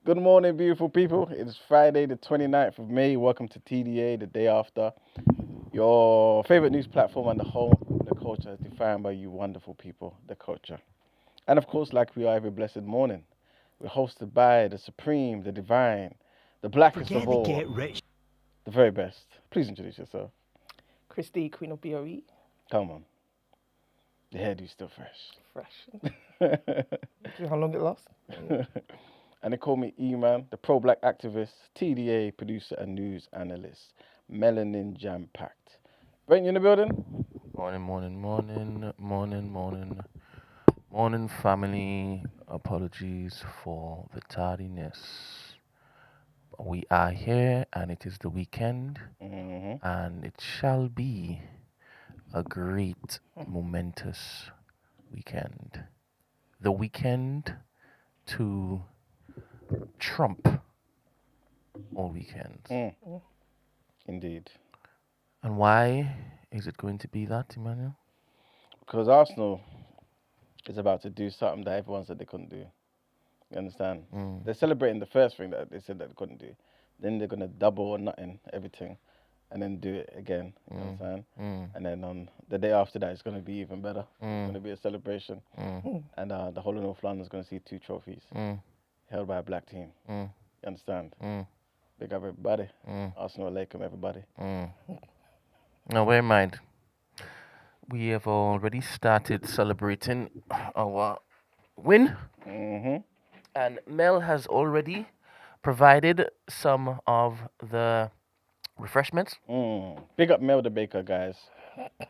Good morning, beautiful people. It's Friday, the 29th of May. Welcome to TDA, the day after. Your favorite news platform and the home of the culture is defined by you wonderful people, the culture. And of course, like we are every blessed morning, we're hosted by the supreme, the divine, the blackest of all, the very best. Please introduce yourself. Christy, Queen of BOE. Come on. The hairdo's still fresh. See how long it lasts? And they call me E-Man, the pro-black activist, TDA producer and news analyst, melanin jam-packed. Brent, you in the building? Morning, family. Apologies for the tardiness. We are here, and it is the weekend, and it shall be a great, momentous weekend. The weekend to trump all weekends. Indeed. And why is it going to be that, Emmanuel? Because Arsenal is about to do something that everyone said they couldn't do. You understand? They're celebrating the first thing that they said that they couldn't do. Then they're going to double or nothing everything and then do it again. You understand? And then on the day after that, it's going to be even better. It's going to be a celebration. And the whole of North London is going to see 2 trophies held by a black team. You understand? Big up everybody. Arsenal, Lakeham, everybody. Now, bear in mind, we have already started celebrating our win. And Mel has already provided some of the refreshments. Big up Mel the Baker, guys.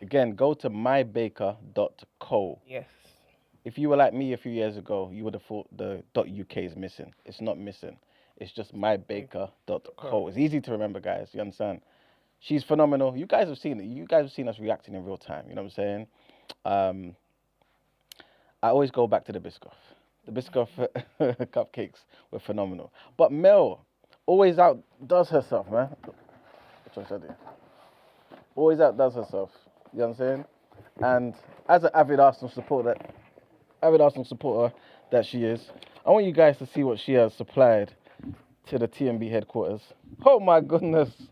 Again, go to mybaker.co. Yes. If you were like me a few years ago, you would have thought the .uk is missing. It's not missing. It's just mybaker.co. It's easy to remember, guys. You understand? She's phenomenal. You guys have seen it. You guys have seen us reacting in real time. You know what I'm saying? I always go back to the Biscoff. The Biscoff cupcakes were phenomenal. But Mel always outdoes herself, man. Which one should I do? Always outdoes herself. You know what I'm saying? And as an avid Arsenal supporter that she is, I want you guys to see what she has supplied to the TMB headquarters. Oh my goodness.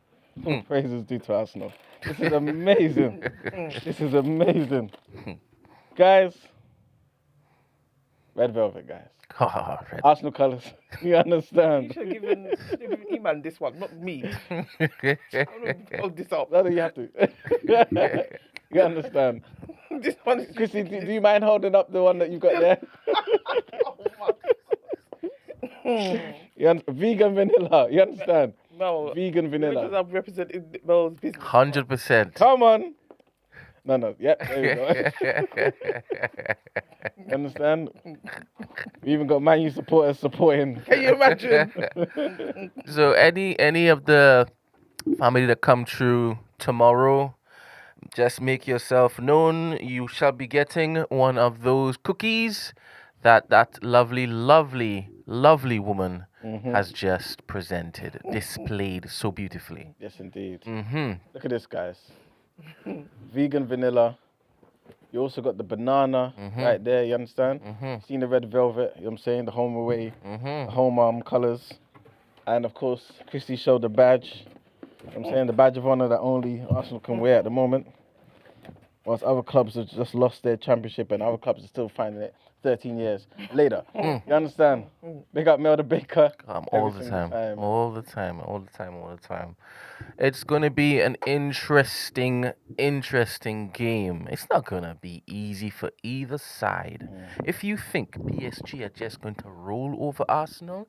Praises due to Arsenal. This is amazing. This is amazing. Guys, red velvet, guys. Arsenal colours. You understand? You should have given E-Man this one, not me. I'm gonna hold this up. No, you have to. You understand? This one is... Chrissy, do you mind holding up the one that you got there? Vegan vanilla. You understand? No. Vegan vanilla. Because I'm representing Mel's business. 100%. Come on. No. Yep, there we go. You understand? We even got Man U supporters supporting. Can you imagine? So any of the family that come through tomorrow, just make yourself known. You shall be getting one of those cookies that lovely woman has just presented, displayed so beautifully. Yes, indeed. Look at this, guys. Vegan vanilla. You also got the banana right there, you understand? Seen the red velvet, you know what I'm saying? The home away, the home colours. And of course, Christy showed the badge. You know what I'm saying? The badge of honour that only Arsenal can wear at the moment. Whilst other clubs have just lost their championship and other clubs are still finding it 13 years later. You understand? Big up Mel the Baker. All the time. It's going to be an interesting game. It's not going to be easy for either side. If you think PSG are just going to roll over Arsenal,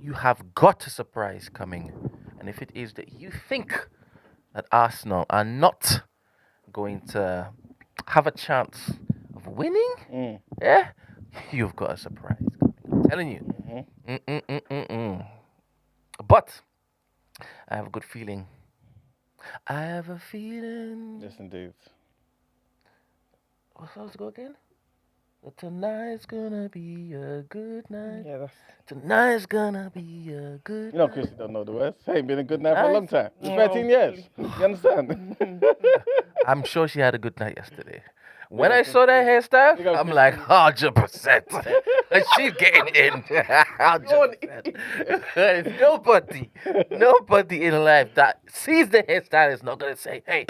you have got a surprise coming. And if it is that you think that Arsenal are not going to have a chance of winning, you've got a surprise coming. I'm telling you. But I have a good feeling. I have a feeling. Yes, indeed. What's supposed to go again? Tonight's gonna be a good night. Yeah, that's... Tonight's gonna be a good night. You know, Christy don't know the words. It ain't been a good night for a long time. It's 13 years. You understand? I'm sure she had a good night yesterday. When up I saw that hairstyle, Big up I'm like, Christine. 100%. She's getting in. 100%. There's nobody in life that sees the hairstyle is not going to say, hey,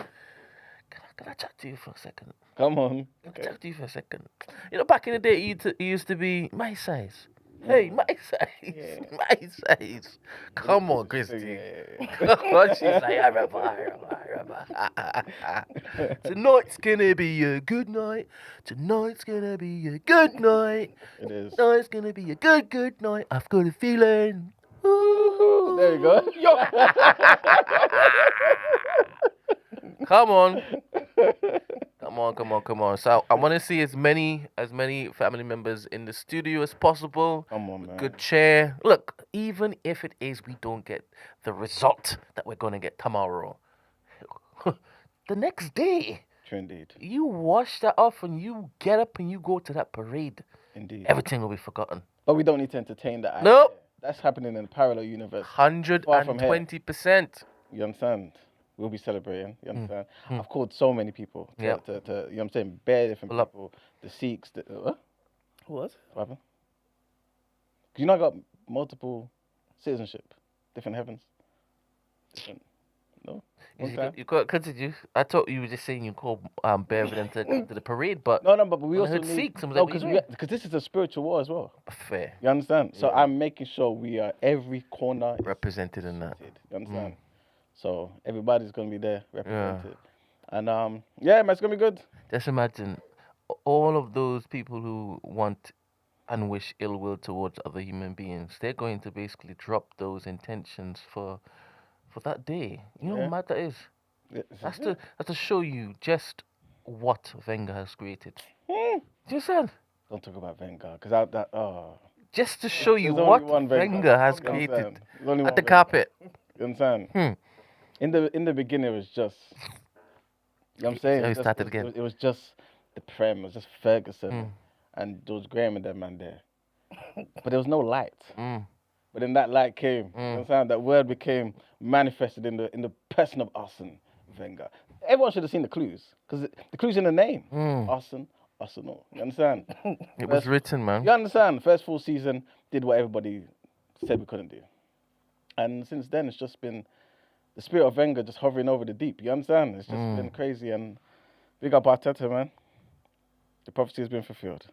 can I chat to you for a second? Come on. Can I chat to you for a second? You know, back in the day, it used to be my size. Hey, my size. Yeah. My size. Come on, Christy. Yeah. Come on, she's like, I remember. Tonight's gonna be a good night. Tonight's gonna be a good night. It is. Tonight's gonna be a good night. I've got a feeling. There you go. Come on. Come on. So I want to see as many family members in the studio as possible. Come on, man. Good chair. Look, even if it is we don't get the result that we're gonna get tomorrow, the next day True indeed. you wash that off and you get up and you go to that parade. Indeed. Everything will be forgotten. But we don't need to entertain that. Nope. idea. That's happening in a parallel universe. 120%. You understand? We'll be celebrating. You understand? Mm. I've called so many people. To, Yep. to, you know what I'm saying? Bare different Pull up. people. The Sikhs. What? What? What happened? 'Cause you know I got multiple citizenship. Different heavens. Different. No? One time? You got continue. I thought you were just saying you called Bear for them to come to the parade, but No, but we when I also heard need... Sikhs, I was No, like, what are you doing? because this is a spiritual war as well. Fair. You understand? So Yeah. I'm making sure we are every corner is Represented in that. represented. You understand? So everybody's gonna be there represented. And yeah, man, it's gonna be good. Just imagine all of those people who want and wish ill will towards other human beings. They're going to basically drop those intentions for that day. You know Yeah. how mad that is? That's to show you just what Wenger has created. Just said. Don't talk about Vanguard, because that Just to show you There's only what one Wenger. Wenger has You understand? created There's only at one the Wenger. carpet. You understand? Hmm. In the beginning, it was just. You know what I'm saying? So he It was just- started it again. was- It was just the Prem. It was just Ferguson Mm. and George Graham and that man there. But there was no light. Mm. But then that light came. You Mm. understand? That word became manifested in the person of Arsene Wenger. Everyone should have seen the clues, because the clues in the name. Mm. Arsenal. You understand? It was written, man. You understand? First full season did what everybody said we couldn't do, and since then it's just been the spirit of Wenger just hovering over the deep. You understand? It's just been crazy, and big up Arteta, man. The prophecy has been fulfilled.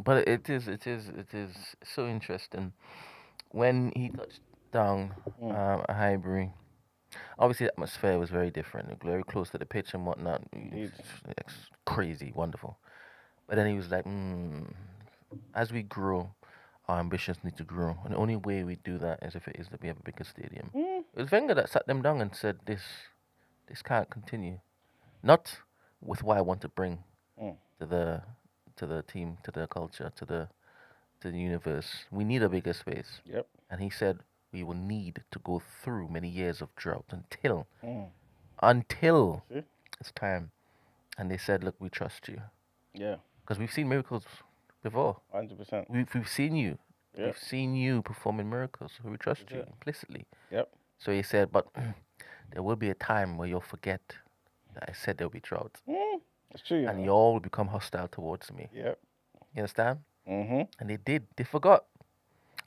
But it is so interesting when he touched down at Highbury. Obviously, the atmosphere was very different, very close to the pitch and whatnot. Indeed. It's crazy, wonderful. But then he was like, as we grow, our ambitions need to grow, and the only way we do that is if it is that we have a bigger stadium. It was Wenger that sat them down and said, "This can't continue, not with what I want to bring to the team, to the culture, to the universe. We need a bigger space." Yep. And he said, "We will need to go through many years of drought until See? it's time." And they said, "Look, we trust you Yeah. because we've seen miracles before. 100%. We've seen you. Yep. We've seen you performing miracles. So we trust you it. implicitly." Yep. So he said, "But there will be a time where you'll forget that I said there will be drought, It's true. and you all will become hostile towards me." Yep. You understand? Mm-hmm. And they did. They forgot.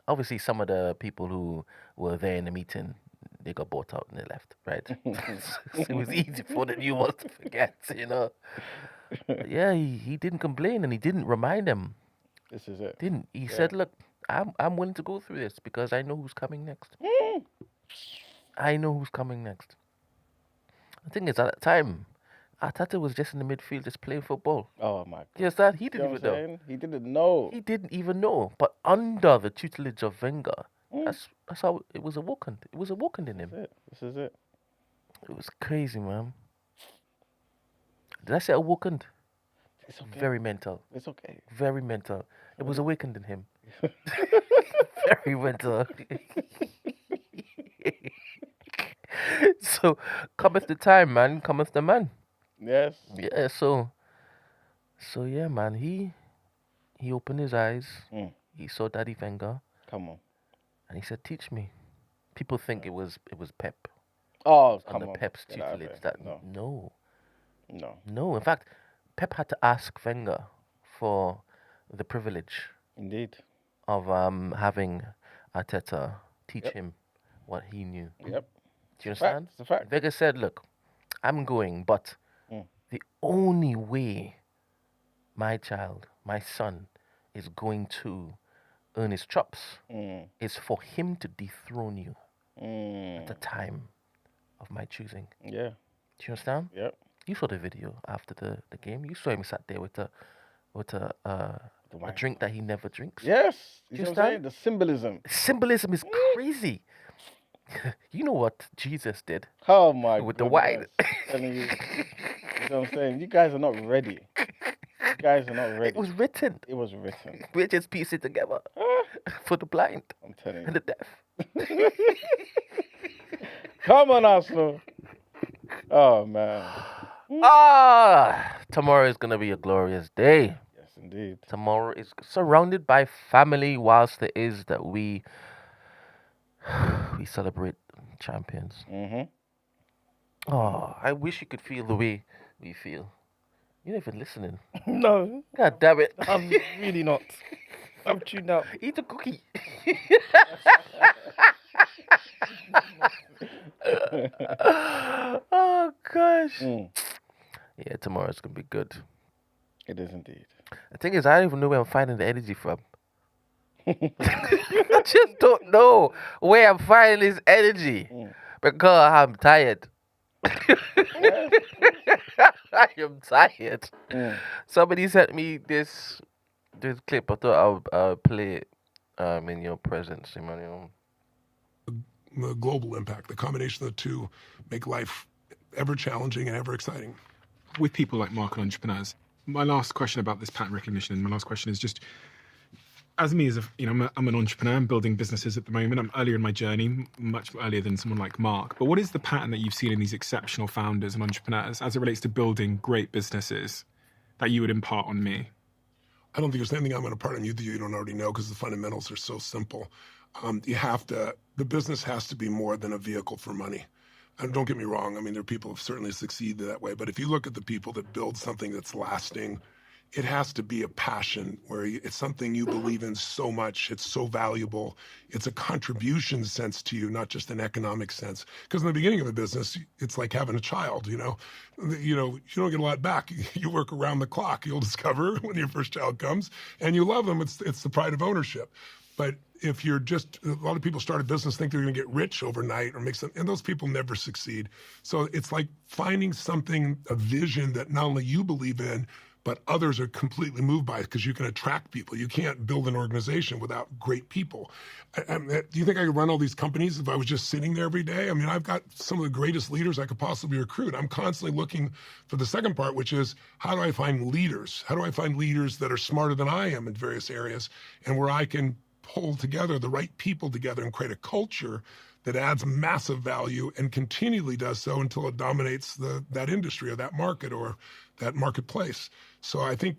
Obviously, some of the people who were there in the meeting, they got bought out and they left, right? So it was easy for the new ones to forget, you know. But yeah, he didn't complain and he didn't remind them. This is it. Didn't he? Said, "Look, I'm willing to go through this because I know who's coming next. I know who's coming next." The thing is, at that time, Arteta was just in the midfield, just playing football. Oh my God. You understand? He You didn't know even what I'm know. saying? He didn't know. He didn't even know. But under the tutelage of Wenger, that's how it was awakened. It was awakened in him. This is it. It was crazy, man. Did I say awakened? It's okay. Very mental. It's okay. Very mental. It was awakened in him. Very mental. So cometh the time, man. Cometh the man. Yes. Yeah. So yeah, man. He opened his eyes. He saw Daddy Wenger, Come on. and he said, "Teach me." People think it was Pep. Oh, come Under on. Pep's Get out of tutelage. here. That no. No. No, in fact, Pep had to ask Wenger for the privilege Indeed. of having Arteta teach Yep. him what he knew. Yep. Do you It's a fact. understand? It's a fact. Wenger said, "Look, I'm going, but Mm. the only way my child, my son, is going to earn his chops Mm. is for him to dethrone you at the Mm. time of my choosing." Yeah. Do you understand? Yep. You saw the video after the game. You saw him sat there with a The a wine. drink that he never drinks. Yes. Do You you see what I'm saying? understand? The symbolism. Symbolism is crazy. You know what Jesus did Oh my with the goodness. wine? Telling you. You see what I'm saying? You guys are not ready. You guys are not ready. It was written. It was written. We just piece it together Ah, for the blind I'm telling and you. the deaf. Come on, Arsenal. Oh man. Tomorrow is gonna be a glorious day. Yes, indeed. Tomorrow is surrounded by family, whilst it is that we celebrate champions. Mm-hmm. Oh, I wish you could feel the way we feel. You're not even listening. No, God damn it. I'm really not. I'm tuned out. Eat a cookie. Oh gosh. Mm. Yeah, tomorrow's gonna be good. It is indeed. The thing is, I don't even know where I'm finding the energy from. I just don't know where I'm finding this energy Mm. because I'm tired. Yeah. I am tired. Mm. Somebody sent me this clip. I thought I'll play it in your presence, Emmanuel. The global impact, the combination of the two make life ever challenging and ever exciting. With people like Mark and entrepreneurs, my last question about this pattern recognition, and my last question is just, as me, I'm an entrepreneur, I'm building businesses at the moment, I'm earlier in my journey, much earlier than someone like Mark, but what is the pattern that you've seen in these exceptional founders and entrepreneurs as it relates to building great businesses that you would impart on me? I don't think there's anything I'm going to impart on you that you don't already know because the fundamentals are so simple. The business has to be more than a vehicle for money. And don't get me wrong, I mean, there are people who certainly succeeded that way, but if you look at the people that build something that's lasting, it has to be a passion where it's something you believe in so much, it's so valuable, it's a contribution sense to you, not just an economic sense. Because in the beginning of a business, it's like having a child, you don't get a lot back. You work around the clock, you'll discover when your first child comes, and you love them, it's the pride of ownership. But if you're just, a lot of people start a business, think they're going to get rich overnight or make some, and those people never succeed. So it's like finding something, a vision that not only you believe in, but others are completely moved by it because you can attract people. You can't build an organization without great people. Do you think I could run all these companies if I was just sitting there every day? I mean, I've got some of the greatest leaders I could possibly recruit. I'm constantly looking for the second part, which is how do I find leaders? How do I find leaders that are smarter than I am in various areas and where I can pull together the right people together and create a culture that adds massive value and continually does so until it dominates that industry or that market or that marketplace. So I think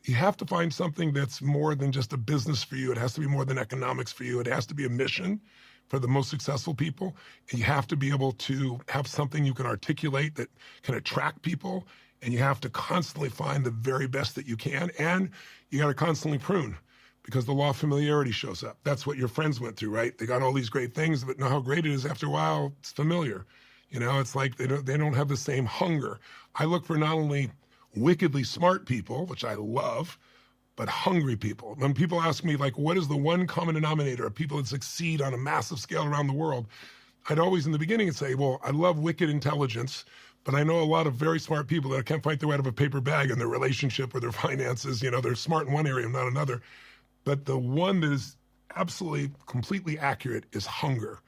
you have to find something that's more than just a business for you. It has to be more than economics for you. It has to be a mission for the most successful people. And you have to be able to have something you can articulate that can attract people. And you have to constantly find the very best that you can. And you got to constantly prune, because the law of familiarity shows up. That's what your friends went through, right? They got all these great things, but know how great it is after a while, it's familiar. It's like they don't have the same hunger. I look for not only wickedly smart people, which I love, but hungry people. When people ask me, like, what is the one common denominator of people that succeed on a massive scale around the world? I'd always in the beginning say, well, I love wicked intelligence, but I know a lot of very smart people that can't fight their way out of a paper bag in their relationship or their finances. They're smart in one area, not another. But the one that is absolutely, completely accurate is hunger.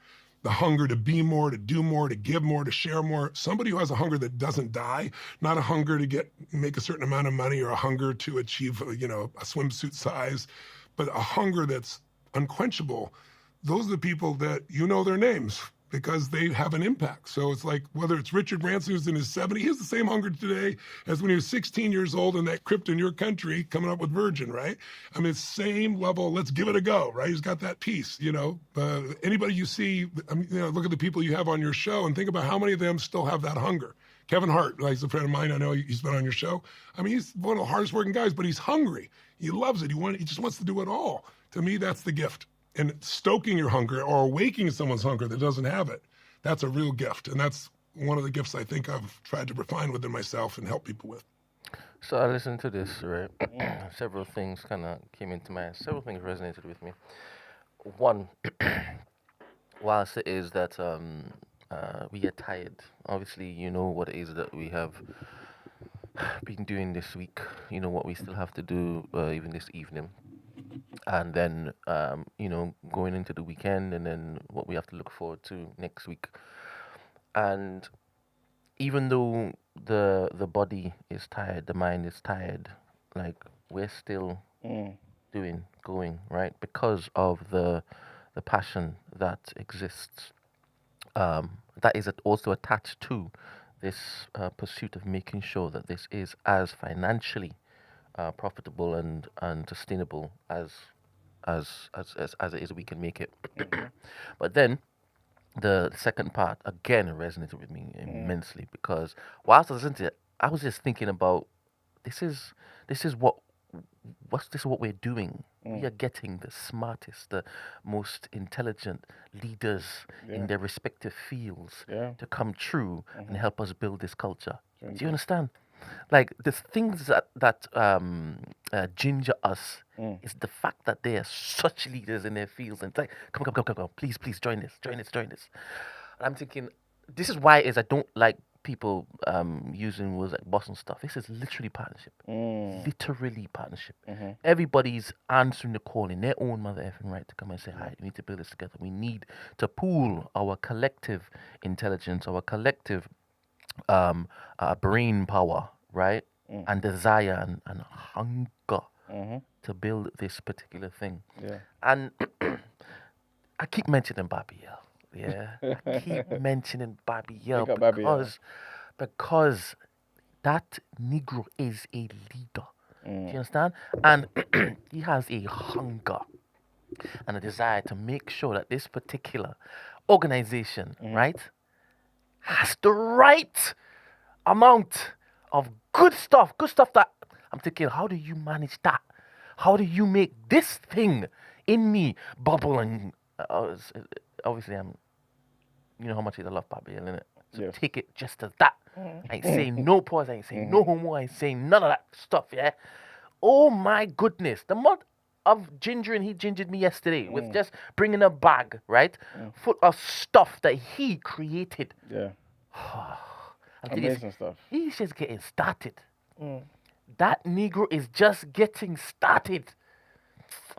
The hunger to be more, to do more, to give more, to share more. Somebody who has a hunger that doesn't die, not a hunger to make a certain amount of money or a hunger to achieve, a swimsuit size, but a hunger that's unquenchable. Those are the people that their names because they have an impact. So it's like whether it's Richard Branson who's in his 70s, he has the same hunger today as when he was 16 years old in that crypt in your country coming up with Virgin, right? I mean, same level, let's give it a go, right? He's got that piece, anybody you see, look at the people you have on your show and think about how many of them still have that hunger. Kevin Hart, like, he's a friend of mine. I know he's been on your show. I mean, he's one of the hardest working guys, but he's hungry. He loves it. He just wants to do it all. To me, that's the gift. And stoking your hunger or awakening someone's hunger that doesn't have it, that's a real gift. And that's one of the gifts I think I've tried to refine within myself and help people with. So I listened to this, right? Several things kind of came into my head. Several things resonated with me. One, whilst it is that we are tired, obviously you know what it is that we have been doing this week. You know what we still have to do even this evening. And then, going into the weekend, and then what we have to look forward to next week. And even though the body is tired, the mind is tired, like we're still going, right? Because of the passion that exists, that is also attached to this pursuit of making sure that this is as financially profitable and sustainable as it is we can make it. But then the second part again resonated with me immensely, because whilst I was into it, I was just thinking about this is what we're doing. We are getting the smartest, the most intelligent leaders in their respective fields to come true and help us build this culture. Do you understand? Like the things that ginger us is the fact that they are such leaders in their fields, and it's like, come, please, join this. And I'm thinking, this is why I don't like people using words like boss and stuff. This is literally partnership. Literally partnership. Everybody's answering the call in their own mother effing right to come and say, hi, we need to build this together. We need to pool our collective intelligence, our collective brain power, right? And desire and hunger to build this particular thing. Yeah. And I keep mentioning Babiel. Yeah. I keep mentioning Babiel because that Negro is a leader. Do you understand? And he has a hunger and a desire to make sure that this particular organization, right, has the right amount of good stuff that I'm thinking, how do you manage that? How do you make this thing in me bubble? And obviously you know how much I love Babiel, innit? So take it just as that. I ain't saying no pause, I ain't saying no homo, I ain't saying none of that stuff, yeah? Oh my goodness, the amount of gingering he gingered me yesterday with just bringing a bag, right? Full of stuff that he created. Yeah. Amazing stuff. He's just getting started. That Negro is just getting started.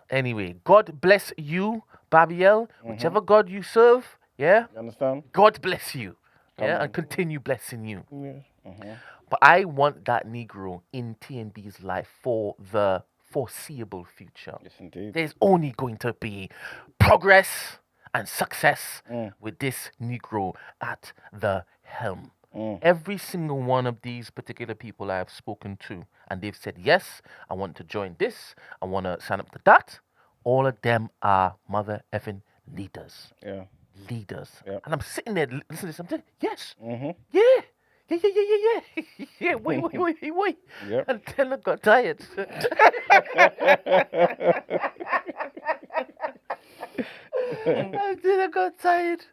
Anyway, God bless you, Babiel. Whichever God you serve, yeah? You understand? God bless you. Yeah, and continue blessing you. But I want that Negro in TNB's life for the foreseeable future. Yes, indeed. There's only going to be progress and success with this Negro at the helm. Every single one of these particular people I have spoken to, and they've said, yes, I want to join this, I want to sign up to that, all of them are mother effing leaders. Yeah. Leaders. Yep. And I'm sitting there listening to something, yes, yeah, wait. Yep. And then I got tired. I got tired.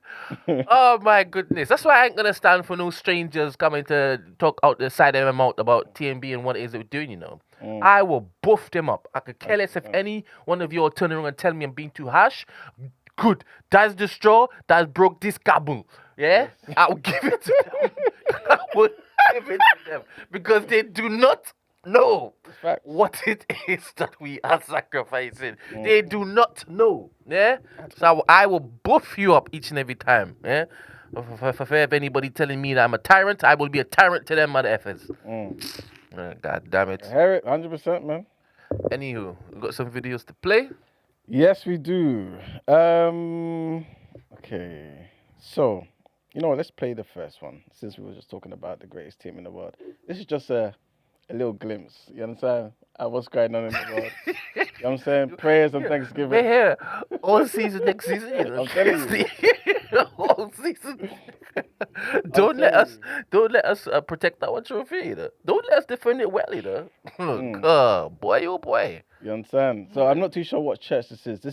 Oh my goodness. That's why I ain't gonna stand for no strangers coming to talk out the side of my mouth about TNB and what it is they're doing, you know. I will buff them up. I could care less if any one of you are turning around and tell me I'm being too harsh. Good. That's the straw that broke this cable. Yeah? I will give it to them. I will give it to them. Because they do not know what it is that we are sacrificing. They do not know. Yeah? So I will buff you up each and every time. Yeah? If anybody telling me that I'm a tyrant, I will be a tyrant to them mother effers. God damn it. I hear it, 100%, man. Anywho, we got some videos to play. Yes, we do. Okay. So, you know what? Let's play the first one, since we were just talking about the greatest team in the world. This is just a little glimpse, you understand, of what's going on in the world. You know what I'm saying? Prayers and Thanksgiving. We're here all season next season. You know. I'm telling you. All season. Don't let telling us, don't let us protect our trophy. You know? Don't let us defend it well. You know? Boy, oh boy. You understand? So I'm not too sure what church this is.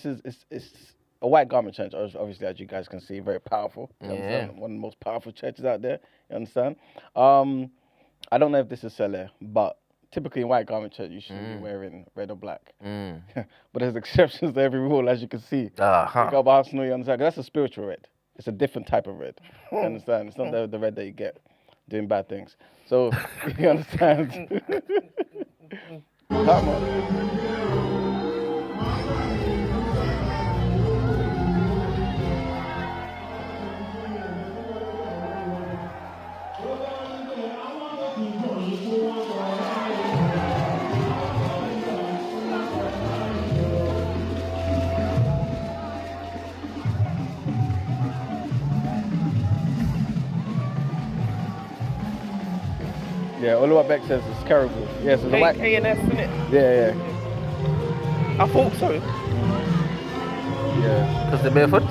It's a white garment church, obviously, as you guys can see, very powerful. You understand? One of the most powerful churches out there. You understand? I don't know if this is Saleh, but typically in white garment church, you should be wearing red or black. But there's exceptions to every rule, as you can see. Pick up Arsenal, you understand? 'Cause that's a spiritual red. It's a different type of red. You understand? It's not the red that you get doing bad things. So, you understand? Come on. Yeah, Oluwabek says it's caribou. Yeah, so the white. K&S, isn't it? Yeah. I thought so. Yeah. Because they're barefoot?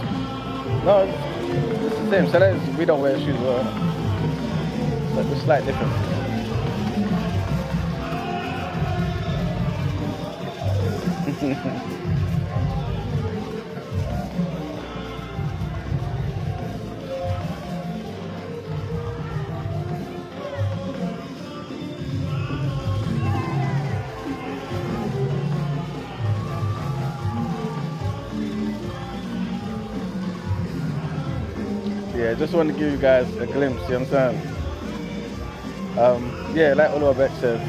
No, it's the same. So that is, we don't wear shoes. But it's slight difference. Yeah, just want to give you guys a glimpse, you understand? Yeah, like Oluwabek said.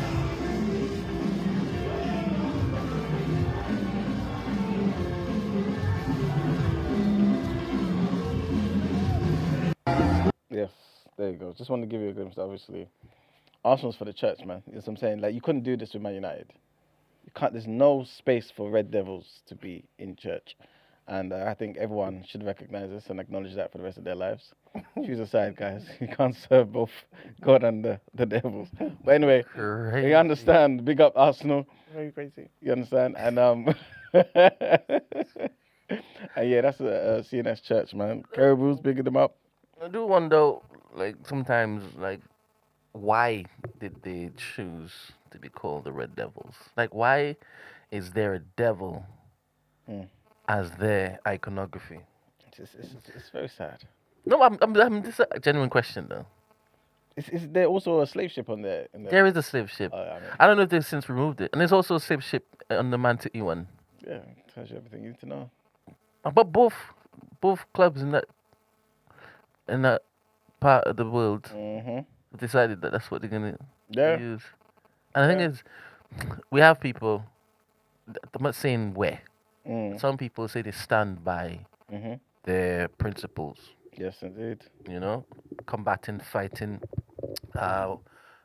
Yes, there you go. Just want to give you a glimpse, obviously. Arsenal's for the church, man. You know what I'm saying? Like, you couldn't do this with Man United. You can't, there's no space for Red Devils to be in church. And I think everyone should recognize this and acknowledge that for the rest of their lives. Choose a side, guys. You can't serve both God and the devils. But anyway, you understand. Big up Arsenal. Very crazy. You understand? And and yeah, that's a CNS church, man. Caribou's bigging them up. I do wonder, like, sometimes, like, why did they choose to be called the Red Devils? Like, why is there a devil as their iconography? It's very sad. No, I'm this is a genuine question though. Is there also a slave ship on there? There is a slave ship. I don't know if they've since removed it, and there's also a slave ship on the Man City one. Yeah, tells you everything you need to know. But both clubs in that part of the world decided that that's what they're gonna use. And the thing is, we have people. I'm not saying where. Some people say they stand by their principles. Yes, indeed. You know, combating, fighting,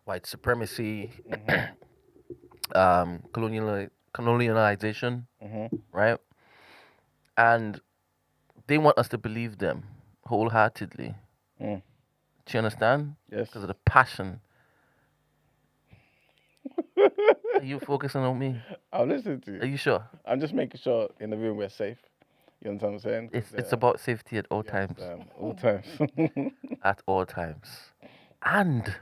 white supremacy, colonialization, right? And they want us to believe them wholeheartedly. Do you understand? Yes. Because of the passion. Are you focusing on me? I'll listen to you. Are you sure? I'm just making sure in the room we're safe. You understand what I'm saying? It's about safety at all times. All times. At all times. And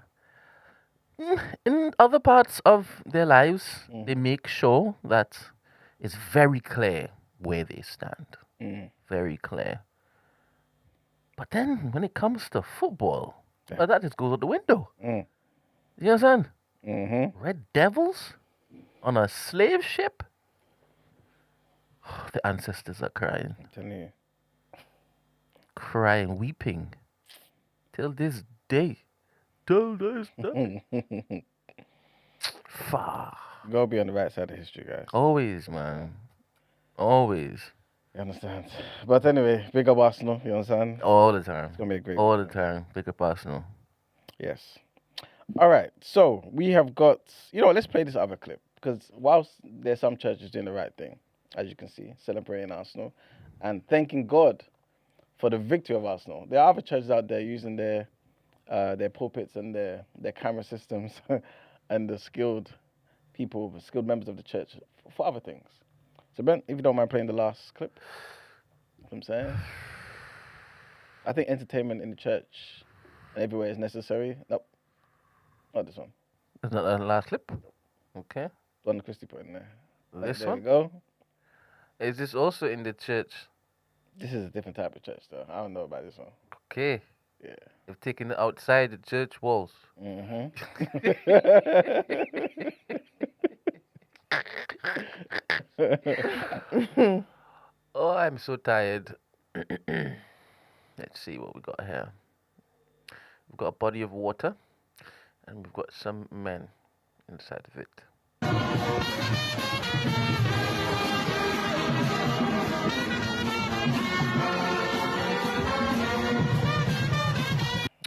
in other parts of their lives, they make sure that it's very clear where they stand. Very clear. But then when it comes to football, that just goes out the window. You understand? Red Devils on a slave ship? The ancestors are crying. I'm telling you. Crying, weeping. Till this day. Till this day. Far. You gotta be on the right side of history, guys. Always, man. Always. You understand? But anyway, big up Arsenal, you understand? All the time. It's gonna be a great All the time. Big up Arsenal. Yes. All right, so we have got, let's play this other clip. Because whilst there's some churches doing the right thing, as you can see, celebrating Arsenal and thanking God for the victory of Arsenal, there are other churches out there using their pulpits and their camera systems and the skilled members of the church for other things. So, Brent, if you don't mind playing the last clip, you know what I'm saying? I think entertainment in the church and everywhere is necessary. Nope, not this one. Is that the last clip? Okay. The one that Christy put in there. This there one? we go. Is this also in the church? This is a different type of church, though. I don't know about this one. Okay. Yeah. They've taken it outside the church walls. Mm-hmm. Oh, I'm so tired. Let's see what we got here. We've got a body of water, and we've got some men inside of it.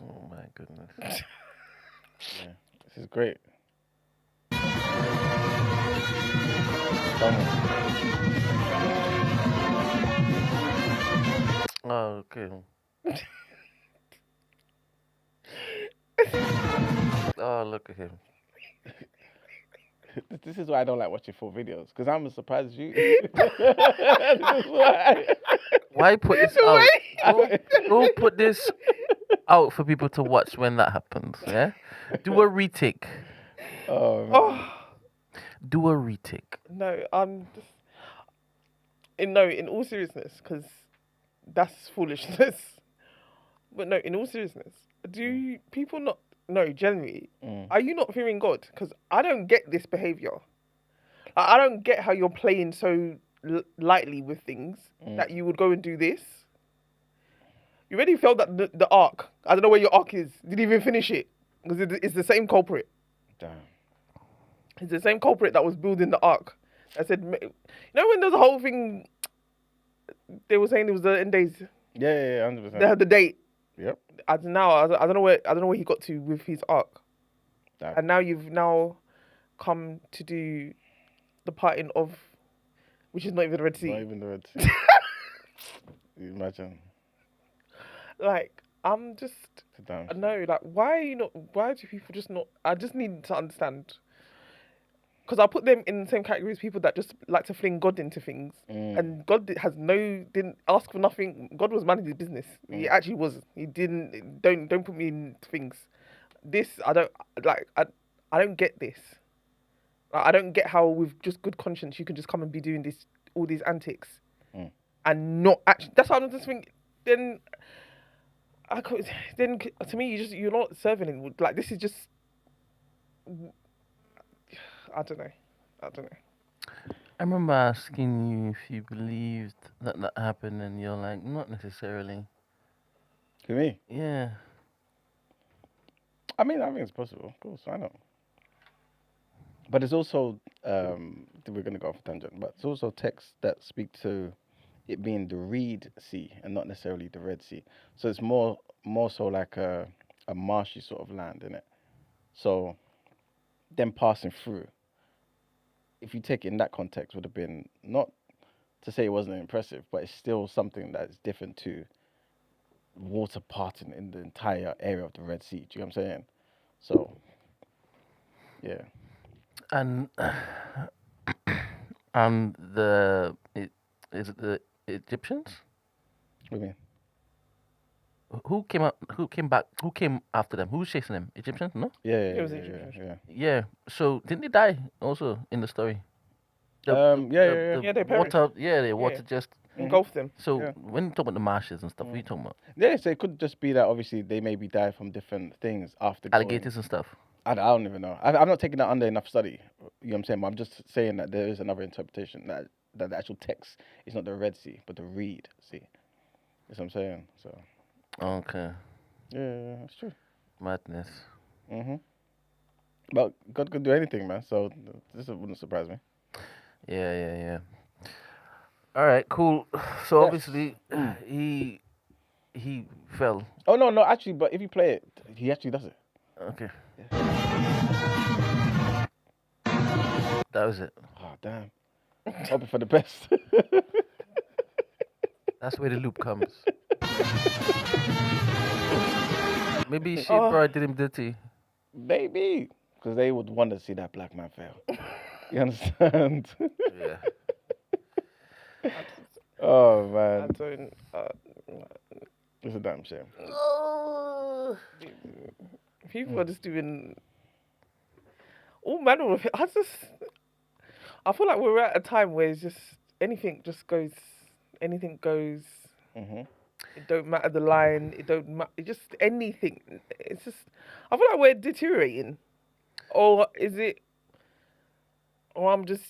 Oh my goodness. Yeah. This is great. Oh, okay. Oh, look at him. This is why I don't like watching full videos, because I'm as surprised as you. This is why. Why put this out? Go put this out for people to watch when that happens, yeah? Do a retake. Oh, man. Oh Do a retake. no, I'm just. In all seriousness, because that's foolishness. But no, in all seriousness, do people not? No, generally, are you not fearing God? Because I don't get this behavior. I don't get how you're playing so lightly with things that you would go and do this. You already failed that the arc. I don't know where your arc is. Didn't even finish it because it's the same culprit. Damn. It's the same culprit that was building the arc. I said, you know, when there's a whole thing, they were saying it was the end days. Yeah, 100%. They had the date. Yep. I don't know where he got to with his arc. Damn. And now you've come to do the parting of, which is not even the Red Sea. Not even the Red Sea. You imagine. Like, I'm just, It's a damn shame. no, like, why do people just not, I just need to understand. Because I put them in the same category as people that just like to fling God into things. And God didn't ask for nothing. God was minding his business. He actually was. He don't put me in things. This, I don't get this. Like, I don't get how with just good conscience you can just come and be doing all these antics. And not actually, that's how I'm just thinking, then to me, you're not serving him. Like, this is just, I don't know. I remember asking you if you believed that happened, and you're like, not necessarily. To me? Yeah. I mean, I think it's possible. Of course, I know. But it's also, we're going to go off a tangent, but it's also texts that speak to it being the Reed Sea and not necessarily the Red Sea. So it's more so like a marshy sort of land, innit? So them passing through, if you take it in that context, would have been, not to say it wasn't impressive, but it's still something that's different to water parting in the entire area of the Red Sea. Do you know what I'm saying? So, yeah. And is it the Egyptians? What do you mean? Who came after them? Who's chasing them? Egyptians? No. Yeah, It was yeah. Egyptian. Yeah. So didn't they die also in the story? Yeah. Yeah, they water. perished. Yeah, the water just. Engulf them. So Yeah. when you talk about the marshes and stuff, what are you talking about? Yeah, so it could just be that obviously they maybe die from different things after going. Alligators and stuff. I don't even know. I'm not taking that under enough study. You know what I'm saying? But I'm just saying that there is another interpretation that the actual text is not the Red Sea, but the Reed Sea. That's what I'm saying. So. Okay. Yeah, that's true. Madness. But God could do anything, man. So this wouldn't surprise me. Yeah. All right, cool. So Yes. obviously he fell. Oh no, actually, but if you play it, he actually does it. Okay. That was it. Oh damn. Hoping for the best. That's where the loop comes. Maybe Shipra did him dirty. Maybe. Because they would want to see that black man fail. You understand? Yeah. Oh I man. don't. It's a damn shame. Oh. People are just doing all manner of it. I feel like we're at a time where it's just anything goes. Mm-hmm. It don't matter the line. It don't matter. It just anything. It's just. I feel like we're deteriorating, or is it? Or I'm just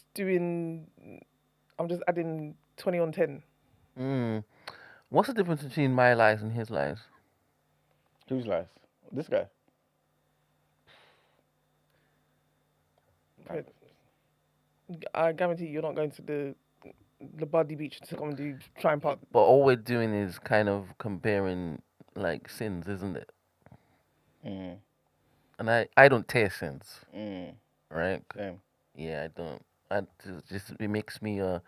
adding 20 on 10. What's the difference between my lies and his lies? Whose lies? This guy. But I guarantee you're not going to the Buddy Beach to come and try and park. But all we're doing is kind of comparing like sins, isn't it? Mm. And I don't taste sins, Mm. right? Same. Yeah, I don't. It makes me a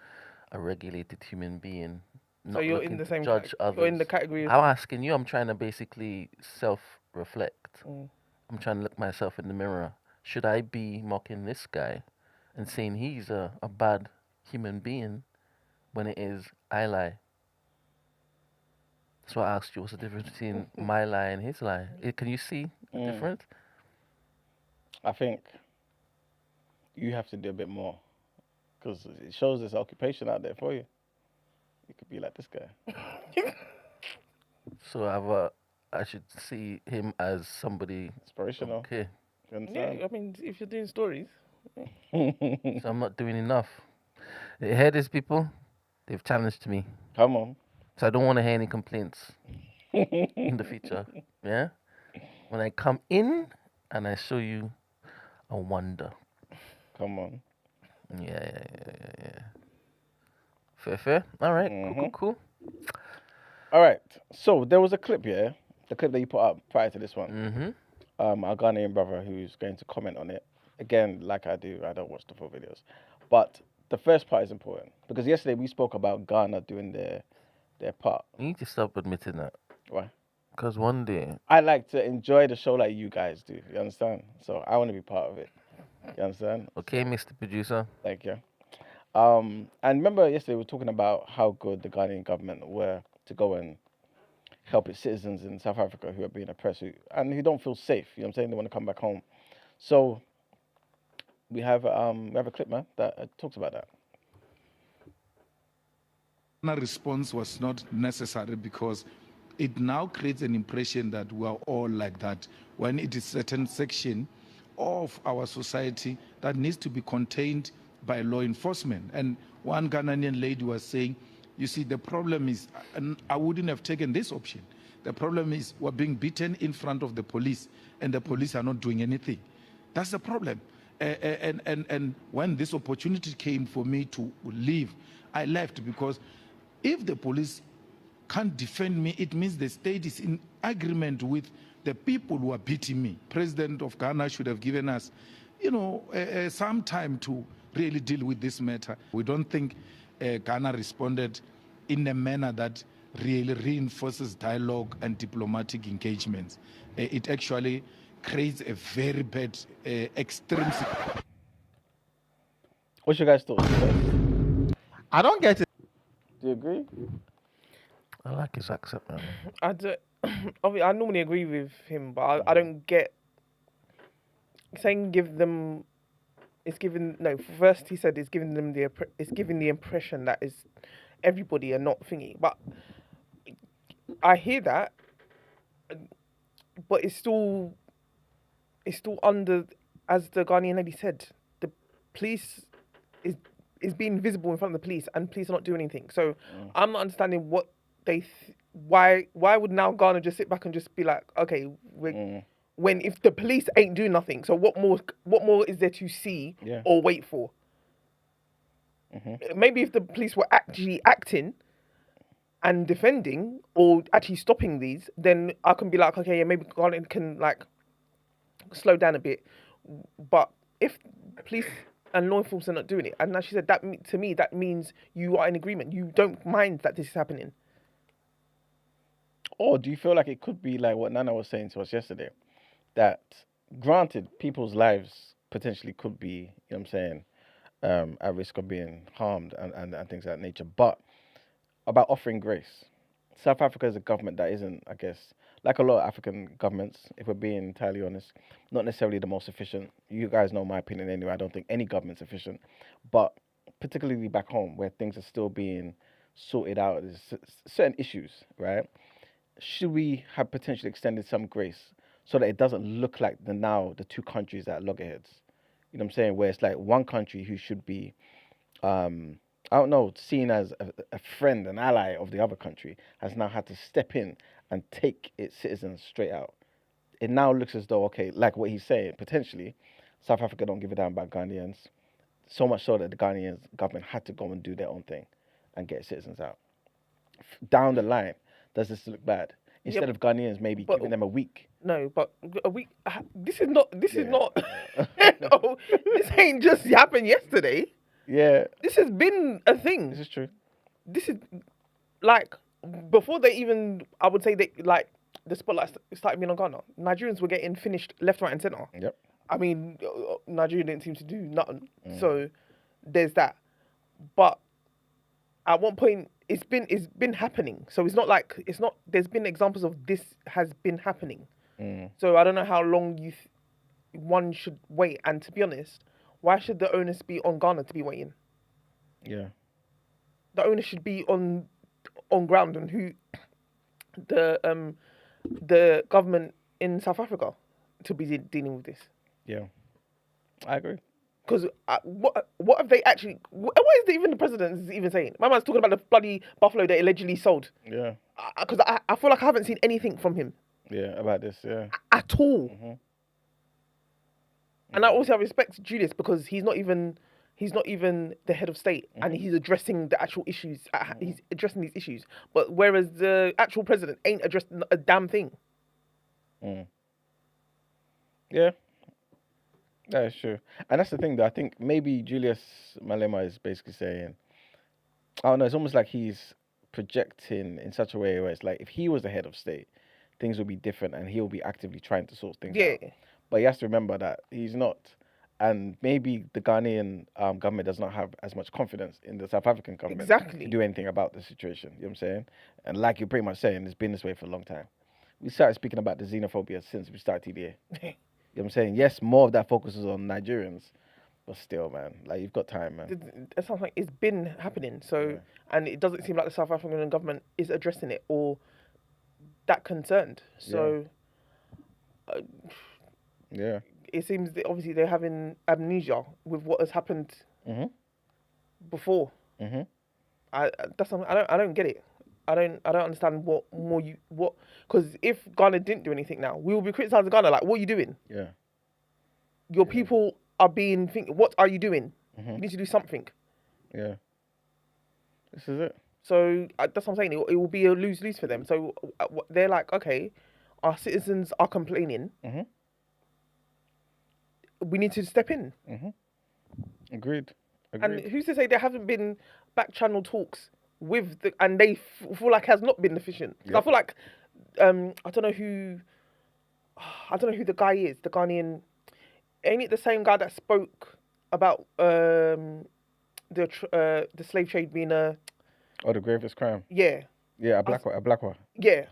regulated human being. So Not you're looking in the to same. judge others. You're in the category. I'm asking you. I'm trying to basically self-reflect. Mm. I'm trying to look myself in the mirror. Should I be mocking this guy and saying he's a bad human being when it is I lie? So I asked you, what's the difference between my lie and his lie? Can you see the difference? I think you have to do a bit more because it shows there's occupation out there for you. You could be like this guy. So I should see him as somebody. Inspirational. Okay. You Yeah, understand? I mean, if you're doing stories, So I'm not doing enough. You hear this, people? They've challenged me. Come on. So I don't want to hear any complaints in the future. Yeah? When I come in and I show you a wonder. Come on. Yeah. Fair. All right. Cool. All right. So there was a clip here, the clip that you put up prior to this one. Mm-hmm. Our Ghanaian brother who's going to comment on it. Again, like I do, I don't watch the full videos. But the first part is important because yesterday we spoke about Ghana doing their part. You need to stop admitting that. Why? Because one day. I like to enjoy the show like you guys do. You understand? So I want to be part of it. You understand? Okay, Mr. Producer. Thank you. And remember yesterday we were talking about how good the Ghanaian government were to go and help its citizens in South Africa who are being oppressed who don't feel safe. You know what I'm saying? They want to come back home. So we have a clip, man, that talks about that. Response was not necessary because it now creates an impression that we are all like that when it is certain section of our society that needs to be contained by law enforcement. And one Ghanaian lady was saying, you see, the problem is, and I wouldn't have taken this option. The problem is we're being beaten in front of the police and the police are not doing anything. That's the problem. And when this opportunity came for me to leave, I left because if the police can't defend me, it means the state is in agreement with the people who are beating me. President of Ghana should have given us, some time to really deal with this matter. We don't think Ghana responded in a manner that really reinforces dialogue and diplomatic engagements. It actually creates a very bad extreme. What's your guys' thoughts? I don't get it. Do you agree? I like his accent, man. I normally agree with him, but I don't get saying give them. It's giving no. First, he said it's giving them it's giving the impression that is everybody are not thingy. But I hear that, but it's still under, as the Ghanaian lady said, the police is being visible in front of the police, and police are not doing anything. So I'm not understanding what why would now Ghana just sit back and just be like, okay, when if the police ain't doing nothing, so what more is there to see or wait for? Maybe if the police were actually acting and defending or actually stopping these, then I can be like, okay, yeah, maybe Ghana can like slow down a bit. But if police and law enforcement are not doing it, and as she said, that to me that means you are in agreement. You don't mind that this is happening. Or do you feel like it could be like what Nana was saying to us yesterday? That granted, people's lives potentially could be, you know what I'm saying, at risk of being harmed and things of that nature, but about offering grace. South Africa is a government that isn't, I guess, like a lot of African governments, if we're being entirely honest, not necessarily the most efficient. You guys know my opinion anyway. I don't think any government's efficient, but particularly back home where things are still being sorted out, there's certain issues, right? Should we have potentially extended some grace so that it doesn't look like the two countries that are loggerheads? You know what I'm saying? Where it's like one country who should be, I don't know, seen as a friend, an ally of the other country, has now had to step in and take its citizens straight out. It now looks as though, okay, like what he's saying, potentially, South Africa don't give a damn about Ghanaians, so much so that the Ghanaian government had to go and do their own thing and get citizens out. Down the line, does this look bad? Instead of Ghanaians maybe giving them a week. No, but a week. This is not. This is Yeah. not. No, this ain't just happened yesterday. Yeah, This has been a thing. this is true. This is like before they even. I would say they like the spotlight started being on Ghana. Nigerians were getting finished left, right, and center. Yep. I mean, Nigeria didn't seem to do nothing. So there's that. But at one point, it's been happening. So it's not like it's not. There's been examples of this has been happening. So I don't know how long one should wait. And to be honest, why should the onus be on Ghana to be waiting? Yeah. The onus should be on ground and who the government in South Africa to be dealing with this. Yeah. I agree. Because what have they actually? What is even the president even saying? My man's talking about the bloody buffalo they allegedly sold. Yeah. Because I feel like I haven't seen anything from him Yeah, about this, yeah. at all. And I also have respect to Julius because he's not even the head of state and he's addressing the actual issues. He's addressing these issues. But whereas the actual president ain't addressed a damn thing. Yeah. That is true. And that's the thing, though. I think maybe Julius Malema is basically saying, I don't know, it's almost like he's projecting in such a way where it's like if he was the head of state, things would be different and he'll be actively trying to sort things out. But he has to remember that he's not. And maybe the Ghanaian government does not have as much confidence in the South African government Exactly. to do anything about the situation. You know what I'm saying? And like you're pretty much saying, it's been this way for a long time. We started speaking about the xenophobia since we started TDA. You know what I'm saying? Yes, more of that focuses on Nigerians, but still, man, like you've got time, man. It sounds like it's been happening. So, and it doesn't seem like the South African government is addressing it or that concerned. So, Yeah. it seems that obviously they're having amnesia with what has happened before. That's something I don't get it. I don't understand because if Ghana didn't do anything now, we will be criticizing Ghana like, what are you doing? Yeah. Your people are being what are you doing? You need to do something. Yeah. This is it. So that's what I'm saying. It will be a lose-lose for them. So they're like, okay, our citizens are complaining. We need to step in. Agreed. And who's to say there haven't been back-channel talks with and they feel like it has not been efficient? 'Cause I feel like I don't know who the guy is. The Ghanaian, ain't it the same guy that spoke about the slave trade being a the gravest crime. yeah. Yeah, a black one. Yeah.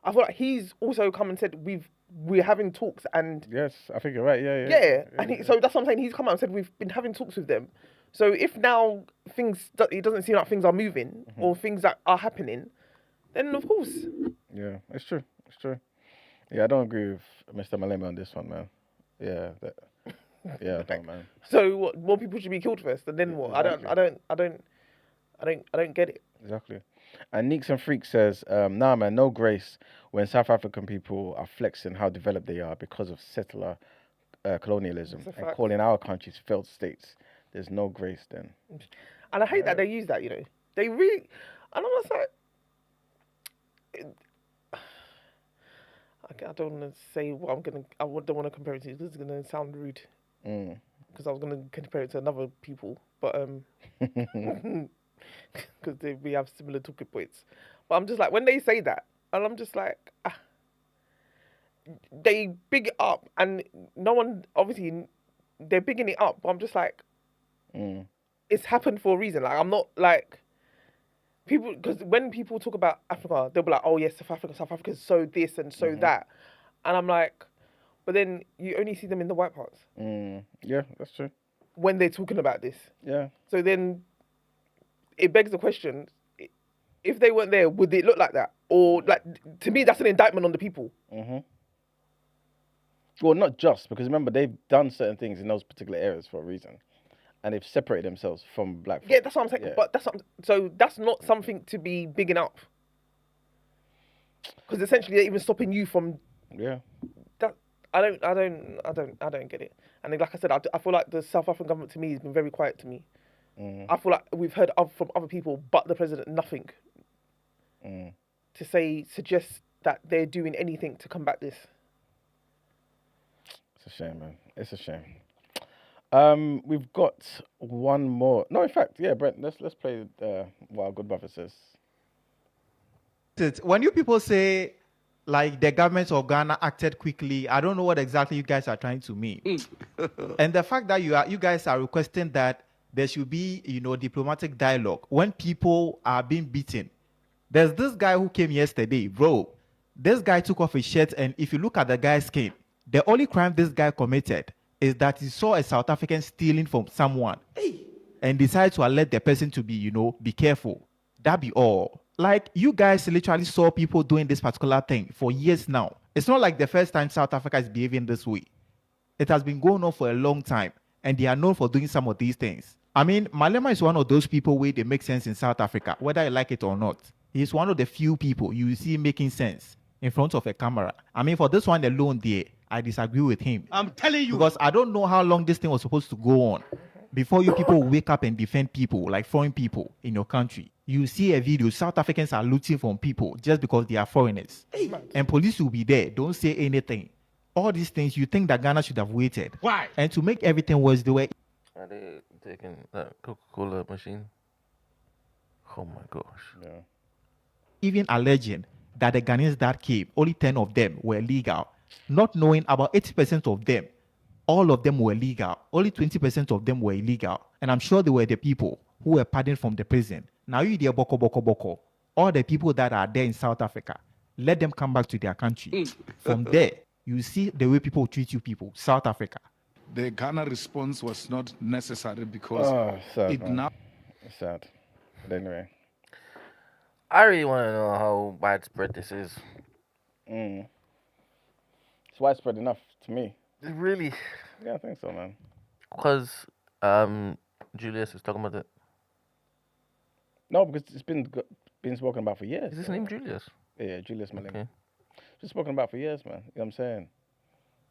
I feel like he's also come and said we're having talks and Yes, I think you're right. Yeah. yeah. So that's what I'm saying. He's come out and said we've been having talks with them. So if now it doesn't seem like things are moving or things that are happening, then of course. Yeah, it's true. It's true. Yeah, I don't agree with Mr. Malema on this one, man. Yeah, I don't, man. So what? More people should be killed first, and then what? Exactly. I don't get it. Exactly. And Neeks and Freak says, nah, man, no grace when South African people are flexing how developed they are because of settler colonialism That's a and fact. calling our countries failed states. There's no grace then. And I hate that they use that. They really. And I'm just like, I don't want to say what I don't want to compare it to because it's gonna sound rude. Because I was gonna compare it to another people, but because we have similar talking points. But I'm just like when they say that, and I'm just like, they big it up, and no one obviously they're bigging it up. But I'm just like, it's happened for a reason. Like I'm not like people, because when people talk about Africa, they'll be like, oh yes, South Africa is so this and so that, and I'm like, but then you only see them in the white parts Yeah, that's true. when they're talking about this. Yeah. So then it begs the question: if they weren't there, would it look like that? Or like, to me, that's an indictment on the people. Well, not just, because remember, they've done certain things in those particular areas for a reason. And they've separated themselves from black folk. Yeah, that's what I'm saying. Yeah. But so that's not something to be bigging up. Because essentially, they're even stopping you from Yeah. that. I don't get it. And then, like I said, I feel like the South African government to me has been very quiet to me. I feel like we've heard from other people, but the president, nothing to suggest that they're doing anything to combat this. It's a shame, man. It's a shame. We've got one more. No, in fact, yeah, Brent, let's play what our good brother says. When you people say, like, the government of Ghana acted quickly, I don't know what exactly you guys are trying to mean. And the fact that you guys are requesting that there should be, diplomatic dialogue when people are being beaten. There's this guy who came yesterday, bro. This guy took off his shirt, and if you look at the guy's skin, the only crime this guy committed is that he saw a South African stealing from someone and decided to alert the person to be careful. That be all. Like, you guys literally saw people doing this particular thing for years now. It's not like the first time South Africa is behaving this way. It has been going on for a long time, and they are known for doing some of these things. I mean, Malema is one of those people where they make sense in South Africa, whether you like it or not. He's one of the few people you see making sense in front of a camera. I mean, for this one alone there, I disagree with him. I'm telling you. Because I don't know how long this thing was supposed to go on before you people wake up and defend people, like foreign people in your country. You see a video, South Africans are looting from people just because they are foreigners. And police will be there. Don't say anything. All these things, you think that Ghana should have waited. Why? And to make everything worse, they were Are they taking that Coca-Cola machine? Oh my gosh. Yeah. even alleging that the Ghanaians that came, only 10 of them were legal, not knowing about 80% of them, all of them were legal. Only 20% of them were illegal. And I'm sure they were the people who were pardoned from the prison. Now you dear boko boko boko. All the people that are there in South Africa, let them come back to their country. From there, you see the way people treat you people, South Africa. The Ghana response was not necessary because sad, it man. now It's sad. But anyway. I really want to know how widespread this is. It's widespread enough to me. Really? Yeah, I think so, man. Because Julius is talking about it. No, because it's been spoken about for years. Is his so- name Julius? Yeah, Julius Malema. Okay. It's been spoken about for years, man. You know what I'm saying?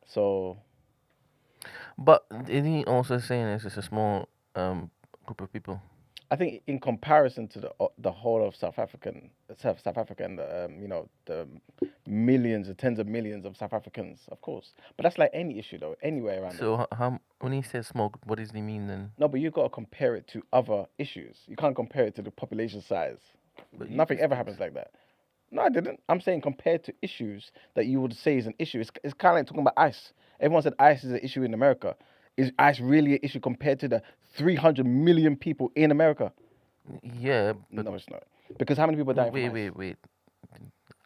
So, But isn't he also saying it's just a small group of people? I think in comparison to the whole of South Africa, and the millions, the tens of millions of South Africans, of course. But that's like any issue, though, anywhere around. So how when he says small group, what does he mean then? No, but you've got to compare it to other issues. You can't compare it to the population size. But you Nothing just ever did. happens like that. No, I didn't. I'm saying compared to issues that you would say is an issue. It's kind of like talking about ICE. Everyone said ICE is an issue in America. Is ICE really an issue compared to the 300 million people in America? Yeah, but No, it's not. Because how many people died from ICE? wait.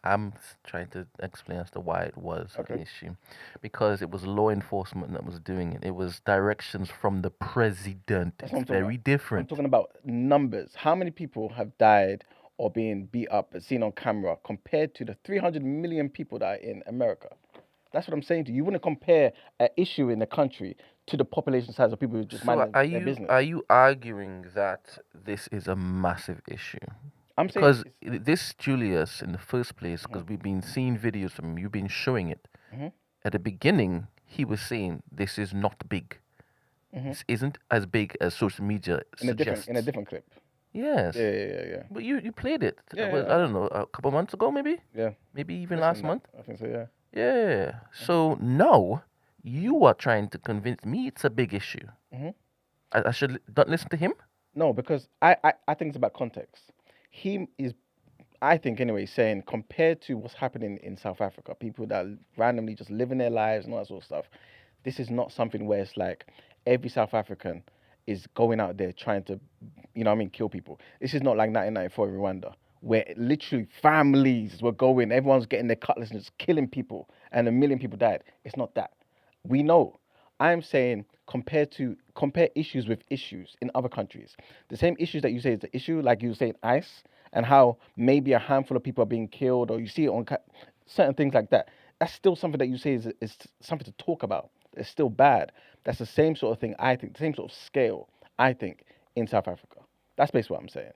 I'm trying to explain as to why it was an Okay. issue. Because it was law enforcement that was doing it. It was directions from the president. That's what I'm It's talking very about. I'm different. talking about numbers. How many people have died or been beat up and seen on camera compared to the 300 million people that are in America? That's what I'm saying to you. You wouldn't compare an issue in the country to the population size of people who just So mind are their you business. arguing that this is a massive issue? I'm saying Because it's- this Julius, in the first place, because we've been seeing videos from him, you've been showing it. At the beginning, he was saying this is not big. This isn't as big as social media suggests. in a different clip. Yes. Yeah. But you played it. Yeah, I don't know, a couple months ago, maybe? Yeah. Maybe even Less last than that. month? I think so, yeah. Yeah. So now you are trying to convince me it's a big issue. I should not listen to him? No, because I think it's about context. He is, I think anyway, saying compared to what's happening in South Africa, people that randomly just living their lives and all that sort of stuff, this is not something where it's like every South African is going out there trying to, you know what I mean, kill people. This is not like 1994 in Rwanda, where literally families were going, everyone's getting their cutlass and just killing people, and 1 million people died. It's not that. We know. I'm saying compare issues with issues in other countries. The same issues that you say is the issue, like you were saying ICE, and how maybe a handful of people are being killed, or you see it on certain things like that. That's still something that you say is something to talk about. It's still bad. That's the same sort of thing, I think, the same sort of scale, I think, in South Africa. That's basically what I'm saying.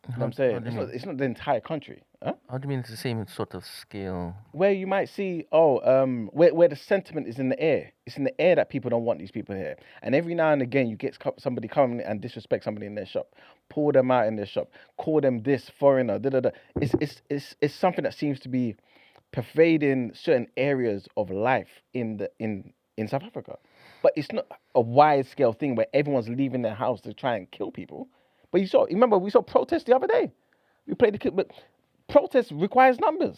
You know what I'm saying? It's not the entire country. Huh? How do you mean it's the same sort of scale? Where you might see, where the sentiment is in the air. It's in the air that people don't want these people here. And every now and again, you get somebody coming and disrespect somebody in their shop, pull them out in their shop, call them this foreigner. Da, da, da. It's something that seems to be pervading certain areas of life in South Africa. But it's not a wide scale thing where everyone's leaving their house to try and kill people. But remember, we saw protests the other day. We played the clip, but protest requires numbers.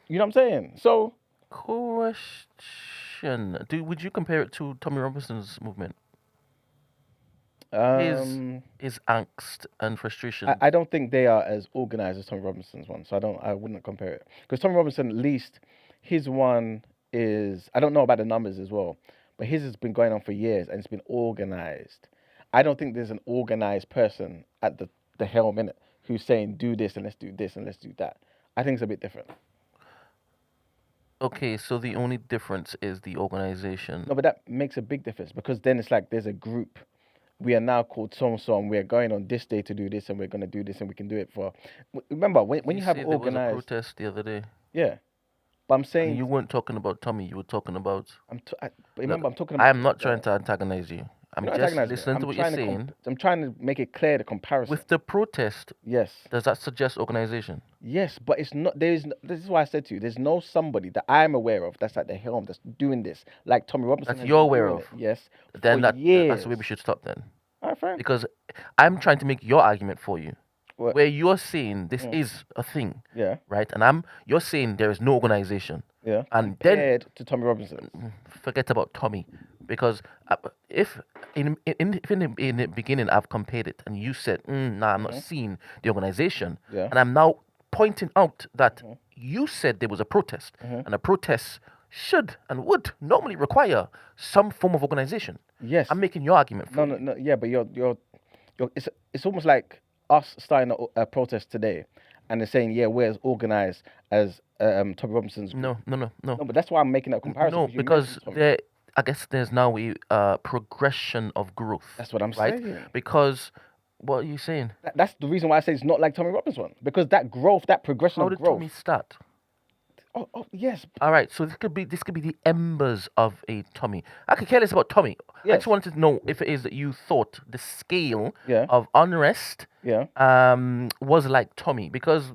You know what I'm saying? So, question: would you compare it to Tommy Robinson's movement? His angst and frustration. I don't think they are as organized as Tommy Robinson's one. So I wouldn't compare it, because Tommy Robinson, at least his one is, I don't know about the numbers as well, but his has been going on for years and it's been organized. I don't think there's an organized person at the helm in it who's saying do this and let's do this and let's do that. I think it's a bit different. Okay, so the only difference is the organization. No, but that makes a big difference, because then it's like there's a group. We are now called so-and-so, and we're going on this day to do this, and we're going to do this, and we can do it for... Remember, when you have organized... There was a protest the other day. Yeah. But I'm saying... And you weren't talking about Tommy, you were talking about... I'm talking about... I'm not trying to antagonize you. I'm just listening to what you're saying. I'm trying to make it clear, the comparison. With the protest, yes. Does that suggest organization? Yes, but it's not. This is why I said to you, there's no somebody that I'm aware of that's at the helm that's doing this, like Tommy Robinson. That you're aware of? Yes. Then that's where we should stop then. All right, fine. Because I'm trying to make your argument for you. What? Where you're saying this is a thing. Yeah. Right? And you're saying there is no organization. Yeah. And compared to Tommy Robinson. Forget about Tommy. Because if in the beginning I've compared it and you said, nah, I'm not seeing the organization, and I'm now pointing out that you said there was a protest, and a protest should and would normally require some form of organization. Yes. I'm making your argument for you. No, yeah, but you're it's almost like us starting a protest today, and they're saying, yeah, we're as organized as Tommy Robinson's group. No. No, but that's why I'm making that comparison. No, because I guess there's now a progression of growth. That's what I'm saying. Because, what are you saying? That's the reason why I say it's not like Tommy Robbins one. Because that growth, that progression of growth. How did Tommy start? Oh, yes. All right, so this could be the embers of a Tommy. I could care less about Tommy. Yes. I just wanted to know if it is that you thought the scale Yeah. of unrest Yeah. was like Tommy, because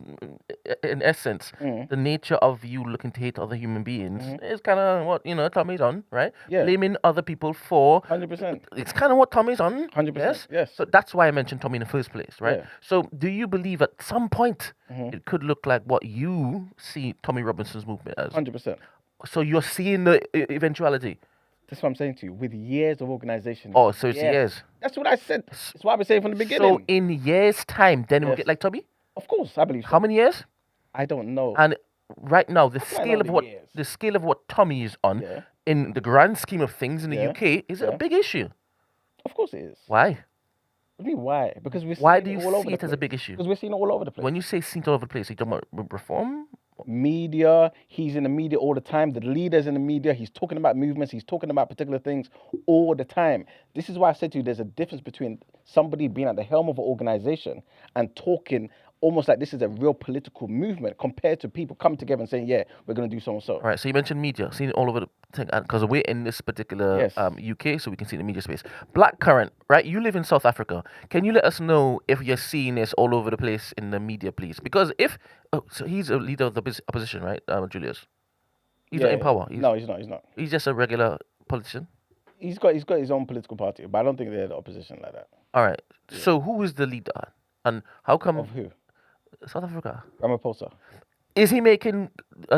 in essence, the nature of you looking to hate other human beings is kind of what Tommy's on, right? Yeah. Blaming other people for 100%. It's kind of what Tommy's on. 100%. Yes. So that's why I mentioned Tommy in the first place, right? Yeah. So do you believe at some point it could look like what you see Tommy Robinson's movement as? 100%. So you're seeing the eventuality. That's what I'm saying to you. With years of organization. Oh, so it's Yes. years. That's what I said. That's what I've been saying from the beginning. So in years' time, then we'll Yes. get like Tommy? Of course, I believe so. How many years? I don't know. And right now, the I scale know of the what years. the scale of what Tommy is on Yeah. in the grand scheme of things in the Yeah. UK is a Yeah. big issue. Of course it is. Why? What do you mean why? Because we're Why seeing do you it all over see the it as a place. big issue? Because we're seeing it all over the place. When you say seen all over the place, are you talking about reform? Media, he's in the media all the time. The leader's in the media. He's talking about movements. He's talking about particular things all the time. This is why I said to you, there's a difference between somebody being at the helm of an organization and talking almost like this is a real political movement compared to people coming together and saying, yeah, we're going to do so and so. All right, so you mentioned media, seen it all over the thing, because we're in this particular Yes. UK, so we can see the media space. Blackcurrant, right? You live in South Africa. Can you let us know if you're seeing this all over the place in the media, please? Because so he's a leader of the opposition, right, Julius? He's not in power. No, he's not. He's just a regular politician. He's got his own political party, but I don't think they're the opposition like that. All right. So who is the leader, and how come Of who? South Africa? Ramaphosa. Is he making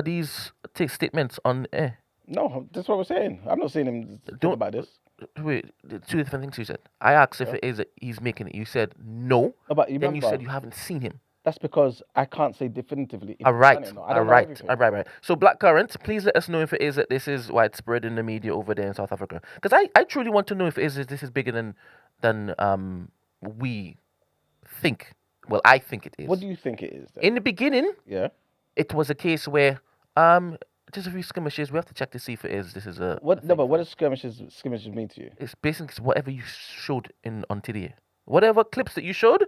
these statements on air? No, that's what we're saying. I'm not seeing him talk about this. Wait, the two different things you said. I asked if Yeah. it is that he's making it. You said no. No, but you Then you remember, said you haven't seen him. that's because I can't say definitively if All he's right, done it or not. I all don't know right, everything. all right, right. So blackcurrant, please let us know if it is that this is widespread in the media over there in South Africa. Because I truly want to know if this is bigger than we think. Well, I think it is. What do you think it is then? In the beginning, Yeah. it was a case where just a few skirmishes. We have to check to see if it is. This is a What? a No, thing but what first. does skirmishes mean to you? It's basically whatever you showed on TDA. Whatever clips that you showed,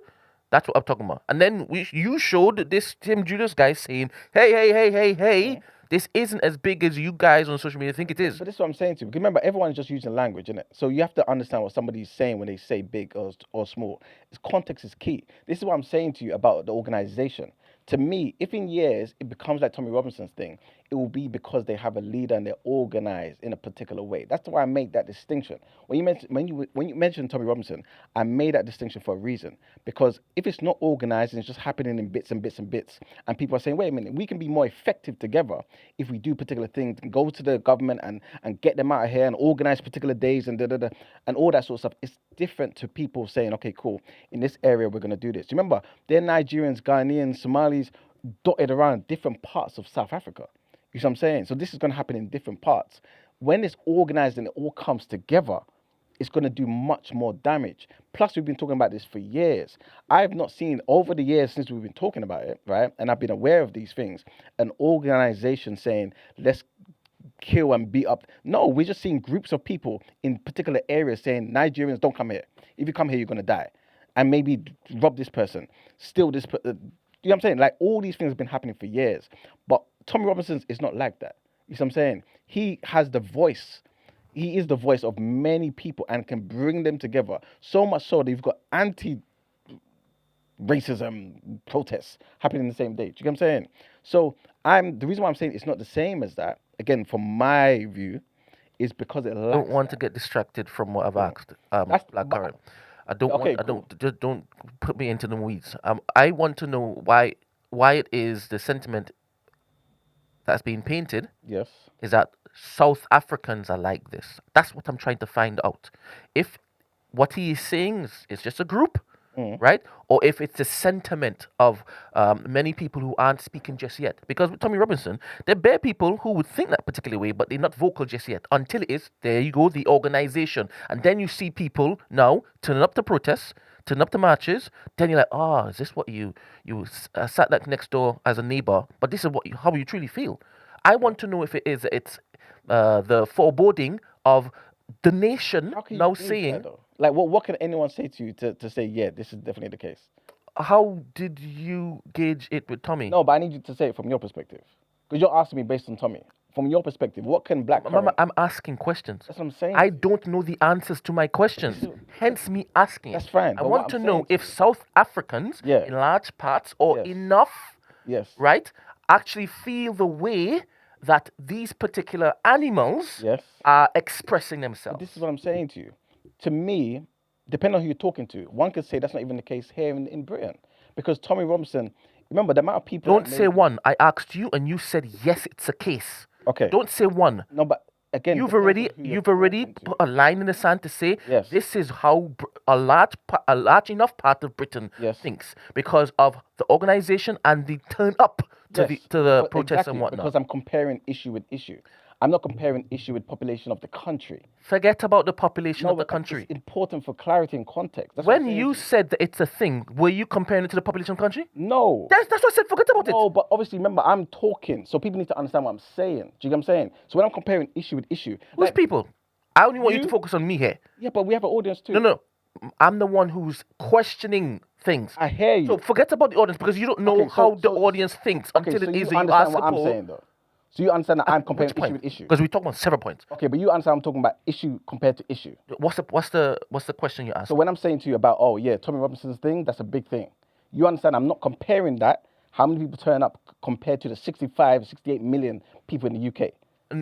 that's what I'm talking about. And then you showed this Tim Julius guy saying, hey, this isn't as big as you guys on social media think it is. But this is what I'm saying to you. Because remember, everyone's just using language, innit? So you have to understand what somebody's saying when they say big or small. Context is key. This is what I'm saying to you about the organization. To me, if in years it becomes like Tommy Robinson's thing, it will be because they have a leader and they're organized in a particular way. That's why I make that distinction. When you mentioned Tommy Robinson, I made that distinction for a reason. Because if it's not organized and it's just happening in bits and bits and bits, and people are saying, wait a minute, we can be more effective together if we do particular things, go to the government and get them out of here and organize particular days and and all that sort of stuff. It's different to people saying, okay, cool, in this area we're gonna do this. Remember, they're Nigerians, Ghanaians, Somalis dotted around different parts of South Africa. You see what I'm saying? So this is gonna happen in different parts. When it's organized and it all comes together, it's going to do much more damage. Plus, we've been talking about this for years. I have not seen, over the years since we've been talking about it, right, and I've been aware of these things, an organization saying, let's kill and beat up. No, we're just seeing groups of people in particular areas saying, Nigerians, don't come here. If you come here, you're going to die. And maybe rob this person, steal this you know what I'm saying? Like, all these things have been happening for years. But Tommy Robinson is not like that. You see what I'm saying? He has the voice. He is the voice of many people and can bring them together. So much so that you've got anti-racism protests happening the same day. Do you get what I'm saying? So the reason why I'm saying it's not the same as that, again, from my view, is because it I lacks don't want to that. get distracted from what I've asked. That's- Blackcurrant. I Okay, don't put me into the weeds. I want to know why it is the sentiment that's being painted Yes. is that South Africans are like this. That's what I'm trying to find out. If what he is saying is just a group, right? Or if it's a sentiment of many people who aren't speaking just yet. Because with Tommy Robinson, there are bare people who would think that particular way, but they're not vocal just yet. Until it is, there you go, the organization. And then you see people now turning up to protests, turning up to marches. Then you're like, oh, is this what you sat like next door as a neighbor? But this is how you truly feel. I want to know if it is it's the foreboding of the nation How can you now gauge that, saying, though? Like, what can anyone say to you to say, yeah, this is definitely the case? how did you gauge it with Tommy? No, but I need you to say it from your perspective. Because you're asking me based on Tommy. From your perspective, what can black Mama, I'm asking questions. That's what I'm saying. I don't know the answers to my questions. Hence me asking. That's fine, I but what want I'm to know saying to if you- South Africans, Yeah. in large parts or Yes. enough, Yes. right, actually feel the way that these particular animals Yes. are expressing But themselves. this is what I'm saying to you. To me, depending on who you're talking to, one could say that's not even the case here in Britain. Because Tommy Robinson, remember the amount of people. Don't that say made- one. I asked you and you said yes, it's a case. Okay. Don't say one. No, but again, You've depends already on who you're you've already talking to. put a line in the sand to say Yes. this is how a large enough part of Britain Yes. thinks because of the organization and the turn up to Yes, the but protests exactly, and whatnot. Because I'm comparing issue with issue. I'm not comparing issue with population of the country. Forget about the population of the but country. It's important for clarity and context. That's what I'm When saying you to you. said that it's a thing, were you comparing it to the population of the country? No. That's what I said. Forget about No, it. but obviously, remember, I'm talking, so people need to understand what I'm saying. Do you get what I'm saying? So when I'm comparing issue with issue, Who's like, people? I only want you to you- focus on me here. yeah, but we have an audience too. No. I'm the one who's questioning things. I hear you. So forget about the audience because you don't know Okay, how the audience thinks okay, until so it you is that you understand ask what a I'm poll. saying, though. So you understand that I'm comparing Which issue point? with issue. Because we talk about several points. Okay, but you understand I'm talking about issue compared to issue. What's the question you asked? So when I'm saying to you about, oh yeah, Tommy Robinson's thing, that's a big thing. You understand I'm not comparing that, how many people turn up compared to the 65, 68 million people in the UK.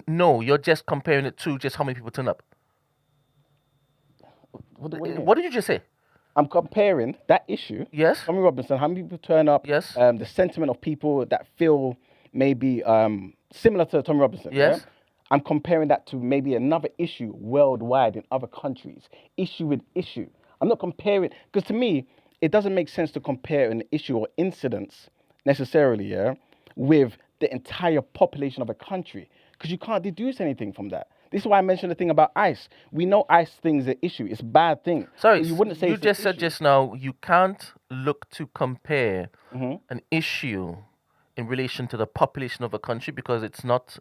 No, you're just comparing it to just how many people turn up. What do you mean? What did you just say? I'm comparing that issue. Yes. Tommy Robinson, how many people turn up? Yes. The sentiment of people that feel maybe similar to Tommy Robinson. Yes. Yeah? I'm comparing that to maybe another issue worldwide in other countries, issue with issue. I'm not comparing, because to me, it doesn't make sense to compare an issue or incidents necessarily, yeah, with the entire population of a country, because you can't deduce anything from that. This is why I mentioned the thing about ICE. We know ICE thing is an issue. It's a bad thing. Sorry, So you wouldn't say you it's an just said issue. just now you can't look to compare Mm-hmm. an issue in relation to the population of a country because it's not.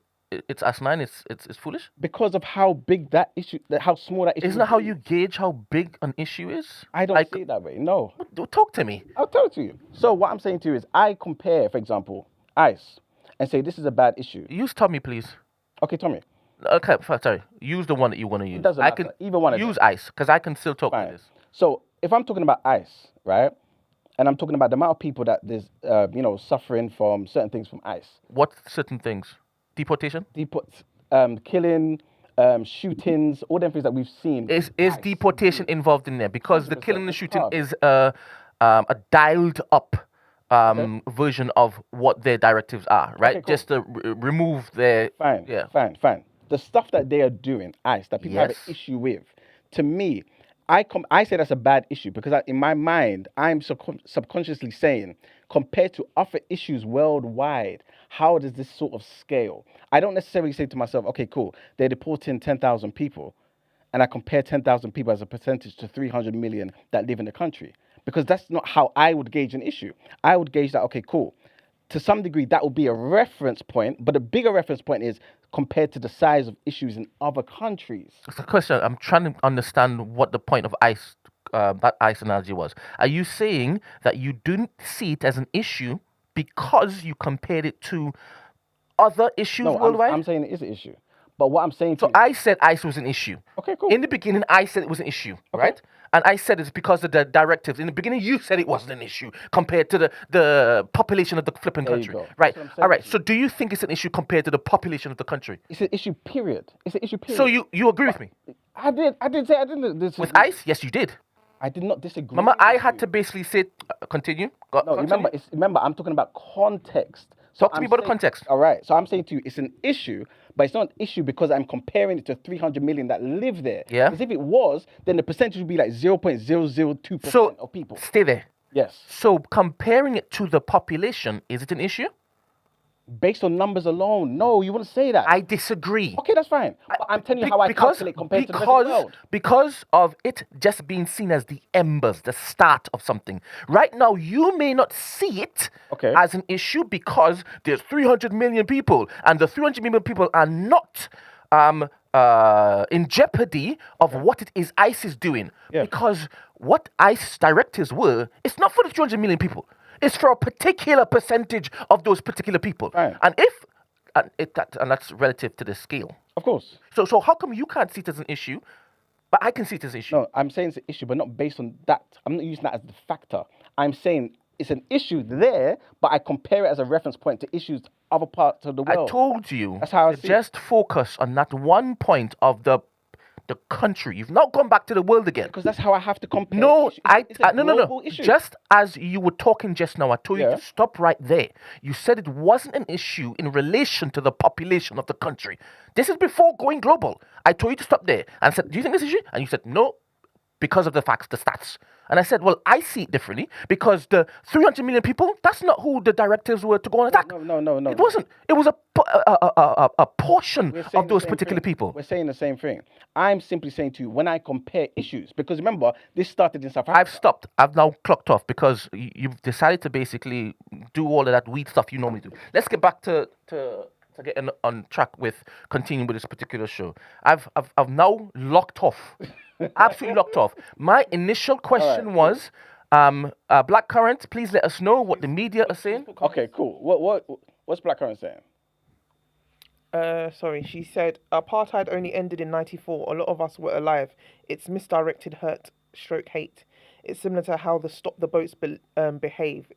It's asinine. It's foolish. Because of how big that issue, how small that issue Isn't that how is. you gauge how big an issue is? I don't see it that way. No. Talk to me. I'll tell it to you. So what I'm saying to you is I compare, for example, ICE and say this is a bad issue. Use Tommy, please. Okay, Tommy. Okay, sorry. Use the one that you want to use. doesn't I matter. can Either one of use them. ICE because I can still talk to Fine. this. So if I'm talking about ICE, right, and I'm talking about the amount of people that there's, suffering from certain things from ICE, What certain things? Deportation? killing, shootings, all them things that we've seen. Is ICE deportation do. involved in there? Because the 100%, killing and it's shooting part of is a dialed up version of what their directives are, right? Okay, cool. Just to remove their Fine, yeah. fine. The stuff that they are doing, ICE, that people have Yes. an issue with, to me, I say that's a bad issue because in my mind, I'm subconsciously saying, compared to other issues worldwide, how does this sort of scale? I don't necessarily say to myself, okay, cool, they're deporting 10,000 people, and I compare 10,000 people as a percentage to 300 million that live in the country. Because that's not how I would gauge an issue. I would gauge that, okay, cool. To some degree, that would be a reference point, but a bigger reference point is compared to the size of issues in other countries. It's a question. I'm trying to understand what the point of ICE, that ICE analogy was. Are you saying that you didn't see it as an issue because you compared it to other issues No, worldwide? I'm saying it is an issue. But what I'm saying to So you, I said ICE was an issue. okay, cool. In the beginning, I said it was an issue, right? And I said it's because of the directives. In the beginning, you said it wasn't an issue compared to the population of the flipping There you country, go. right? That's what I'm saying All right. to So do you think it's an issue compared to the population of the country? It's an issue, period. It's an issue, period. So you agree with me? I did say I didn't disagree. With ICE, yes, you did. I did not disagree. Remember, I with had you. to basically say, continue. No, Continue. remember, I'm talking about context. So Talk to me about the context. All right. So I'm saying to you, it's an issue, but it's not an issue because I'm comparing it to 300 million that live there. Yeah. Because if it was, then the percentage would be like 0.002% So of people. stay there. Yes. So comparing it to the population, is it an issue? Based on numbers alone, no, you wouldn't say that. I disagree. Okay, that's fine. But I'm telling you how I calculate compared to the rest of the world. Because of it just being seen as the embers, the start of something. Right now, you may not see it Okay. as an issue because there's 300 million people, and the 300 million people are not in jeopardy of what it is ICE is doing. Yeah. Because what ICE directives were, it's not for the 300 million people. It's for a particular percentage of those particular people. Right. And that's relative to the scale. Of course. So how come you can't see it as an issue, but I can see it as an issue? No, I'm saying it's an issue, but not based on that. I'm not using that as the factor. I'm saying it's an issue there, but I compare it as a reference point to issues other parts of the world. I told you That's how I to see it. just focus on that one point of the country. You've not gone back to the world again. Because that's how I have to compare. No, issues. It's a no. global issue. Just as you were talking just now, I told you Yeah. to stop right there. You said it wasn't an issue in relation to the population of the country. This is before going global. I told you to stop there and said, do you think this is issue? And you said, no, because of the facts, the stats. And I said, well, I see it differently because the 300 million people, that's not who the directives were to go on attack. No. It wasn't. It was a portion We're saying of the those same particular thing. people. We're saying the same thing. I'm simply saying to you, when I compare issues, because remember, this started in South Africa. I've stopped. I've now clocked off because you've decided to basically do all of that weed stuff you normally do. Let's get back to get on track with continuing with this particular show. I've now locked off. Absolutely locked off. My initial question was, Blackcurrant, please let us know what the media are saying. Okay, cool. What's Blackcurrant saying? Sorry, she said apartheid only ended in '94. A lot of us were alive. It's misdirected hate. It's similar to how the stop the boats behave.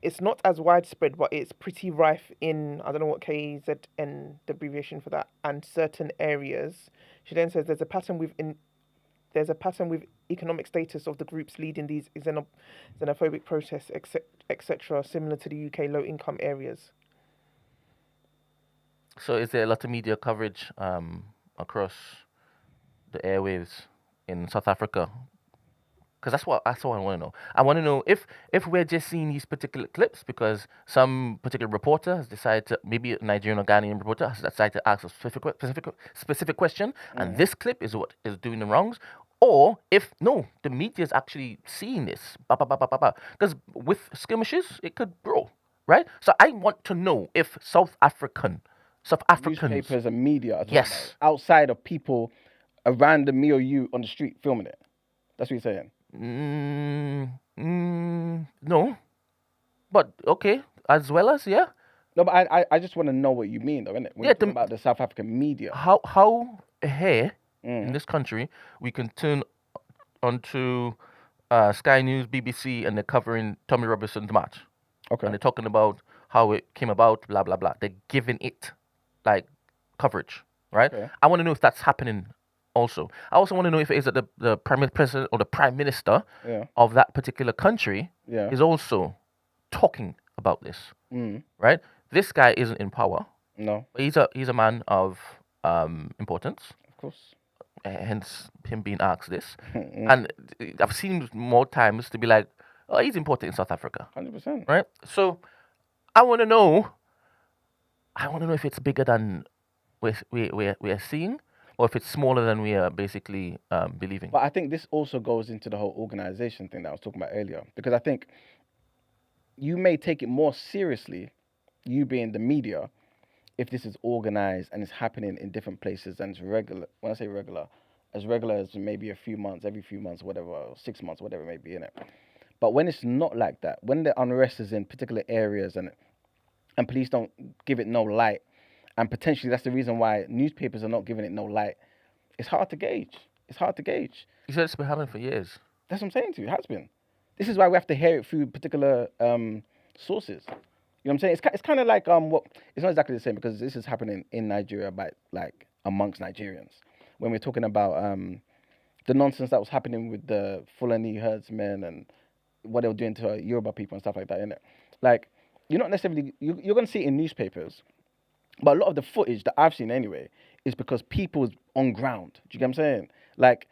It's not as widespread, but it's pretty rife in, I don't know what KZN, the abbreviation for that, and certain areas. She then says there's a pattern with economic status of the groups leading these xenophobic protests, etc., similar to the UK low-income areas. So is there a lot of media coverage across the airwaves in South Africa? Because that's what I want to know. I want to know if we're just seeing these particular clips because some particular reporter has decided to, maybe a Nigerian or Ghanaian reporter has decided to ask a specific question, and this clip is what is doing the wrongs, or if no, the media is actually seeing this. Because with skirmishes, it could grow, right? So I want to know if South Africans, Newspapers and media are talking Yes. about it, outside of people around me or you on the street filming it. That's what you're saying. No, but okay, as well as yeah. No, but I just want to know what you mean, though, innit? When Yeah, you talk about the South African media. How here in this country we can turn onto Sky News, BBC, and they're covering Tommy Robinson's match, Okay. and they're talking about how it came about, blah blah blah. They're giving it like coverage, right? Okay. I want to know if that's happening. Also, I also want to know if it is that the prime president or the prime minister Yeah. of that particular country Yeah. is also talking about this, right? This guy isn't in power. No, But he's a man of importance, of course. hence him being asked this. And I've seen more times to be like, oh, he's important in South Africa, 100%. right? So I want to know. I want to know if it's bigger than we're seeing, or if it's smaller than we are basically believing. But I think this also goes into the whole organization thing that I was talking about earlier, because I think you may take it more seriously, you being the media, if this is organized and it's happening in different places and it's regular. When I say regular, as regular as maybe every few months, whatever, or 6 months, whatever it may be in it. But when it's not like that, when the unrest is in particular areas and police don't give it no light, and potentially that's the reason why newspapers are not giving it no light, it's hard to gauge. It's hard to gauge. You said it's been happening for years. That's what I'm saying to you. It has been. This is why we have to hear it through particular sources. You know what I'm saying? It's kind of like what. It's not exactly the same because this is happening in Nigeria, but like amongst Nigerians. When we're talking about the nonsense that was happening with the Fulani herdsmen and what they were doing to Yoruba people and stuff like that, innit? Like, you're not necessarily you're gonna see it in newspapers, but a lot of the footage that I've seen anyway is because people's on ground. Do you get what I'm saying? Like,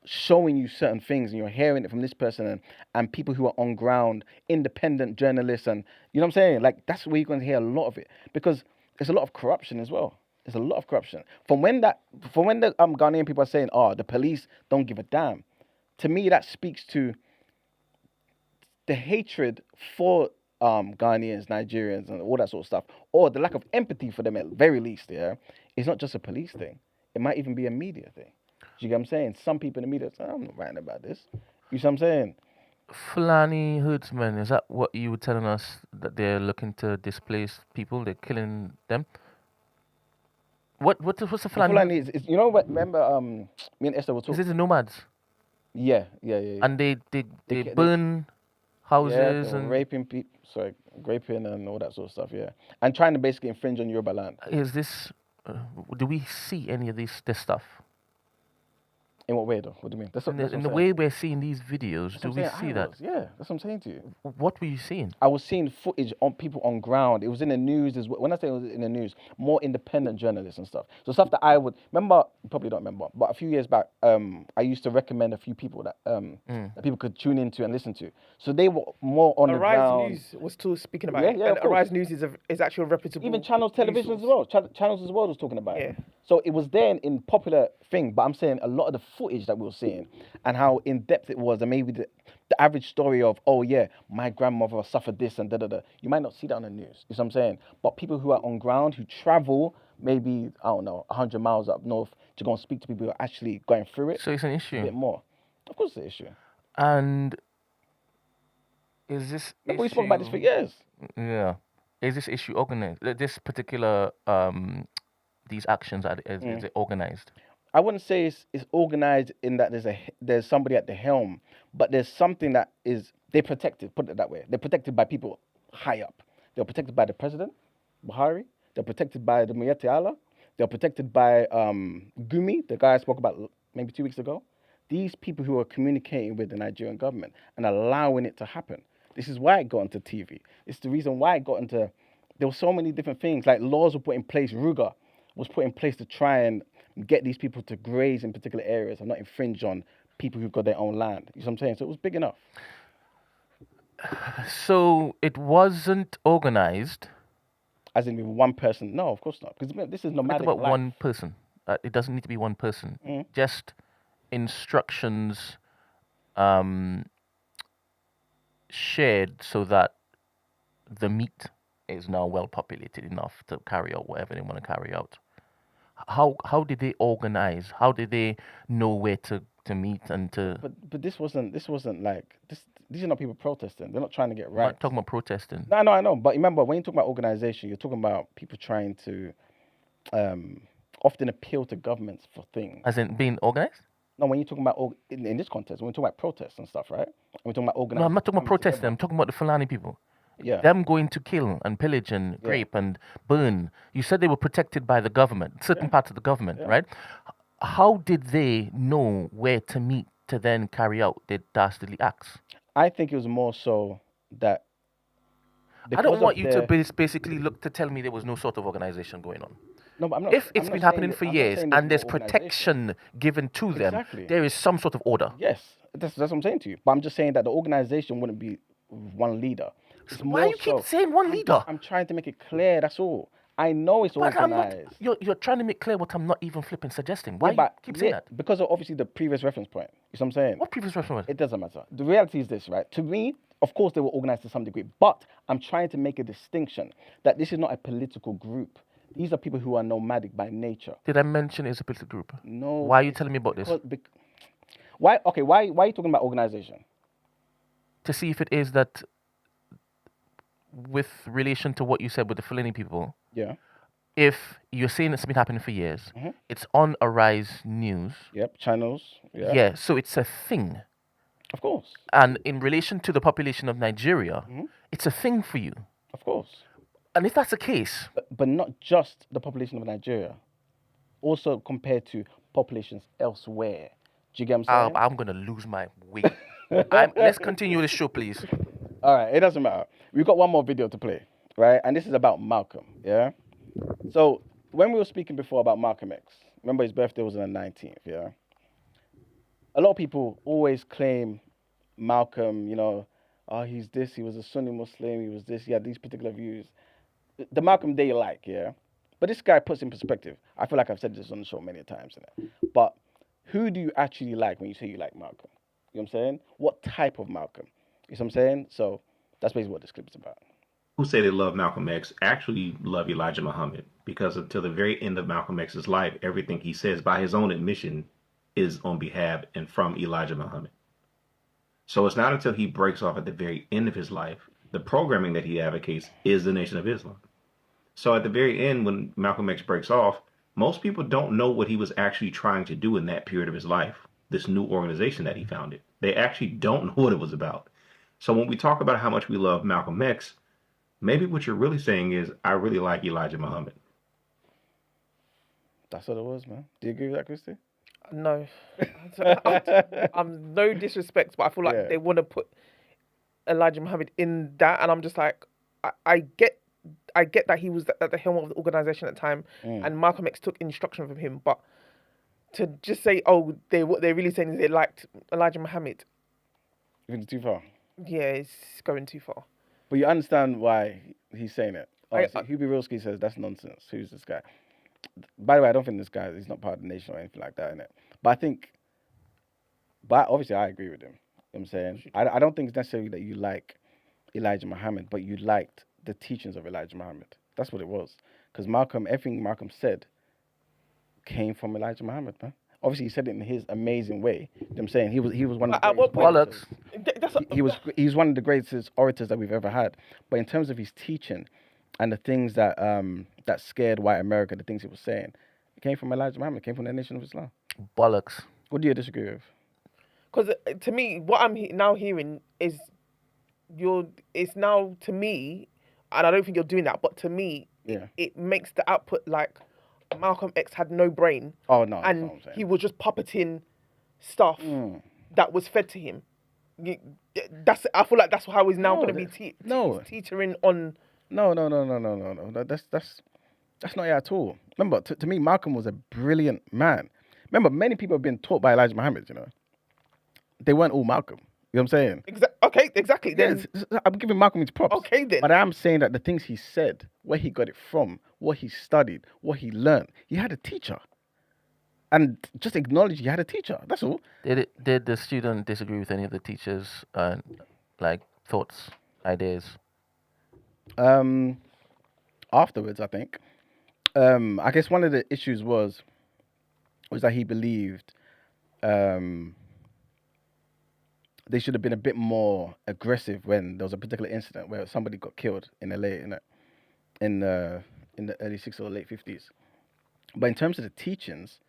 showing you certain things and you're hearing it from this person and people who are on ground, independent journalists, and you know what I'm saying? Like, that's where you're going to hear a lot of it because there's a lot of corruption as well. There's a lot of corruption. From when the Ghanaian people are saying, oh, the police don't give a damn, to me that speaks to the hatred for Ghanaians, Nigerians, and all that sort of stuff, or the lack of empathy for them at very least. Yeah, it's not just a police thing. It might even be a media thing. You get what I'm saying? Some people in the media say, I'm not writing about this. You see what I'm saying? Fulani herdsmen, is that what you were telling us, that they're looking to displace people? They're killing them? What's the Fulani? Fulani is you know what? Remember, me and Esther were Is talking. it the nomads? Yeah. And they They burn houses they were and raping people, raping and all that sort of stuff. Yeah, and trying to basically infringe on Yoruba land. is this? Do we see any of this stuff? In what way, though? What do you mean? That's what In I'm the saying. way we're seeing these videos, That's do what we I'm saying. see that? Yeah, that's what I'm saying to you. What were you seeing? I was seeing footage on people on ground. It was in the news as well. When I say it was in the news, more independent journalists and stuff. So stuff that I would remember, you probably don't remember, but a few years back, I used to recommend a few people that that people could tune into and listen to. So they were more on the Arise ground. News was still speaking about Yeah, it. yeah, And of course. Arise News is actually a reputable. Even Channels Television as well. Channels as well was talking about it. Yeah. So it was there in popular thing, but I'm saying a lot of the footage that we were seeing and how in depth it was, and maybe the average story of, oh yeah, my grandmother suffered this and da. You might not see that on the news. You know what I'm saying? But people who are on ground, who travel maybe, I don't know, 100 miles up north to go and speak to people who are actually going through it So it's an a issue. bit more. Of course it's an issue. And is this Remember we spoke about this for years. Yeah. Is this issue organized? This particular these actions is it organized? I wouldn't say it's organized in that there's somebody at the helm, but there's something that is, they're protected, put it that way. They're protected by people high up. They're protected by the president, Buhari. They're protected by the Muyete Allah. They're protected by Gumi, the guy I spoke about maybe 2 weeks ago. These people who are communicating with the Nigerian government and allowing it to happen. This is why it got into TV. It's the reason why it got into there were so many different things. Like laws were put in place. Ruger was put in place to try and get these people to graze in particular areas and not infringe on people who've got their own land. You know what I'm saying? So it was big enough. So it wasn't organized. As in with one person. No, of course not. Because this is Think nomadic about life. one person. It doesn't need to be one person. Just instructions shared so that the meat is now well populated enough to carry out whatever they want to carry out. How did they organize? How did they know where to meet and to? But this wasn't like this. These are not people protesting. They're not trying to get I'm right. not talking about protesting. No, I know. But remember, when you talk about organization, you're talking about people trying to often appeal to governments for things. As in being organized? No, when you're talking about in this context, when we're talking about protests and stuff, right? We're talking about No, organizing. I'm not talking about coming protesting. together. I'm talking about the Fulani people. Yeah. Them going to kill and pillage and rape and burn. You said they were protected by the government, certain parts of the government, right? How did they know where to meet to then carry out their dastardly acts? I think it was more so that. I don't because want of you their- to basically look to tell me there was no sort of organization going on. No, but I'm not. If I'm it's not been saying happening that- for I'm not years saying and there's no organization. protection given to them, Exactly. there is some sort of order. Yes, that's what I'm saying to you. But I'm just saying that the organization wouldn't be one leader. It's Why more you keep so- saying one leader? I'm trying to make it clear. That's all. I know it's But I'm not. organized. You're trying to make clear what I'm not even flipping suggesting. Why Yeah, but you keep saying that? Because of obviously the previous reference point. You see what I'm saying? What previous reference? It doesn't matter. The reality is this, right? To me, of course, they were organized to some degree, but I'm trying to make a distinction that this is not a political group. These are people who are nomadic by nature. Did I mention it's a political group? No. Why are you telling me about this? Why? Okay. Why are you talking about organization? To see if it is that, with relation to what you said with the Fulani people, Yeah. if you're saying it's been happening for years, it's on Arise News. Yep. Channels. Yeah. Yeah, so it's a thing. Of course. And in relation to the population of Nigeria, it's a thing for you. Of course. And if that's the case, But not just the population of Nigeria. Also compared to populations elsewhere. Do you get what I'm saying? I'm going to lose my way. Let's continue the show, please. All right, it doesn't matter. We've got one more video to play, right? And this is about Malcolm, yeah? So, when we were speaking before about Malcolm X, remember his birthday was on the 19th, yeah? A lot of people always claim Malcolm, oh, he's this, he was a Sunni Muslim, he was this, he had these particular views. The Malcolm they like, yeah? But this guy puts in perspective. I feel like I've said this on the show many times, but who do you actually like when you say you like Malcolm? You know what I'm saying? What type of Malcolm? You know what I'm saying? So that's basically what this clip is about. Who say they love Malcolm X actually love Elijah Muhammad, because until the very end of Malcolm X's life, everything he says by his own admission is on behalf and from Elijah Muhammad. So it's not until he breaks off at the very end of his life, the programming that he advocates is the Nation of Islam. So at the very end, when Malcolm X breaks off, most people don't know what he was actually trying to do in that period of his life, this new organization that he founded. They actually don't know what it was about. So when we talk about how much we love Malcolm X, maybe what you're really saying is, I really like Elijah Muhammad. That's what it was, man. Do you agree with that, Christy? No. I'm no disrespect, but I feel like they want to put Elijah Muhammad in that, and I'm just like, I get that he was at the helm of the organization at the time, and Malcolm X took instruction from him, but to just say, oh, what they're really saying is they liked Elijah Muhammad, You think it's too far? yeah, it's going too far. But you understand why he's saying it. I- Hubie Rilsky says that's nonsense. Who's this guy? By the way, I don't think this guy, he's not part of the nation or anything like that, innit? But obviously I agree with him. You know what I'm saying? I don't think it's necessarily that you like Elijah Muhammad, but you liked the teachings of Elijah Muhammad. That's what it was. Because everything Malcolm said came from Elijah Muhammad, man. Obviously, he said it in his amazing way. You know what I'm saying? He was one of the At what greatest point? orators. He was one of the greatest orators that we've ever had. But in terms of his teaching and the things that that scared white America, the things he was saying, it came from Elijah Muhammad. It came from the Nation of Islam. Bollocks. What do you disagree with? Because to me, what I'm now hearing is it's now to me, and I don't think you're doing that, but to me, it makes the output like Malcolm X had no brain. Oh, no. And that's what I'm saying. he was just puppeting stuff that was fed to him. I feel like that's how he's now going to be teetering on No. That's not it at all. Remember, to me, Malcolm was a brilliant man. Remember, many people have been taught by Elijah Muhammad. They weren't all Malcolm. You know what I'm saying? Okay, exactly. Then I'm giving Malcolm his props. Okay, then. But I am saying that the things he said, where he got it from, what he studied, what he learned, he had a teacher. And just acknowledge he had a teacher. That's all. Did the student disagree with any of the teachers' thoughts, ideas? Afterwards, I think. I guess one of the issues was that he believed they should have been a bit more aggressive when there was a particular incident where somebody got killed in LA in the early 60s or late 50s. But in terms of the teachings,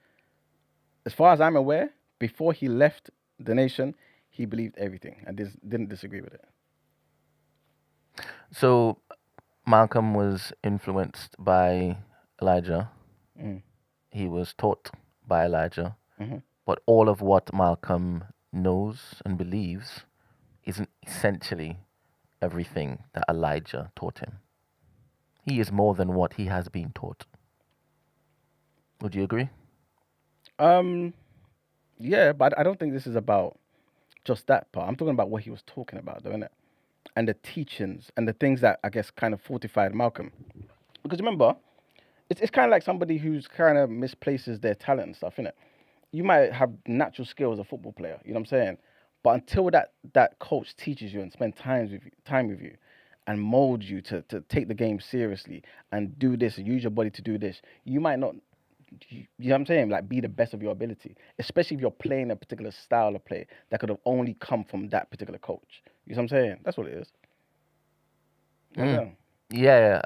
as far as I'm aware, before he left the nation, he believed everything and didn't disagree with it. So Malcolm was influenced by Elijah. He was taught by Elijah. But all of what Malcolm knows and believes isn't essentially everything that Elijah taught him. He is more than what he has been taught. Would you agree? Yeah, but I don't think this is about just that part. I'm talking about what he was talking about, though, innit? And the teachings and the things that I guess kind of fortified Malcolm. Because remember, it's kind of like somebody who's kind of misplaces their talent and stuff, innit? You might have natural skill as a football player, you know what I'm saying? But until that coach teaches you and spend time with you and molds you to take the game seriously and do this and use your body to do this, you might not, you know what I'm saying, like be the best of your ability, especially if you're playing a particular style of play that could have only come from that particular coach. You know what I'm saying? That's what it is. Yeah,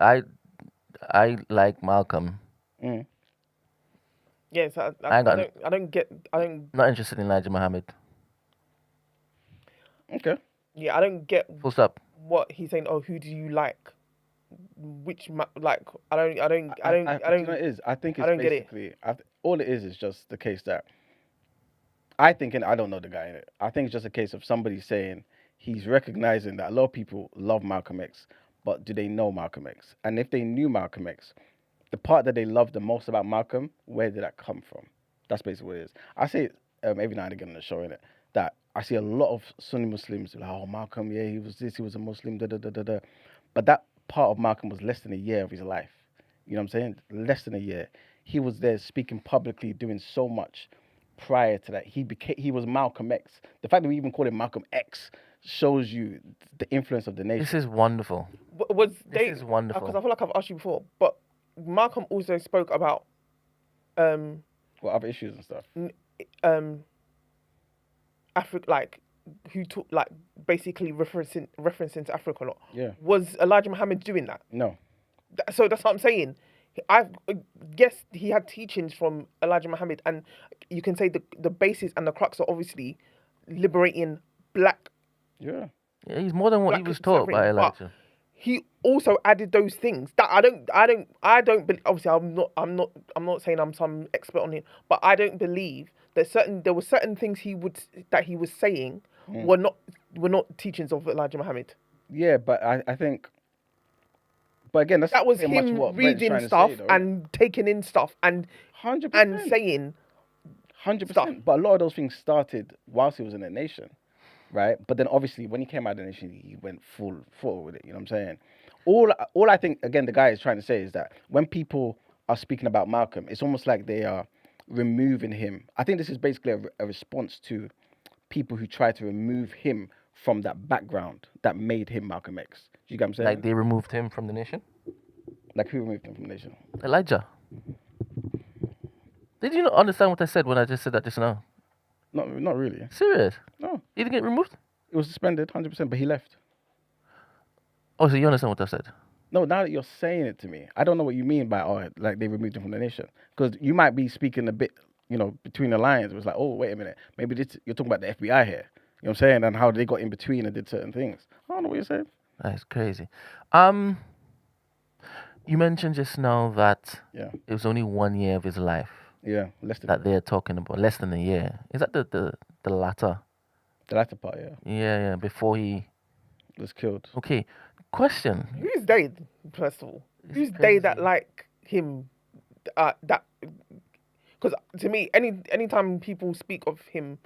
I like Malcolm. Yes, I don't get. Not interested in Elijah Muhammad. Okay. Yeah, I don't get Full stop. what he's saying. Oh, who do you like? Which I don't. You know what it is? I think it's I don't get it. basically all it is just the case that I think, and I don't know the guy in it. I think it's just a case of somebody saying he's recognizing that a lot of people love Malcolm X, but do they know Malcolm X? And if they knew Malcolm X, the part that they loved the most about Malcolm, where did that come from? That's basically what it is. I say it every now and again on the show, innit, that I see a lot of Sunni Muslims like, oh, Malcolm, yeah, he was this, he was a Muslim, da da da da da. But that part of Malcolm was less than a year of his life. You know what I'm saying? Less than a year. He was there speaking publicly, doing so much prior to that. He was Malcolm X. The fact that we even call him Malcolm X shows you the influence of the nation. This is wonderful. This is wonderful. Because I feel like I've asked you before, but Malcolm also spoke about what other issues and stuff? Africa, like who took, like basically referencing to Africa or not. Yeah. Was Elijah Muhammad doing that? No. So that's what I'm saying. I guess he had teachings from Elijah Muhammad, and you can say the basis and the crux are obviously liberating black. Yeah. Yeah, he's more than what he was taught by Elijah. He also added those things that I don't believe. Obviously, I'm not saying I'm some expert on it, but I don't believe that there were certain things he was saying were not teachings of Elijah Muhammad. Yeah, but I think. But again, that was him reading stuff and taking in stuff and 100%. and saying 100%. But a lot of those things started whilst he was in the nation, right? But then obviously when he came out of the nation, he went full forward with it. You know what I'm saying? All I think, again, the guy is trying to say is that when people are speaking about Malcolm, it's almost like they are removing him. I think this is basically a response to people who try to remove him from that background that made him Malcolm X. Do you get what I'm saying? Like they removed him from the nation? Like who removed him from the nation? Elijah. Did you not understand what I said when I just said that just now? Not really. Serious? No. He didn't get removed? It was suspended, 100%, but he left. Oh, so you understand what I said? No, now that you're saying it to me, I don't know what you mean by, like they removed him from the nation. Because you might be speaking a bit, between the lines. It was like, oh, wait a minute. Maybe you're talking about the FBI here. You know what I'm saying? And how they got in between and did certain things. I don't know what you're saying. That's crazy. You mentioned just now that it was only 1 year of his life. Yeah, less than that they're talking about. Less than a year. Is that the latter? The latter part, yeah. Yeah, before he was killed. Okay. Question. Who's they, first of all? It's Who's they that crazy. like him? That because to me, anytime people speak of him,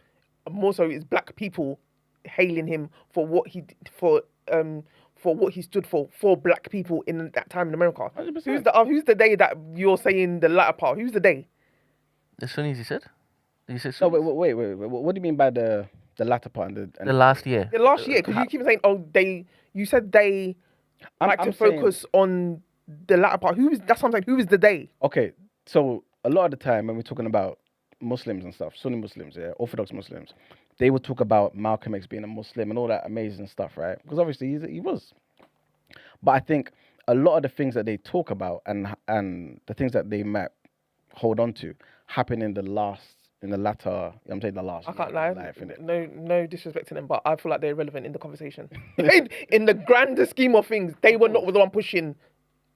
more so is black people hailing him for what he for what he stood for black people in that time in America. 100%. Who's the they that you're saying the latter part? Who's the they? The Sunnis, you said? You said No, Sunnis? wait. What do you mean by the latter part and The last year. The last year, because you keep saying, oh, they. You said they like to saying- focus on the latter part. That's what I'm saying. Who is the they? Okay, so a lot of the time when we're talking about Muslims and stuff, Sunni Muslims, yeah, Orthodox Muslims, they would talk about Malcolm X being a Muslim and all that amazing stuff, right? Because obviously he was. But I think a lot of the things that they talk about and the things that they might hold on to happen in the latter, I'm saying the last I year can't of lie. life, innit? No disrespect to them, but I feel like they're relevant in the conversation. in the grander scheme of things, they were not the one pushing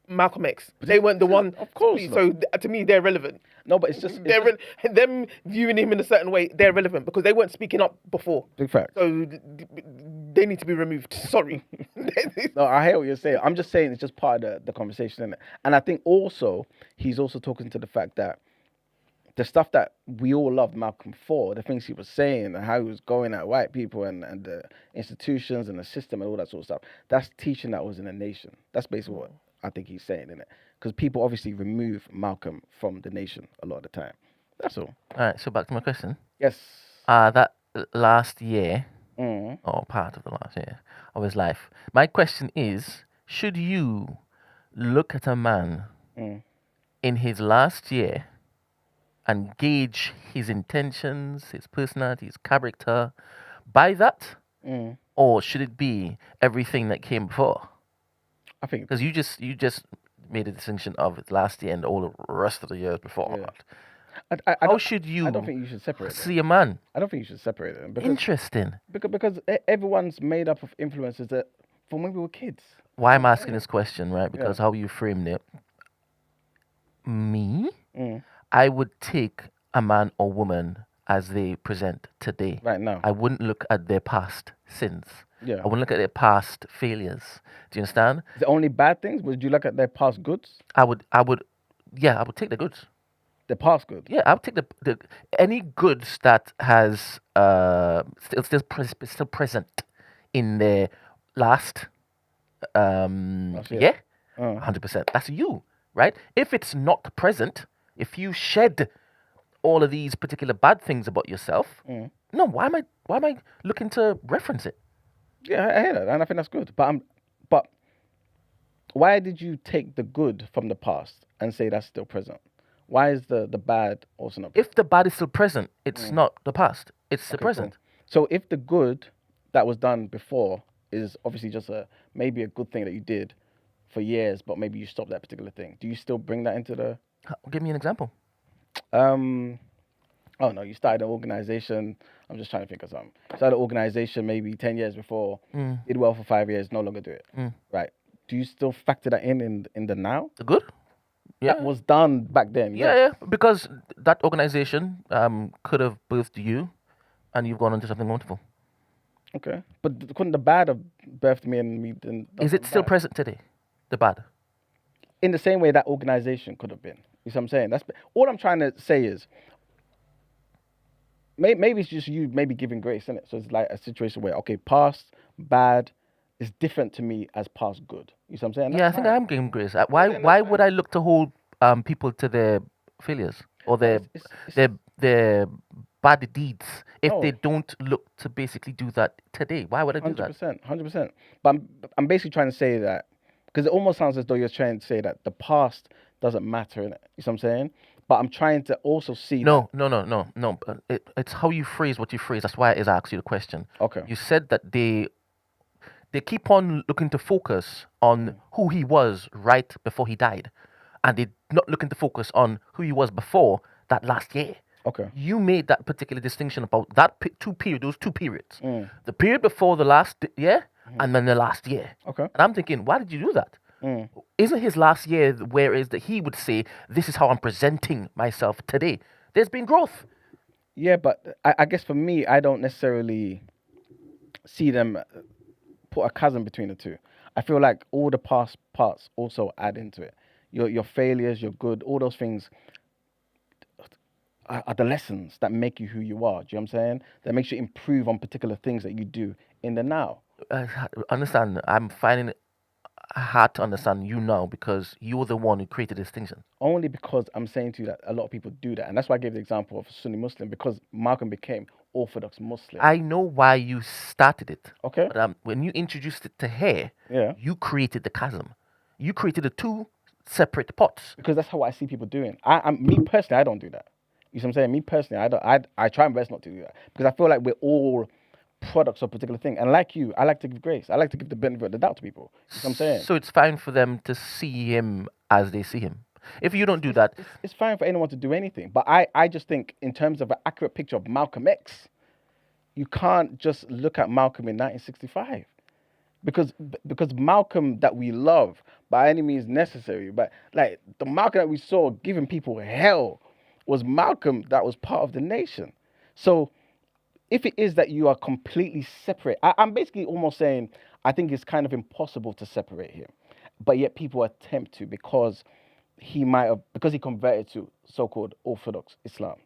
Malcolm X. They weren't the one. Of course So to me, they're relevant. No, but it's just Them viewing him in a certain way, they're relevant because they weren't speaking up before. big fact. So they need to be removed. Sorry. No, I hear what you're saying. I'm just saying it's just part of the conversation, innit? And I think also he's also talking to the fact that the stuff that we all loved Malcolm for, the things he was saying and how he was going at white people and the institutions and the system and all that sort of stuff, that's teaching that was in a nation. That's basically what I think he's saying, innit? Because people obviously remove Malcolm from the nation a lot of the time. That's all. All right, so back to my question. Yes. That last year, Mm. or part of the last year of his life, my question is, should you look at a man in his last year and gauge his intentions, his personality, his character by that? Or should it be everything that came before? I think Because you just made a distinction of it last year and all the rest of the years before. I How don't- should you I don't think you should separate them. see a man? I don't think you should separate them Interesting. because everyone's made up of influences that from when we were kids. Why I'm asking this question, right? Because how you framed it. Me, I would take a man or woman as they present today. Right now. I wouldn't look at their past sins. Yeah. I wouldn't look at their past failures. Do you understand? The only bad things, would you look at their past goods? I would take the goods. The past good. Yeah, I would take the any goods that has still present in their last year. 100%. That's you, right? If it's not present, if you shed all of these particular bad things about yourself, no, why am I looking to reference it? Yeah, I hear that, and I think that's good. But why did you take the good from the past and say that's still present? Why is the bad also not present? If the bad is still present, it's not the past. It's the Okay, present. cool. So if the good that was done before is obviously just maybe a good thing that you did for years, but maybe you stopped that particular thing, do you still bring that into the? Give me an example. Oh no, you started an organization. I'm just trying to think of something. Started an organization maybe 10 years before, did well for 5 years, no longer do it. Right. Do you still factor that in the now? The good? Yeah. That was done back then. Yeah, because that organization could have birthed you, and you've gone on to something wonderful. Okay. But couldn't the bad have birthed me and me? Then Is it still present today? The bad? in the same way that organization could have been? You see what I'm saying? That's all I'm trying to say is maybe it's just you maybe giving grace, isn't it? So it's like a situation where, okay, past bad is different to me as past good. You see what I'm saying? Yeah, I think I am giving grace. Why would I look to hold people to their failures or their bad deeds if they don't look to basically do that today? Why would I do that? 100%. But I'm basically trying to say that because it almost sounds as though you're trying to say that the past doesn't matter, innit? You see what I'm saying? But I'm trying to also see. No. It's how you phrase what you phrase. That's why I asked you the question. Okay. You said that they keep on looking to focus on who he was right before he died, and they're not looking to focus on who he was before that last year. Okay. You made that particular distinction about that those two periods. The period before the last year and then the last year. Okay. And I'm thinking, why did you do that? Isn't his last year where is that he would say, this is how I'm presenting myself today? There's been growth. Yeah, but I guess for me, I don't necessarily see them put a chasm between the two. I feel like all the past parts also add into it. Your failures, your good, all those things are the lessons that make you who you are. Do you know what I'm saying? That makes you improve on particular things that you do in the now. Understand? I'm finding it hard to understand you now because you're the one who created distinction. Only because I'm saying to you that a lot of people do that. And that's why I gave the example of Sunni Muslim, because Malcolm became Orthodox Muslim. I know why you started it. Okay. But when you introduced it to her, Yeah. you created the chasm. You created the two separate pots. Because that's how I see people doing. Me personally, I don't do that. You see what I'm saying? Me personally, I don't. I try my best not to do that because I feel like we're all products of a particular thing. And like you, I like to give grace. I like to give the benefit of the doubt to people. You see what I'm saying? So it's fine for them to see him as they see him. If you don't do that, It's fine for anyone to do anything. But I just think in terms of an accurate picture of Malcolm X, you can't just look at Malcolm in 1965. Because Malcolm that we love by any means necessary, but like the Malcolm that we saw giving people hell was Malcolm that was part of the nation. So if it is that you are completely separate, I'm basically almost saying I think it's kind of impossible to separate him, but yet people attempt to because he converted to so-called Orthodox Islam,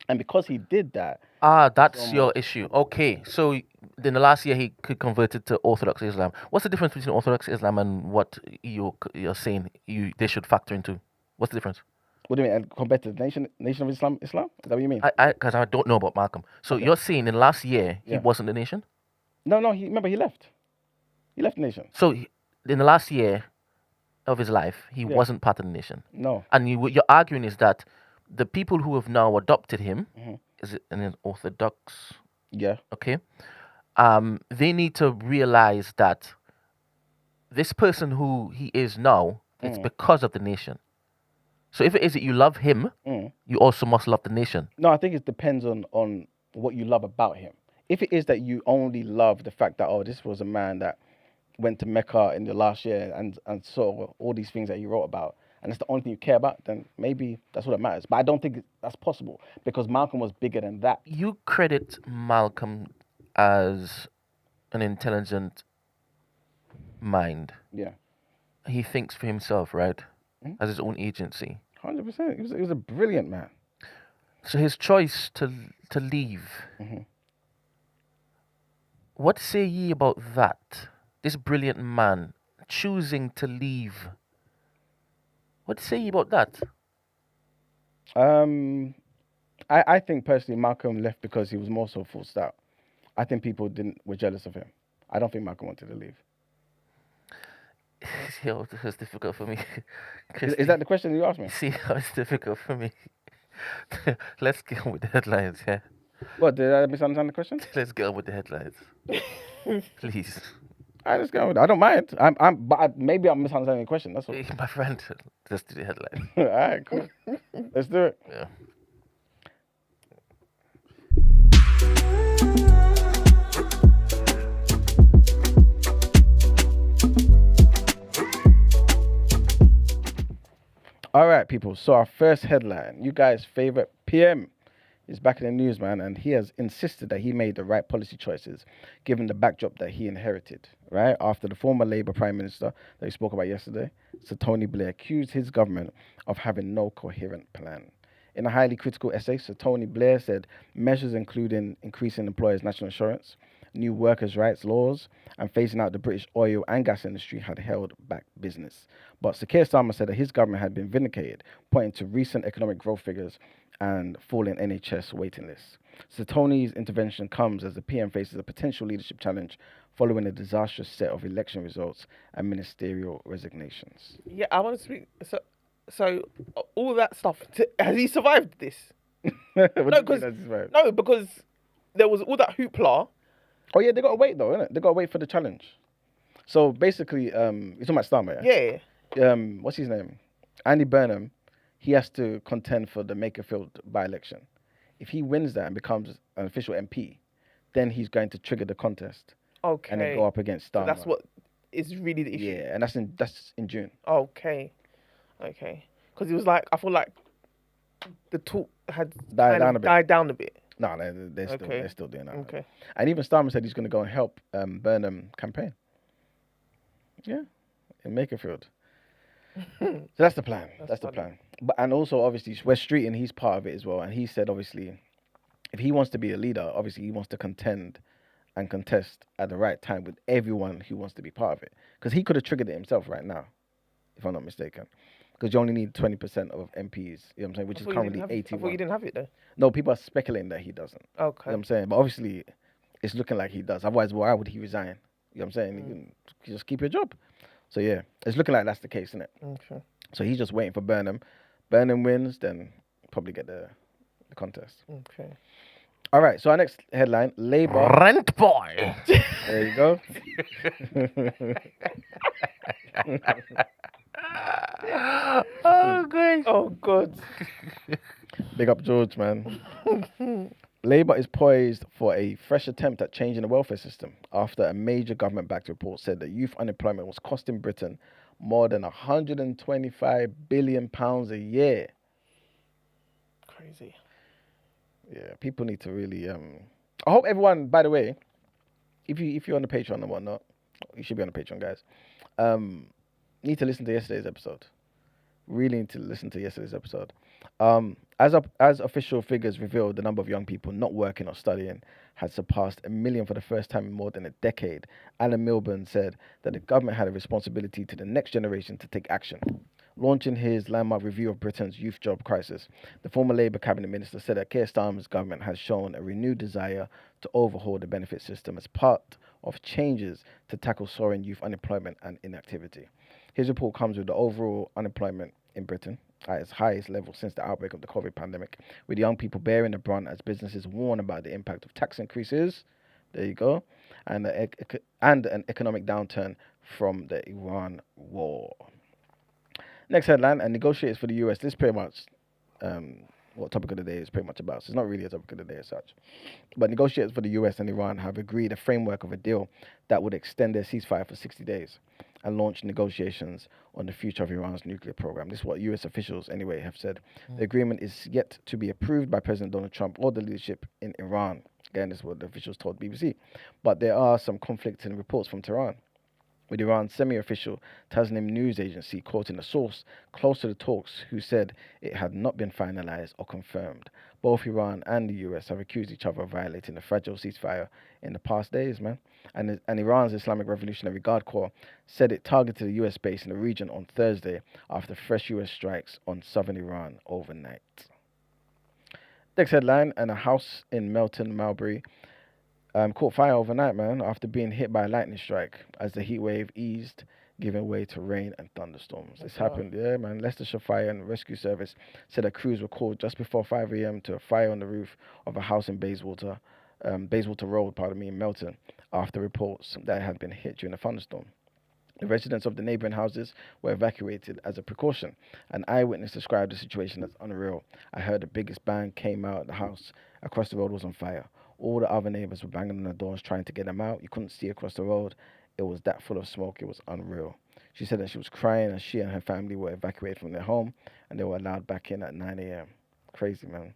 and because he did that. That's your issue. Okay, so in the last year he could converted to Orthodox Islam. What's the difference between Orthodox Islam and what you're saying they should factor into? What's the difference? What do you mean? And compared to the nation of Islam? Is that what you mean? Because I don't know about Malcolm. So you're saying in the last year he wasn't the nation? No. Remember, he left. He left the nation. So in the last year of his life, he wasn't part of the nation. No. And what you're arguing is that the people who have now adopted him, is it an Orthodox? Yeah. Okay. They need to realize that this person who he is now, it's because of the nation. So if it is that you love him, you also must love the nation. No, I think it depends on what you love about him. If it is that you only love the fact that, this was a man that went to Mecca in the last year and saw all these things that he wrote about, and it's the only thing you care about, then maybe that's what it matters. But I don't think that's possible because Malcolm was bigger than that. You credit Malcolm as an intelligent mind. Yeah. He thinks for himself, right? As his own agency. 100%. He was a brilliant man. So his choice to leave. What say ye about that? This brilliant man choosing to leave. What say ye about that? I think personally Malcolm left because he was more so forced out. I think people were jealous of him. I don't think Malcolm wanted to leave. See how it's difficult for me. Is that the question you asked me? See how it's difficult for me. Let's get on with the headlines, yeah? What, did I misunderstand the question? Let's get on with the headlines. Please. All right, let's go with it. I don't mind. Maybe I'm misunderstanding the question. That's all. Hey, my friend, let's do the headlines. All right, cool. Let's do it. Yeah. All right, people. So our first headline, you guys' favorite PM is back in the news, man, and he has insisted that he made the right policy choices given the backdrop that he inherited, right? After the former Labour Prime Minister that we spoke about yesterday, Sir Tony Blair, accused his government of having no coherent plan. In a highly critical essay, Sir Tony Blair said measures including increasing employers' national insurance, new workers' rights laws, and phasing out the British oil and gas industry had held back business. But Sir Keir Starmer said that his government had been vindicated, pointing to recent economic growth figures and falling NHS waiting lists. Sir Tony's intervention comes as the PM faces a potential leadership challenge following a disastrous set of election results and ministerial resignations. Yeah, I want to speak. So all that stuff. Has he survived this? No, because there was all that hoopla. Oh yeah, they got to wait though, innit? They got to wait for the challenge. So basically, you're talking about Starmer, yeah? Yeah. What's his name? Andy Burnham. He has to contend for the Makerfield by-election. If he wins that and becomes an official MP, then he's going to trigger the contest. Okay. And then go up against Starmer. So that's what is really the issue. Yeah, and that's in June. Okay. Because it was like, I feel like the talk had died down a bit. No, they're still doing that. Okay. And even Starmer said he's going to go and help Burnham campaign. Yeah, in Makerfield. So that's the plan. That's the funny. plan. But and also obviously West Street and he's part of it as well. And he said obviously if he wants to be a leader, obviously he wants to contend and contest at the right time with everyone who wants to be part of it. Because he could have triggered it himself right now, if I'm not mistaken. Because you only need 20% of MPs, you know what I'm saying, which is currently I thought 81. you didn't have it though. No, people are speculating that he doesn't. You know Okay. what I'm saying? But obviously it's looking like he does. Otherwise, why would he resign? You know what I'm saying? You just keep your job. So yeah, it's looking like that's the case, isn't it? Okay. So he's just waiting for Burnham. Burnham wins, then probably get the contest. Okay. All right, so our next headline, Labour. Rent boy. There you go. Oh, great. Oh God. Big up George, man. Labour is poised for a fresh attempt at changing the welfare system after a major government-backed report said that youth unemployment was costing Britain more than £125 billion a year. Crazy. Yeah, people need to really. I hope everyone. By the way, if you're on the Patreon and whatnot, you should be on the Patreon, guys. Need to listen to yesterday's episode. Really need to listen to yesterday's episode. As official figures revealed, the number of young people not working or studying had surpassed 1 million for the first time in more than a decade. Alan Milburn said that the government had a responsibility to the next generation to take action. Launching his landmark review of Britain's youth job crisis, the former Labour cabinet minister said that Keir Starmer's government has shown a renewed desire to overhaul the benefit system as part of changes to tackle soaring youth unemployment and inactivity. His report comes with the overall unemployment in Britain at its highest level since the outbreak of the COVID pandemic, with young people bearing the brunt as businesses warn about the impact of tax increases. There you go, and an economic downturn from the Iran war. Next headline, and negotiators for the US. This is pretty much what topic of the day is pretty much about. So it's not really a topic of the day as such. But negotiators for the US and Iran have agreed a framework of a deal that would extend their ceasefire for 60 days and launch negotiations on the future of Iran's nuclear program. This is what US officials, anyway, have said. The agreement is yet to be approved by President Donald Trump or the leadership in Iran. Again, this is what the officials told BBC. But there are some conflicting reports from Tehran, with Iran's semi-official Tasnim news agency quoting a source close to the talks who said it had not been finalized or confirmed. Both Iran and the US have accused each other of violating the fragile ceasefire in the past days, man. And Iran's Islamic Revolutionary Guard Corps said it targeted a US base in the region on Thursday after fresh US strikes on southern Iran overnight. Next headline, and a house in Melton, Mowbray, caught fire overnight, man, after being hit by a lightning strike as the heat wave eased, giving way to rain and thunderstorms. This happened, yeah, man. Leicestershire Fire and Rescue Service said that crews were called just before 5 a.m. to a fire on the roof of a house in Bayswater Road, in Melton, after reports that it had been hit during a thunderstorm. The residents of the neighbouring houses were evacuated as a precaution. An eyewitness described the situation as unreal. I heard the biggest bang came out. The house across the road was on fire. All the other neighbours were banging on the doors trying to get them out. You couldn't see across the road. It was that full of smoke. It was unreal. She said that she was crying as she and her family were evacuated from their home and they were allowed back in at 9 a.m. Crazy, man.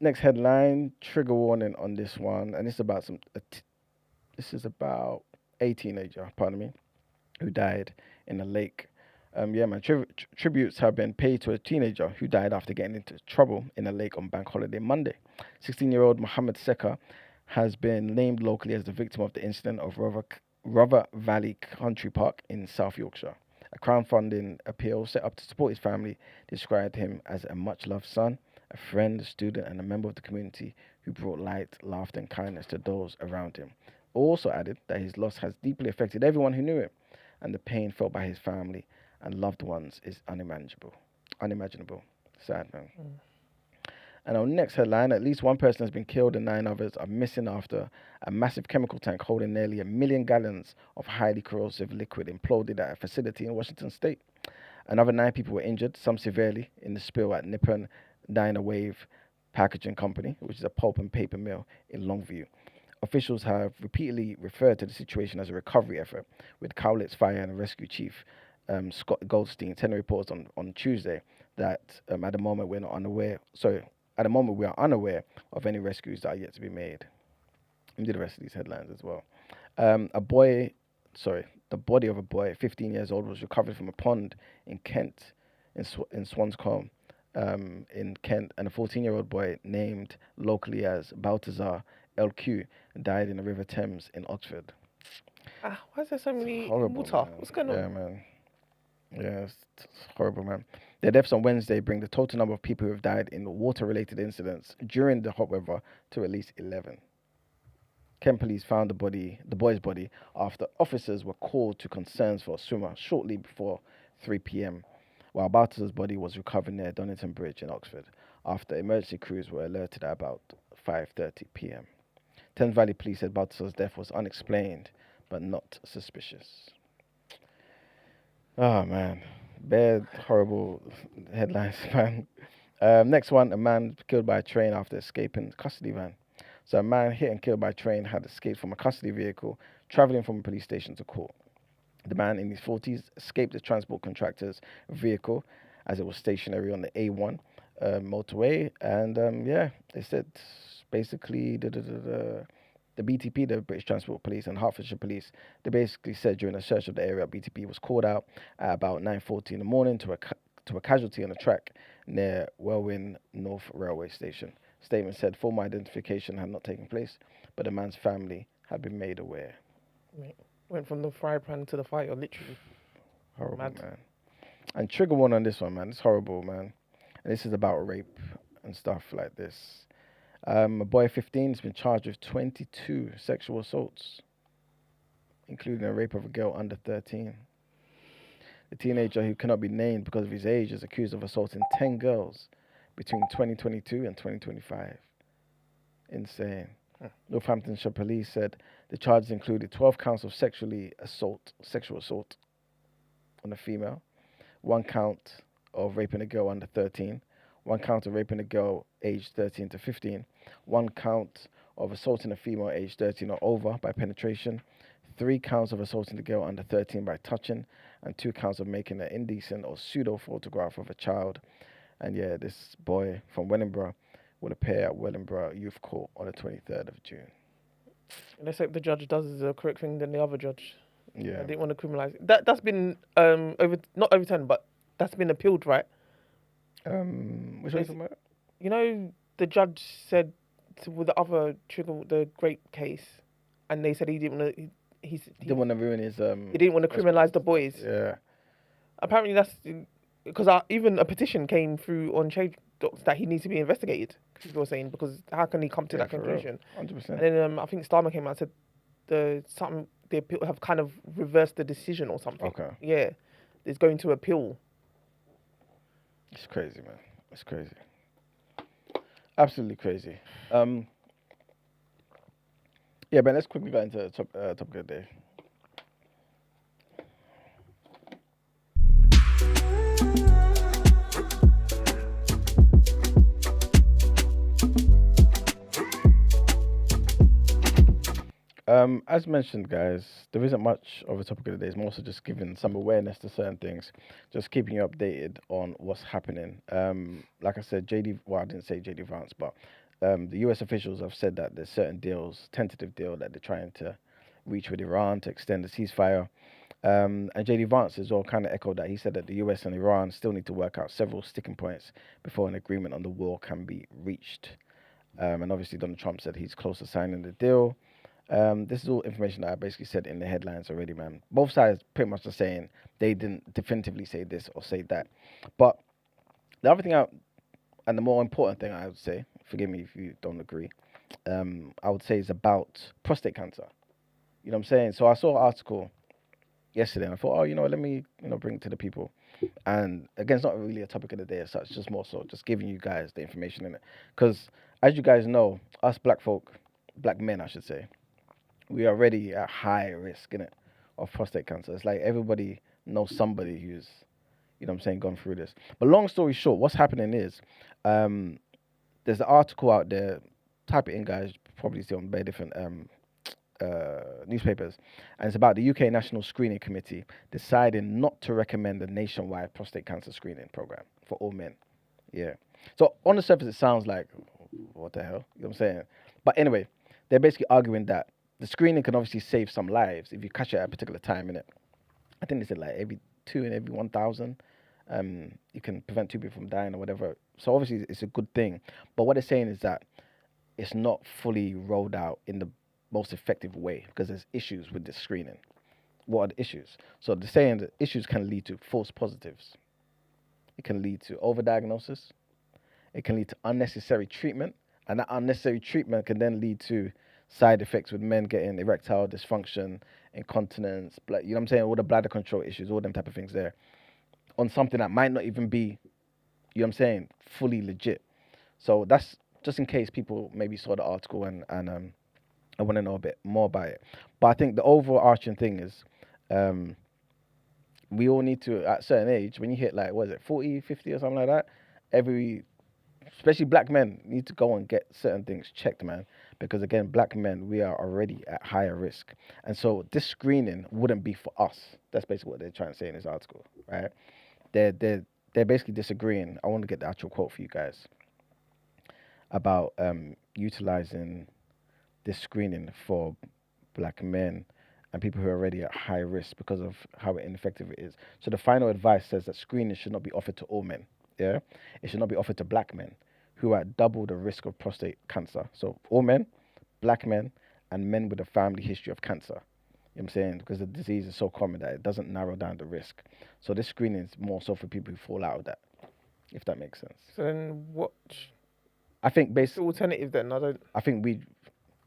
Next headline, trigger warning on this one. And it's about this is about a teenager, who died in a lake. Tributes have been paid to a teenager who died after getting into trouble in a lake on Bank Holiday Monday. 16-year-old Mohammed Seka has been named locally as the victim of the incident of Rother Valley Country Park in South Yorkshire. A crowdfunding appeal set up to support his family described him as a much-loved son, a friend, a student, and a member of the community who brought light, laughter, and kindness to those around him. Also added that his loss has deeply affected everyone who knew him, and the pain felt by his family and loved ones is unimaginable. Sad, man. And our next headline, at least one person has been killed and 9 others are missing after a massive chemical tank holding nearly 1 million gallons of highly corrosive liquid imploded at a facility in Washington state. Another 9 people were injured, some severely, in the spill at Nippon Dynawave Packaging Company, which is a pulp and paper mill in Longview. Officials have repeatedly referred to the situation as a recovery effort, with Cowlitz Fire and Rescue Chief Scott Goldstein telling reporters on Tuesday that at the moment we are unaware of any rescues that are yet to be made. Let me do the rest of these headlines as well. the body of a boy, 15 years old, was recovered from a pond in Kent, in Swanscombe, in Kent, and a 14-year-old boy named locally as Baltazar LQ died in the River Thames in Oxford. Why is there so many Horrible, water? man. What's going on? Yeah, man. Yeah, it's horrible, man. Their deaths on Wednesday bring the total number of people who have died in water-related incidents during the hot weather to at least 11. Kent police found the boy's body, after officers were called to concerns for a swimmer shortly before 3 p.m., while Balthazar's body was recovered near Donington Bridge in Oxford after emergency crews were alerted at about 5:30 p.m. Thames Valley Police said Balthazar's death was unexplained but not suspicious. Oh, man. Bad, horrible headlines, man. Next one, a man killed by a train after escaping custody van. So a man hit and killed by a train had escaped from a custody vehicle traveling from a police station to court. The man in his 40s escaped the transport contractor's vehicle as it was stationary on the A1 motorway. And they said basically the BTP, the British Transport Police, and Hertfordshire Police, they basically said during a search of the area, BTP was called out at about 9:40 in the morning to a casualty on a track near Welwyn North Railway Station. Statement said formal identification had not taken place, but the man's family had been made aware. Went from the fry pan to the fire, literally. Horrible, Mad. man. And trigger one on this one, man. It's horrible, man. And this is about rape and stuff like this. A boy 15 has been charged with 22 sexual assaults, including a rape of a girl under 13. The teenager, who cannot be named because of his age, is accused of assaulting 10 girls between 2022 and 2025. Insane. Northamptonshire Police said the charges included 12 counts of sexual assault on a female, 1 count of raping a girl under 13, 1 count of raping a girl aged 13 to 15, 1 count of assaulting a female aged 13 or over by penetration, 3 counts of assaulting the girl under 13 by touching, and 2 counts of making an indecent or pseudo photograph of a child. And yeah, this boy from Wellingborough will appear at Wellingborough Youth Court on the 23rd of June. Let's hope the judge does the correct thing than the other judge. Yeah. I didn't want to criminalise it. That's been not overturned, but that's been appealed, right? Which one's about? You know, the judge said with the other the grape case, and they said he didn't want to. He didn't want to ruin his. He didn't want to criminalise the boys. Yeah. Apparently, that's because even a petition came through on Change Docs that he needs to be investigated. People were saying, because how can he come to that conclusion? 100%. And then I think Starmer came out and said the appeal have kind of reversed the decision or something. Okay. Yeah, it's going to appeal. It's crazy, man. It's crazy. Absolutely crazy. Yeah, but let's quickly go into the topic of the day. As mentioned, guys, there isn't much of a topic of the day. It's mostly just giving some awareness to certain things, just keeping you updated on what's happening. Like I said, I didn't say JD Vance, but the US officials have said that there's certain deals, tentative deal that they're trying to reach with Iran to extend the ceasefire. And JD Vance has all kind of echoed that. He said that the US and Iran still need to work out several sticking points before an agreement on the war can be reached. And obviously Donald Trump said he's close to signing the deal. This is all information that I basically said in the headlines already, man. Both sides pretty much are saying they didn't definitively say this or say that. But the other thing and the more important thing I would say, forgive me if you don't agree, I would say is about prostate cancer. You know what I'm saying? So I saw an article yesterday and I thought, let me, bring it to the people. And again, it's not really a topic of the day as such, just more so just giving you guys the information in it. Because as you guys know, us black men, I should say, we are already at high risk, innit, of prostate cancer. It's like everybody knows somebody who's, gone through this. But long story short, what's happening is there's an article out there. Type it in, guys. Probably see on very different newspapers. And it's about the UK National Screening Committee deciding not to recommend a nationwide prostate cancer screening program for all men. Yeah. So on the surface, it sounds like, what the hell? You know what I'm saying? But anyway, they're basically arguing that the screening can obviously save some lives if you catch it at a particular time, innit? I think they said like every 2 in every 1,000, you can prevent 2 people from dying or whatever. So obviously it's a good thing. But what they're saying is that it's not fully rolled out in the most effective way because there's issues with the screening. What are the issues? So they're saying that issues can lead to false positives. It can lead to overdiagnosis. It can lead to unnecessary treatment. And that unnecessary treatment can then lead to side effects with men getting erectile dysfunction, incontinence, you know what I'm saying? All the bladder control issues, all them type of things there. On something that might not even be, you know what I'm saying, fully legit. So that's just in case people maybe saw the article and I want to know a bit more about it. But I think the overarching thing is we all need to, at a certain age, when you hit like, what is it, 40, 50 or something like that, especially black men, need to go and get certain things checked, man. Because again, black men, we are already at higher risk. And so this screening wouldn't be for us. That's basically what they're trying to say in this article, right? They're basically disagreeing. I want to get the actual quote for you guys about utilizing this screening for black men and people who are already at high risk because of how ineffective it is. So the final advice says that screening should not be offered to all men. Yeah, it should not be offered to black men who are at double the risk of prostate cancer. So all men, black men, and men with a family history of cancer. You know what I'm saying? Because the disease is so common that it doesn't narrow down the risk. So this screening is more so for people who fall out of that, if that makes sense. So then what? I think The basically, alternative then? I think we,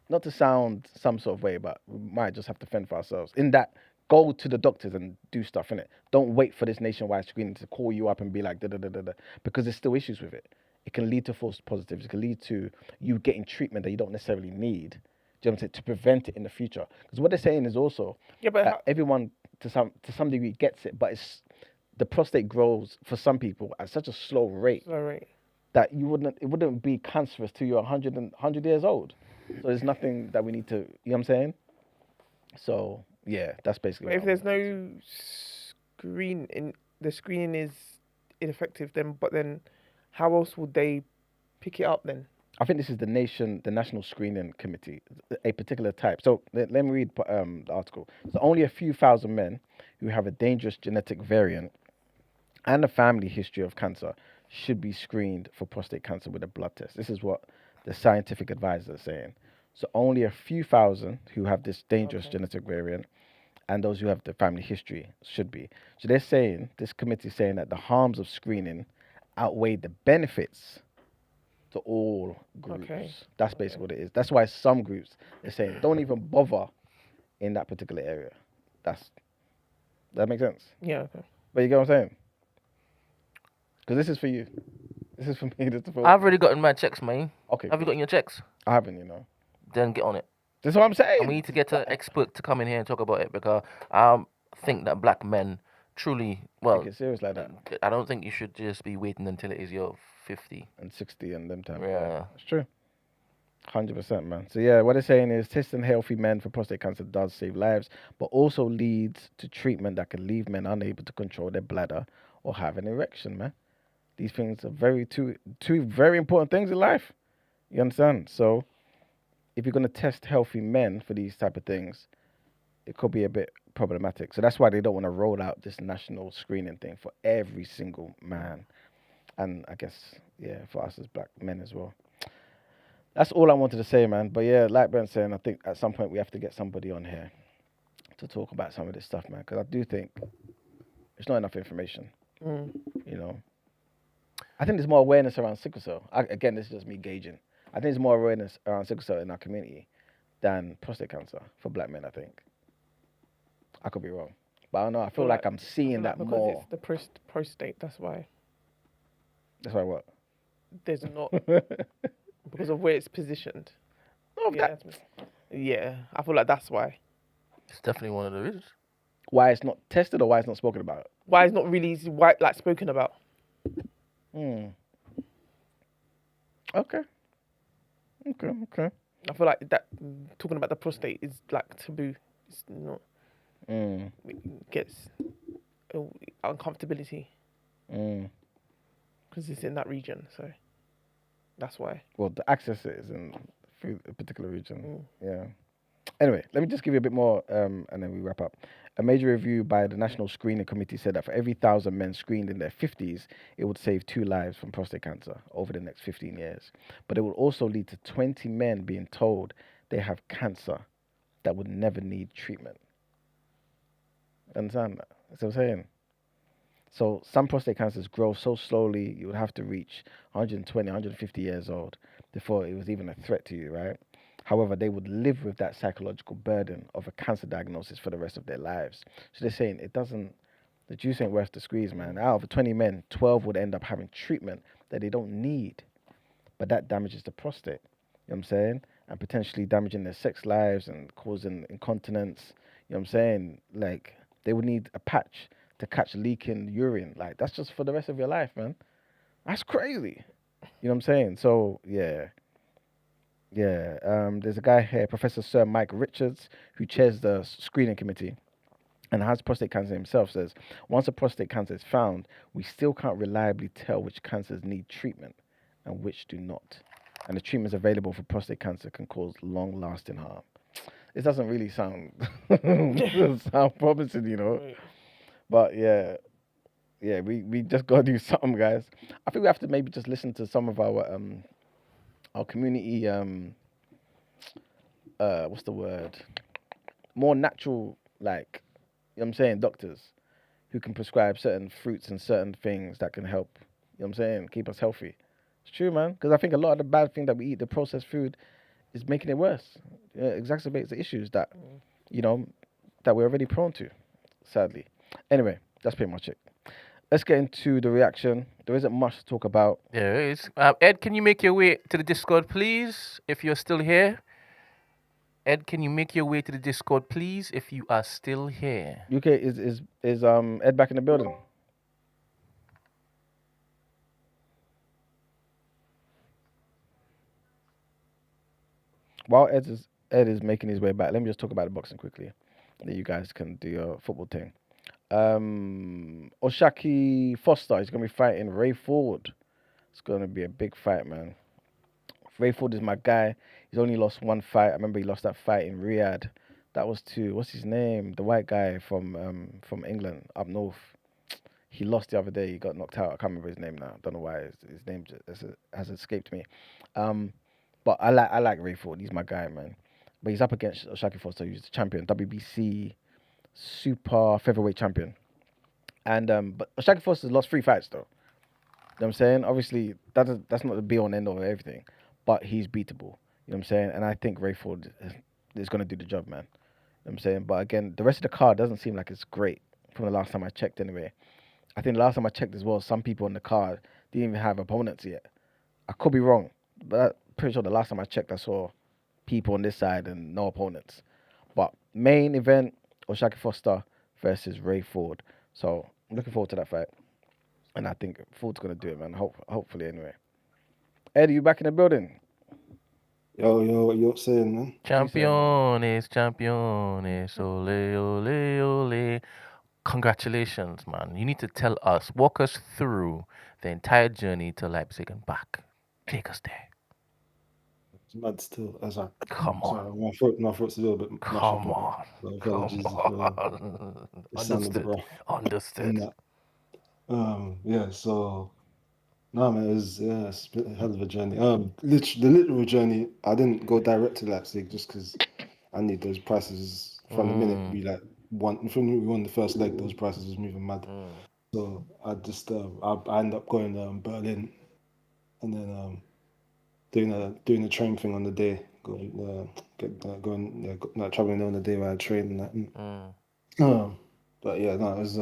not to sound some sort of way, but we might just have to fend for ourselves. In that, go to the doctors and do stuff, innit? Don't wait for this nationwide screening to call you up and be like, da da da da da, because there's still issues with it. It can lead to false positives. It can lead to you getting treatment that you don't necessarily need. Do you know what I'm saying? To prevent it in the future. Because what they're saying is also Yeah, but that everyone to some degree gets it, but it's the prostate grows for some people at such a slow rate sorry. that it wouldn't be cancerous till you're 100 years old. So there's nothing that we need to, you know what I'm saying? So yeah, that's basically. But if there's no the screening is ineffective, then how else would they pick it up then? I think this is the National Screening Committee, a particular type. So let me read the article. So only a few thousand men who have a dangerous genetic variant and a family history of cancer should be screened for prostate cancer with a blood test. This is what the scientific advisors are saying. So only a few thousand who have this dangerous genetic variant and those who have the family history should be. So they're saying, this committee is saying that the harms of screening outweigh the benefits to all groups. Okay. That's basically what it is. That's why some groups are saying don't even bother in that particular area. That makes sense. Yeah. Okay. But you get what I'm saying? Because this is for you. This is for me. This is for I've already gotten my checks, man. Okay. Have you gotten your checks? I haven't, you know. Then get on it. This is what I'm saying. And we need to get an expert to come in here and talk about it because I think that black men truly, well, Take it serious like that. I don't think you should just be waiting until it is your 50. And 60 and them time. Yeah. It's true. 100%, man. So yeah, what they're saying is testing healthy men for prostate cancer does save lives, but also leads to treatment that can leave men unable to control their bladder or have an erection, man. These things are two very important things in life. You understand? So if you're going to test healthy men for these type of things, it could be a bit problematic. So that's why they don't want to roll out this national screening thing for every single man. And I guess, yeah, for us as black men as well. That's all I wanted to say, man. But yeah, like Brent's saying, I think at some point we have to get somebody on here to talk about some of this stuff, man. Because I do think there's not enough information, you know. I think there's more awareness around sickle cell. Again, this is just me gauging. I think there's more awareness around sickle cell in our community than prostate cancer for black men, I think. I could be wrong. But I don't know. I feel like I'm seeing that because more. it's the prostate, that's why. That's why what? There's not... because of where it's positioned. No, Yeah, yeah, I feel like that's why. It's definitely one of the reasons. why it's not tested or why it's not spoken about? Why it's not really spoken about. Okay. I feel like that talking about the prostate is like taboo. It's not. It gets uncomfortability because it's in that region. So that's why. Well, the access is in through a particular region. Yeah. Anyway, let me just give you a bit more, and then we wrap up. A major review by the National Screening Committee said that for every 1,000 men screened in their 50s, it would save 2 lives from prostate cancer over the next 15 years. But it would also lead to 20 men being told they have cancer that would never need treatment. Understand that? That's what I'm saying. So some prostate cancers grow so slowly, you would have to reach 120, 150 years old before it was even a threat to you, right? However, they would live with that psychological burden of a cancer diagnosis for the rest of their lives. So they're saying the juice ain't worth the squeeze, man. Out of the 20 men, 12 would end up having treatment that they don't need, but that damages the prostate. You know what I'm saying? And potentially damaging their sex lives and causing incontinence. You know what I'm saying? Like, they would need a patch to catch leaking urine. Like, that's just for the rest of your life, man. That's crazy. You know what I'm saying? So, yeah. There's a guy here, Professor Sir Mike Richards, who chairs the screening committee and has prostate cancer himself, says, once a prostate cancer is found, we still can't reliably tell which cancers need treatment and which do not. And the treatments available for prostate cancer can cause long-lasting harm. It doesn't really sound promising, you know. But yeah, we just gotta do something, guys. I think we have to maybe just listen to some of our community what's the word? More natural, like, you know what I'm saying, doctors who can prescribe certain fruits and certain things that can help, you know what I'm saying, keep us healthy. It's true, man, because I think a lot of the bad thing that we eat, the processed food, is making it worse. It exacerbates the issues that, you know, that we're already prone to, sadly. Anyway, that's pretty much it. Let's get into the reaction. There isn't much to talk about. There is. Ed, can you make your way to the Discord, please, if you're still here? Ed, can you make your way to the Discord, please, if you are still here? UK is Ed back in the building? While Ed is making his way back, let me just talk about the boxing quickly. Then you guys can do your football thing. Oshaki Foster is gonna be fighting Ray Ford. It's gonna be a big fight, man. Ray Ford is my guy. He's only lost one fight. I remember he lost that fight in Riyadh. That was to what's his name? The white guy from England up north. He lost the other day. He got knocked out. I can't remember his name now. Don't know why his name has escaped me. But I like Ray Ford. He's my guy, man. But he's up against Oshaki Foster, who's the champion, WBC super featherweight champion. And but Oshaki Foster's lost 3 fights though. You know what I'm saying? Obviously, that's not the be all and end all of everything, but he's beatable. You know what I'm saying? And I think Ray Ford is going to do the job, man. You know what I'm saying? But again, the rest of the card doesn't seem like it's great from the last time I checked anyway. I think the last time I checked as well, some people on the card didn't even have opponents yet. I could be wrong, but I'm pretty sure the last time I checked, I saw people on this side and no opponents. But main event, Oshaki Foster versus Ray Ford. So I'm looking forward to that fight. And I think Ford's going to do it, man. Hopefully, anyway. Eddie, you back in the building? Yo, what you saying, man? Championes, ole, ole, ole. Congratulations, man. You need to tell us, walk us through the entire journey to Leipzig and back. Take us there. It's mad still. As I Come sorry, on. my throat's a little bit mashed up. Come on. So Come apologies on. if it sounded a bit Understood. rough. Understood. Yeah, so no, man, it's a hell of a journey. The literal journey, I didn't go direct to Leipzig just because I need those prices from the minute we we won the first leg. Those prices was moving mad. So I just I ended up going to Berlin, and then doing the train thing on the day, traveling there on the day where I trained and that. But yeah, no, it was.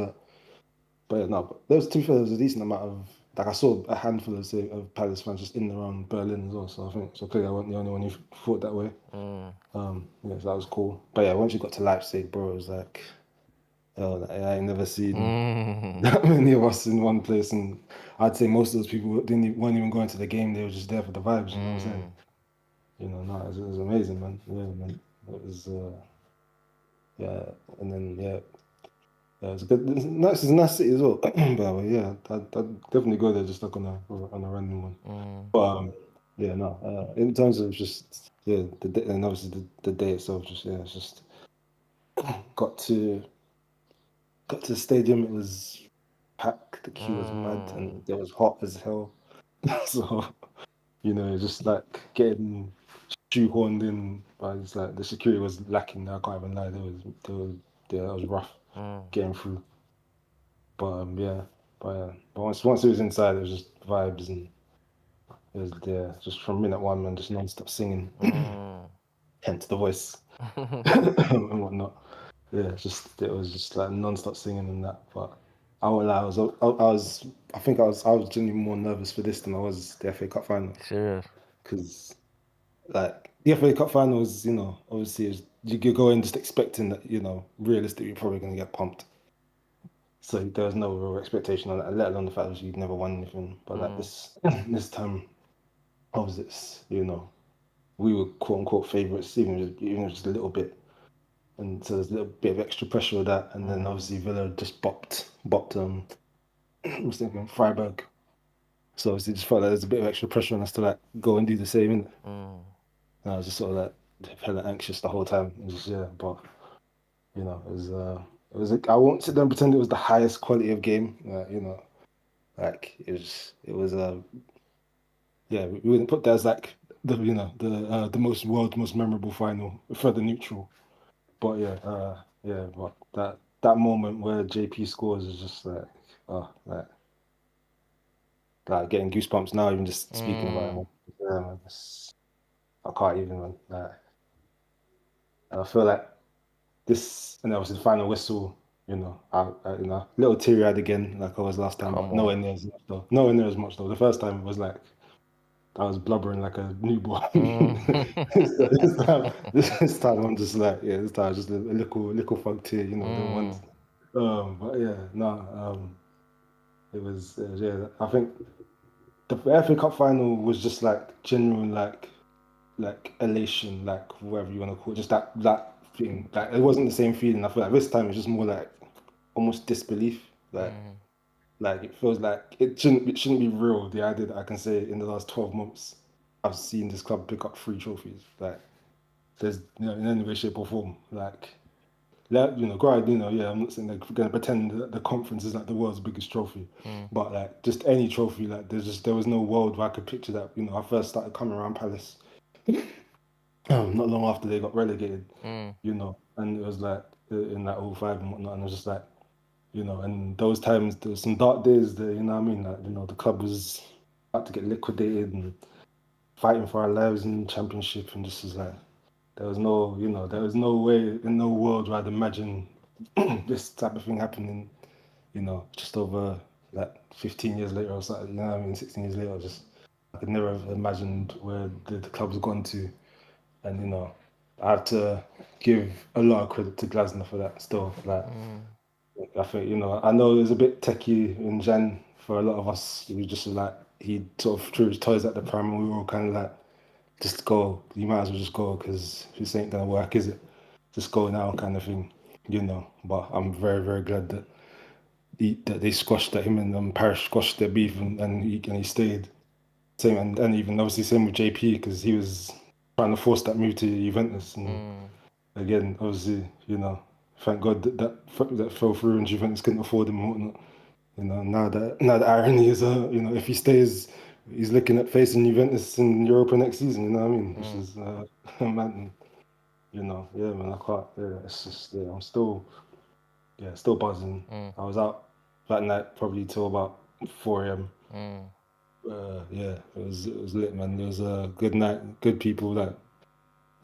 But yeah, no, but to be fair, there was a decent amount of, like, I saw a handful of Palace fans just in and around Berlin as well. So I think clearly I wasn't the only one who thought that way. Yeah, so that was cool. But yeah, once you got to Leipzig, bro, it was like, hell, I ain't never seen that many of us in one place, and I'd say most of those people weren't even going to the game. They were just there for the vibes. You know what I'm saying? You know, no, it was amazing, man. Yeah, man. It was, yeah, and then yeah, it's good. It's a nice city as well. But yeah, I'd definitely go there just like on a random one. But yeah, no. In terms of just the day, and obviously the day itself, just it's just got to the stadium. It was packed. The queue was mad, and it was hot as hell. So just like getting shoehorned in, but it's like the security was lacking. I can't even lie. It was rough getting through. But but once it was inside, it was just vibes, and it was there just from minute one, man, just non-stop singing. Hence the voice and whatnot. Yeah, it was just like non-stop singing and that. But I won't lie, I was genuinely more nervous for this than I was the FA Cup final, Serious. because like the FA Cup finals, obviously you could go in just expecting that, realistically you're probably going to get pumped. So there was no real expectation on that, let alone the fact that you'd never won anything. But like this time, obviously, we were quote unquote favourites, even just a little bit. And so there's a little bit of extra pressure with that. And then obviously Villa just bopped what's the name, Freiburg. So obviously just felt like there's a bit of extra pressure on us to like go and do the same. And I was just sort of like hella anxious the whole time. It was just, but it was I won't sit there and pretend it was the highest quality of game. Like it was we wouldn't put that as like the world's most memorable final for the neutral. But but that moment where JP scores is just like like getting goosebumps now, even just speaking about it. Man. Yeah, man, I can't even, man. I feel like this, and obviously the final whistle. Little teary-eyed again, like I was last time. But nowhere near as much though. Nowhere near as much though. The first time was like I was blubbering like a newborn. This time I'm just like, this time just a little fug tear, the ones. But it was I think the FA Cup final was just like genuine like elation, like whatever you want to call it, just that thing. Like it wasn't the same feeling. I feel like this time it's just more like almost disbelief, like it feels like it shouldn't be real. The idea that I can say in the last 12 months I've seen this club pick up 3 trophies, like there's in any way, shape or form, like granted, I'm not saying they're gonna pretend that the conference is like the world's biggest trophy, but like just any trophy, like there was no world where I could picture that. I first started coming around Palace not long after they got relegated, and it was like in that 05 and whatnot, and it was just like, and those times there was some dark days there, what I mean, like the club was about to get liquidated and fighting for our lives in the championship, and just was like there was no way in no world where I'd imagine this type of thing happening, just over like 15 years later or something, 16 years later. Just I could never have imagined where the club's gone to, and I have to give a lot of credit to Glasner for that still. Like I think I know it was a bit techie in Jan for a lot of us. It was just like he sort of threw his toys at the pram, and we were all kind of like, just go. You might as well just go, because this ain't gonna work, is it? Just go now, kind of thing, But I'm very, very glad that they squashed him and Parish squashed their beef, and he stayed. Same, and even obviously same with JP, because he was trying to force that move to Juventus, and again, obviously, thank God that fell through and Juventus couldn't afford him and whatnot. Now the irony is, if he stays, he's looking at facing Juventus in Europa next season. You know what I mean? Which is man, man, I can't. Yeah, it's just I'm still buzzing. I was out that night probably till about 4 a.m. It was lit, man. It was a good night, good people. Like,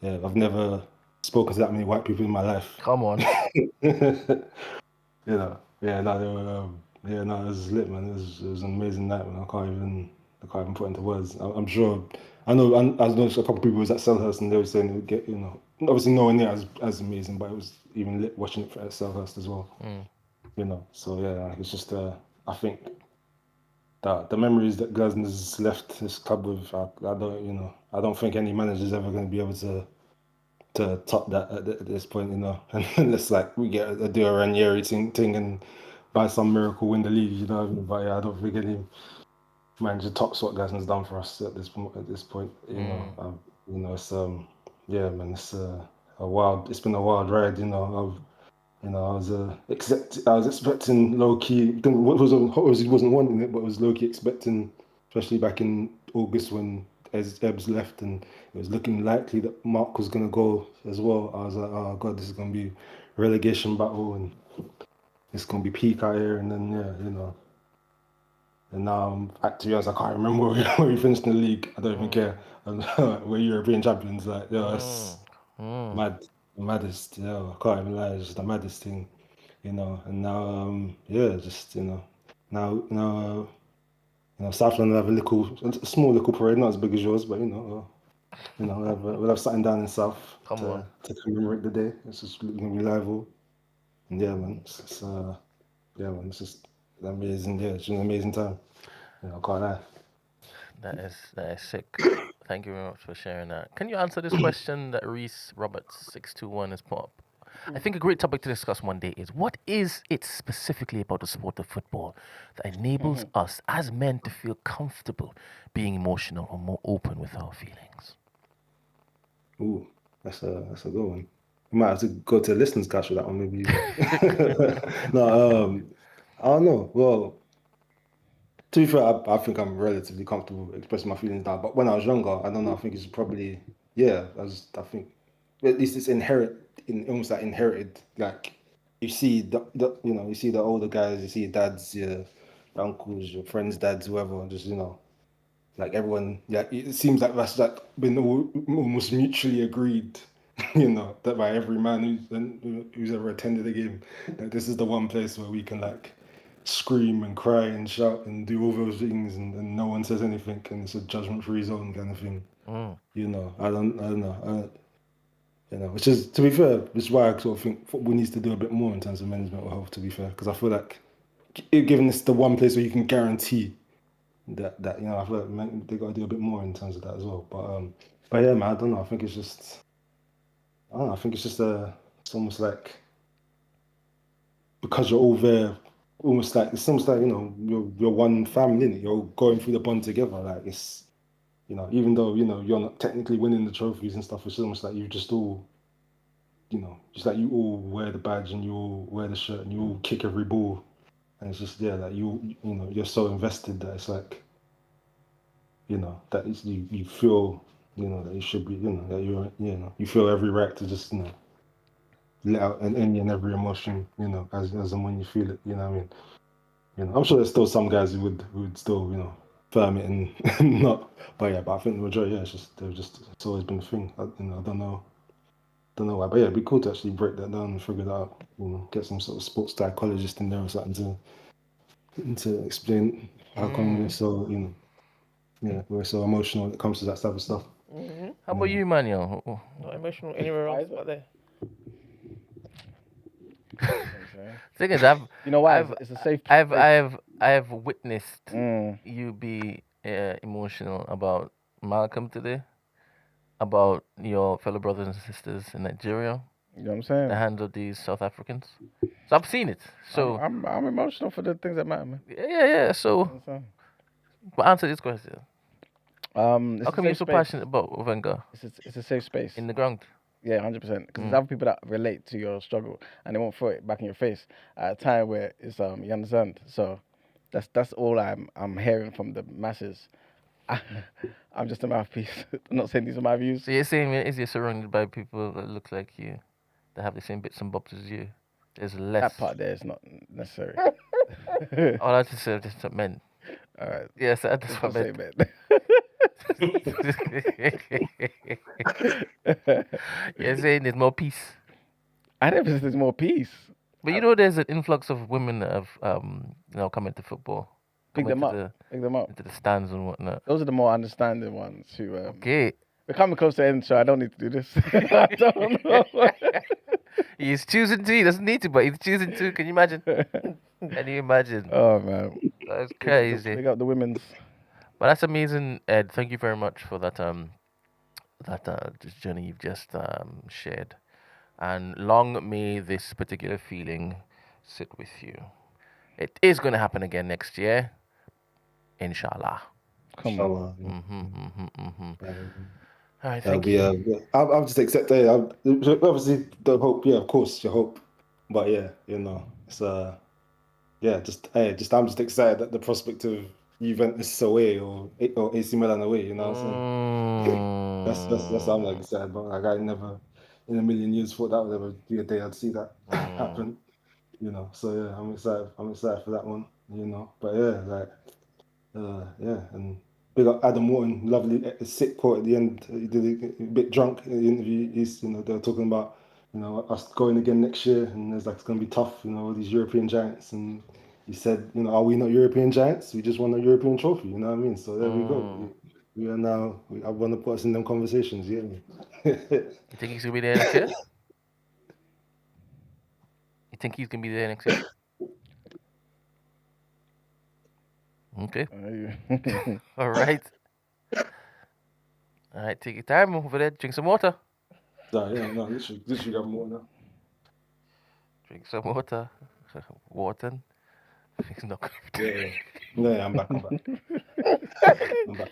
I've never spoken to that many white people in my life. Come on. They were. It was lit, man. It was an amazing night, man. I can't even put into words. I'm sure. I know a couple of people was at Selhurst, and they were saying it would get, obviously nowhere near as amazing, but it was even lit watching it at Selhurst as well. So it's just I think that the memories that Glasner's left this club with, I don't think any manager's ever going to be able to top that at this point, unless like we get do a Ranieri thing and by some miracle win the league, But I don't think manager top what guys has done for us at this point. You know, it's yeah, man, it's a wild. It's been a wild ride. You know, I was expecting low key. He wasn't wanting it, but was low key expecting, especially back in August when Ebbs left and it was looking likely that Mark was gonna go as well. I was like, oh god, this is gonna be relegation battle and it's gonna be peak out here. And then yeah, you know. And now, to be honest, I can't remember where we finished in the league. I don't even care. We're European champions. Like, yeah, it's mad, the maddest. Yeah, I can't even lie. It's just the maddest thing, you know. And now, yeah, just South London have a small little parade, not as big as yours, but we'll have something down in South to commemorate the day. It's just gonna be lively. And yeah, man, it's just amazing. Yeah, it's an amazing time. I can't lie. That is sick. Thank you very much for sharing that. Can you answer this question that Reese Roberts 621 has put up? I think a great topic to discuss one day is what is it specifically about the sport of football that enables us as men to feel comfortable being emotional or more open with our feelings? Ooh, that's a good one. You might have to go to the listeners' catch for that one, maybe. No, I don't know. Well, to be fair, I think I'm relatively comfortable expressing my feelings now. But when I was younger, I don't know. I think it's probably I think at least it's almost like inherited. Like you see you see the older guys, you see your dads, your uncles, your friends' dads, whoever, just like everyone. Yeah, it seems like that's like been almost mutually agreed. That by every man who's ever attended a game, that this is the one place where we can like scream and cry and shout and do all those things and no one says anything and it's a judgment-free zone kind of thing. I don't know. Which is, to be fair, which is why I sort of think football needs to do a bit more in terms of men's mental health, to be fair, because I feel like given this the one place where you can guarantee that I feel like they got to do a bit more in terms of that as well. But yeah, man, I don't know. I think it's just it's almost like because you're all there, almost like it's almost like you're one family, innit? You're going through the bond together. Like it's even though you're not technically winning the trophies and stuff, it's almost like you just all just like you all wear the badge and you all wear the shirt and you all kick every ball, and it's just like you're so invested that it's like that you feel that you should be that you feel every right to just let out any and every emotion as and when you feel it, what I mean. I'm sure there's still some guys who would still firm it and not, but I think the majority, it's always been a thing. I don't know why, but yeah, it'd be cool to actually break that down and figure that out. Get some sort of sports psychologist in there or something to explain how come we're so we're so emotional when it comes to that type of stuff. How about you, Manuel? Not emotional anywhere else but there. Thing is, it's a safe place. I've witnessed you be emotional about Malcolm today, about your fellow brothers and sisters in Nigeria, You know what I'm saying? the hands of these South Africans. So I've seen it. So I'm emotional for the things that matter, man. yeah. So, You know what I'm saying? but answer this question. It's How a come you're safe so space. passionate about Wenger It's a safe space. in the ground? Yeah, 100%. Because there's other people that relate to your struggle and they won't throw it back in your face at a time where it's you understand. So that's all I'm hearing from the masses. I'm just a mouthpiece. I'm not saying these are my views. So you're saying is you're surrounded by people that look like you, that have the same bits and bobs as you. There's less. That part there is not necessary. All I just said just men. All right. Yes, that's Just what I say meant. man. You're saying there's more peace. I never said there's more peace. But there's an influx of women that have come into football. Pick them up. Pick them up. Into the stands and whatnot. Those are the more understanding ones who. Okay. We're coming close to the end, so I don't need to do this. I don't know. He's choosing to. He doesn't need to, but he's choosing to. Can you imagine? Can you imagine? Oh man, that's crazy. Pick up the women's. But that's amazing, Ed. Thank you very much for that. This journey you've just shared, and long may this particular feeling sit with you. It is going to happen again next year. Inshallah. Come on. Inshallah. All right, That'll thank be, you. I'll just accept it. Obviously, the hope, yeah, of course, your hope. But yeah, it's yeah, just I'm just excited at the prospect of Juventus away or AC Milan away. You know what I'm saying? That's what I'm like excited about. Like I never in a million years thought that would ever be a day I'd see that happen. So yeah, I'm excited. I'm excited for that one. But yeah, yeah, and big up Adam Morton, lovely sick quote at the end. He did a bit drunk in the interview. They were talking about us going again next year, and it's like it's gonna be tough. All these European giants, and he said, are we not European giants? We just won a European trophy. You know what I mean? So there we go. We are now. I want to put us in them conversations. You get me? You think he's gonna be there next year? You think he's gonna be there next year? Okay. All right. All right, take your time over there. Drink some water. No, literally got more now. Drink some water. Water. He's not gonna be Yeah, yeah, I'm back. I'm back.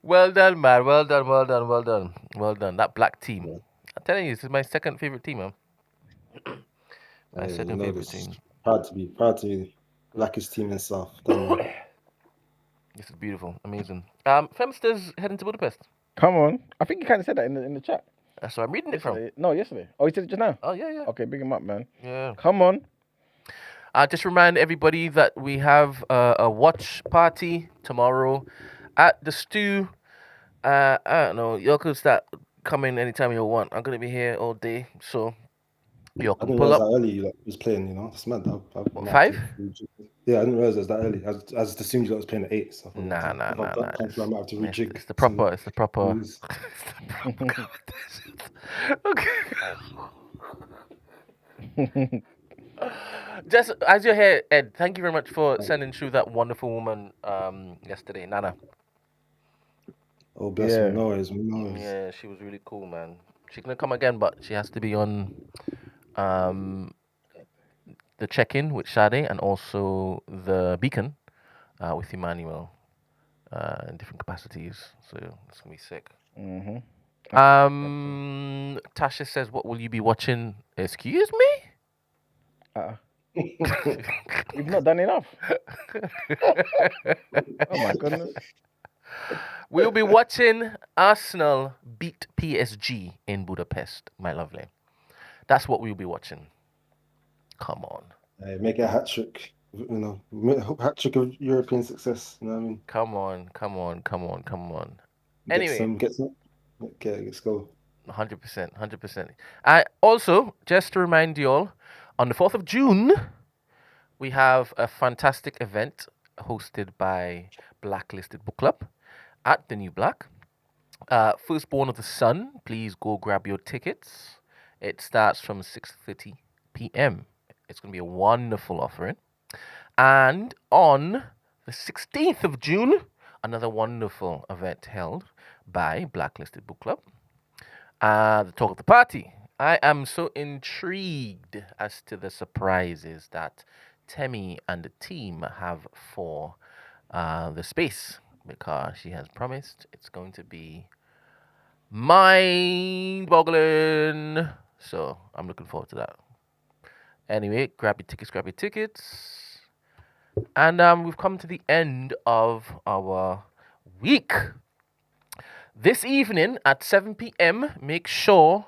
Well done, man. Well done. That black team. I'm telling you, this is my second favorite team, man. My second favorite team. Proud to be blackest team in South. This is beautiful, amazing. Femster's heading to Budapest. Come on. I think you kind of said that in the chat. That's where I'm reading it from. No, yesterday. Oh, you said it just now? Oh, yeah. Okay, big him up, man. Yeah. Come on. Just remind everybody that we have a watch party tomorrow at the Stew. I don't know. Y'all could start coming anytime you want. I'm going to be here all day, so y'all can pull up. I didn't realize how early you was playing, It's mad. What, 5? Yeah, I didn't realize it was that early. I just assumed you was playing at 8. So Nah. I might have to rejig. It's the proper. Okay. Just as you're here, Ed, thank you very much for sending through that wonderful woman yesterday, Nana. Oh, bless her. No worries. Yeah, she was really cool, man. She's gonna come again, but she has to be on the check-in with Sade and also the beacon with Emmanuel in different capacities. So it's gonna be sick. Tasha says, "What will you be watching?" Excuse me. You've not done enough. Oh my goodness. We'll be watching Arsenal beat PSG in Budapest, my lovely. That's what we'll be watching. Come on. Make it a hat trick. Hat trick of European success. You know what I mean? Come on. Anyway. Let's go. 100%. I also, just to remind you all, on the 4th of June, we have a fantastic event hosted by Blacklisted Book Club at the New Black. Firstborn of the Sun, please go grab your tickets. It starts from 6:30 p.m. It's going to be a wonderful offering. And on the 16th of June, another wonderful event held by Blacklisted Book Club. The talk of the party. I am so intrigued as to the surprises that Temi and the team have for the space, because she has promised it's going to be mind-boggling. So I'm looking forward to that. Anyway, grab your tickets. And we've come to the end of our week. This evening at 7 p.m, make sure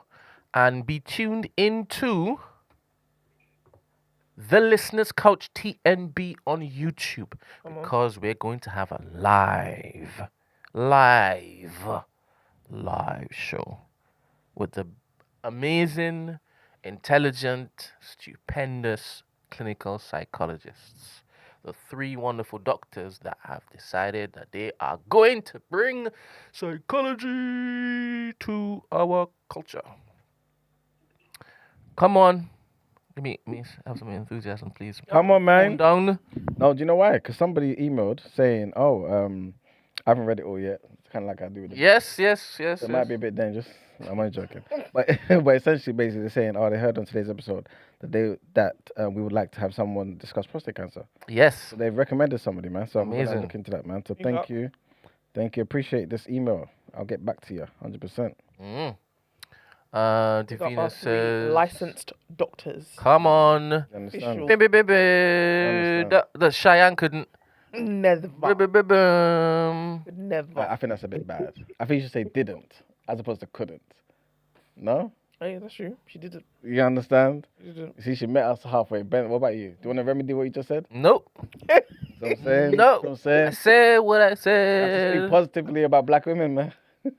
and be tuned into the Listeners Couch TNB on YouTube, because we're going to have a live show with the amazing, intelligent, stupendous clinical psychologists. The 3 wonderful doctors that have decided that they are going to bring psychology to our culture. Come on. Let me have some enthusiasm, please. Come on, man. Down. No, do you know why? Because somebody emailed saying, I haven't read it all yet. kind of like I do with the Yes. It might be a bit dangerous. I'm only joking. But but essentially, basically, they're saying, they heard on today's episode that we would like to have someone discuss prostate cancer. Yes. So they've recommended somebody, man. So I'm Amazing. gonna look into that, man. So You thank got- you. Appreciate this email. I'll get back to you, 100%. Mm. We got Davina our 3 says, licensed doctors. "Come on, You understand? Official. baby. The Cheyenne couldn't. Never. Bum. Never. I think that's a bit bad. I think you should say didn't as opposed to couldn't. No, Oh, yeah, that's true. She did it. you understand? She did it. You see, she met us halfway. Ben, what about you? Do you want to remedy what you just said? Nope. You know what I'm saying? No. You know what I'm I saying? said what I You have to speak said. positively about black women, man.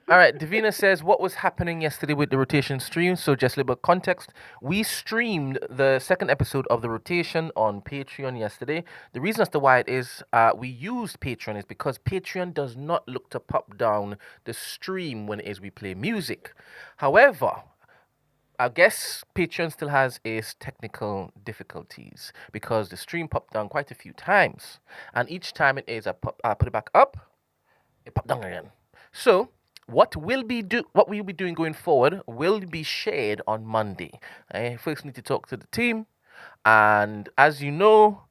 All right, Davina says, what was happening yesterday with the rotation stream? So just a little bit of context. We streamed the second episode of the rotation on Patreon yesterday. The reason as to why it is we used Patreon is because Patreon does not look to pop down the stream when it is we play music. However, I guess Patreon still has its technical difficulties because the stream popped down quite a few times. And each time it is, I put it back up, it popped down again. So what we'll be doing going forward will be shared on Monday. I first need to talk to the team, and as you know,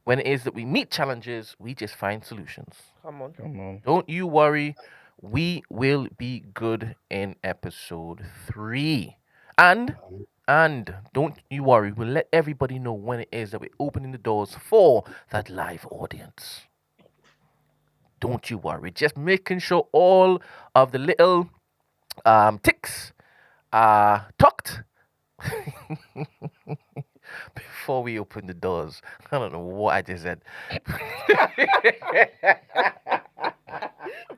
when it is that we meet challenges, we just find solutions. Come on. Come on. Don't you worry, we will be good in episode 3. And don't you worry, we'll let everybody know when it is that we're opening the doors for that live audience. Don't you worry. Just making sure all of the little ticks are tucked before we open the doors. I don't know what I just said.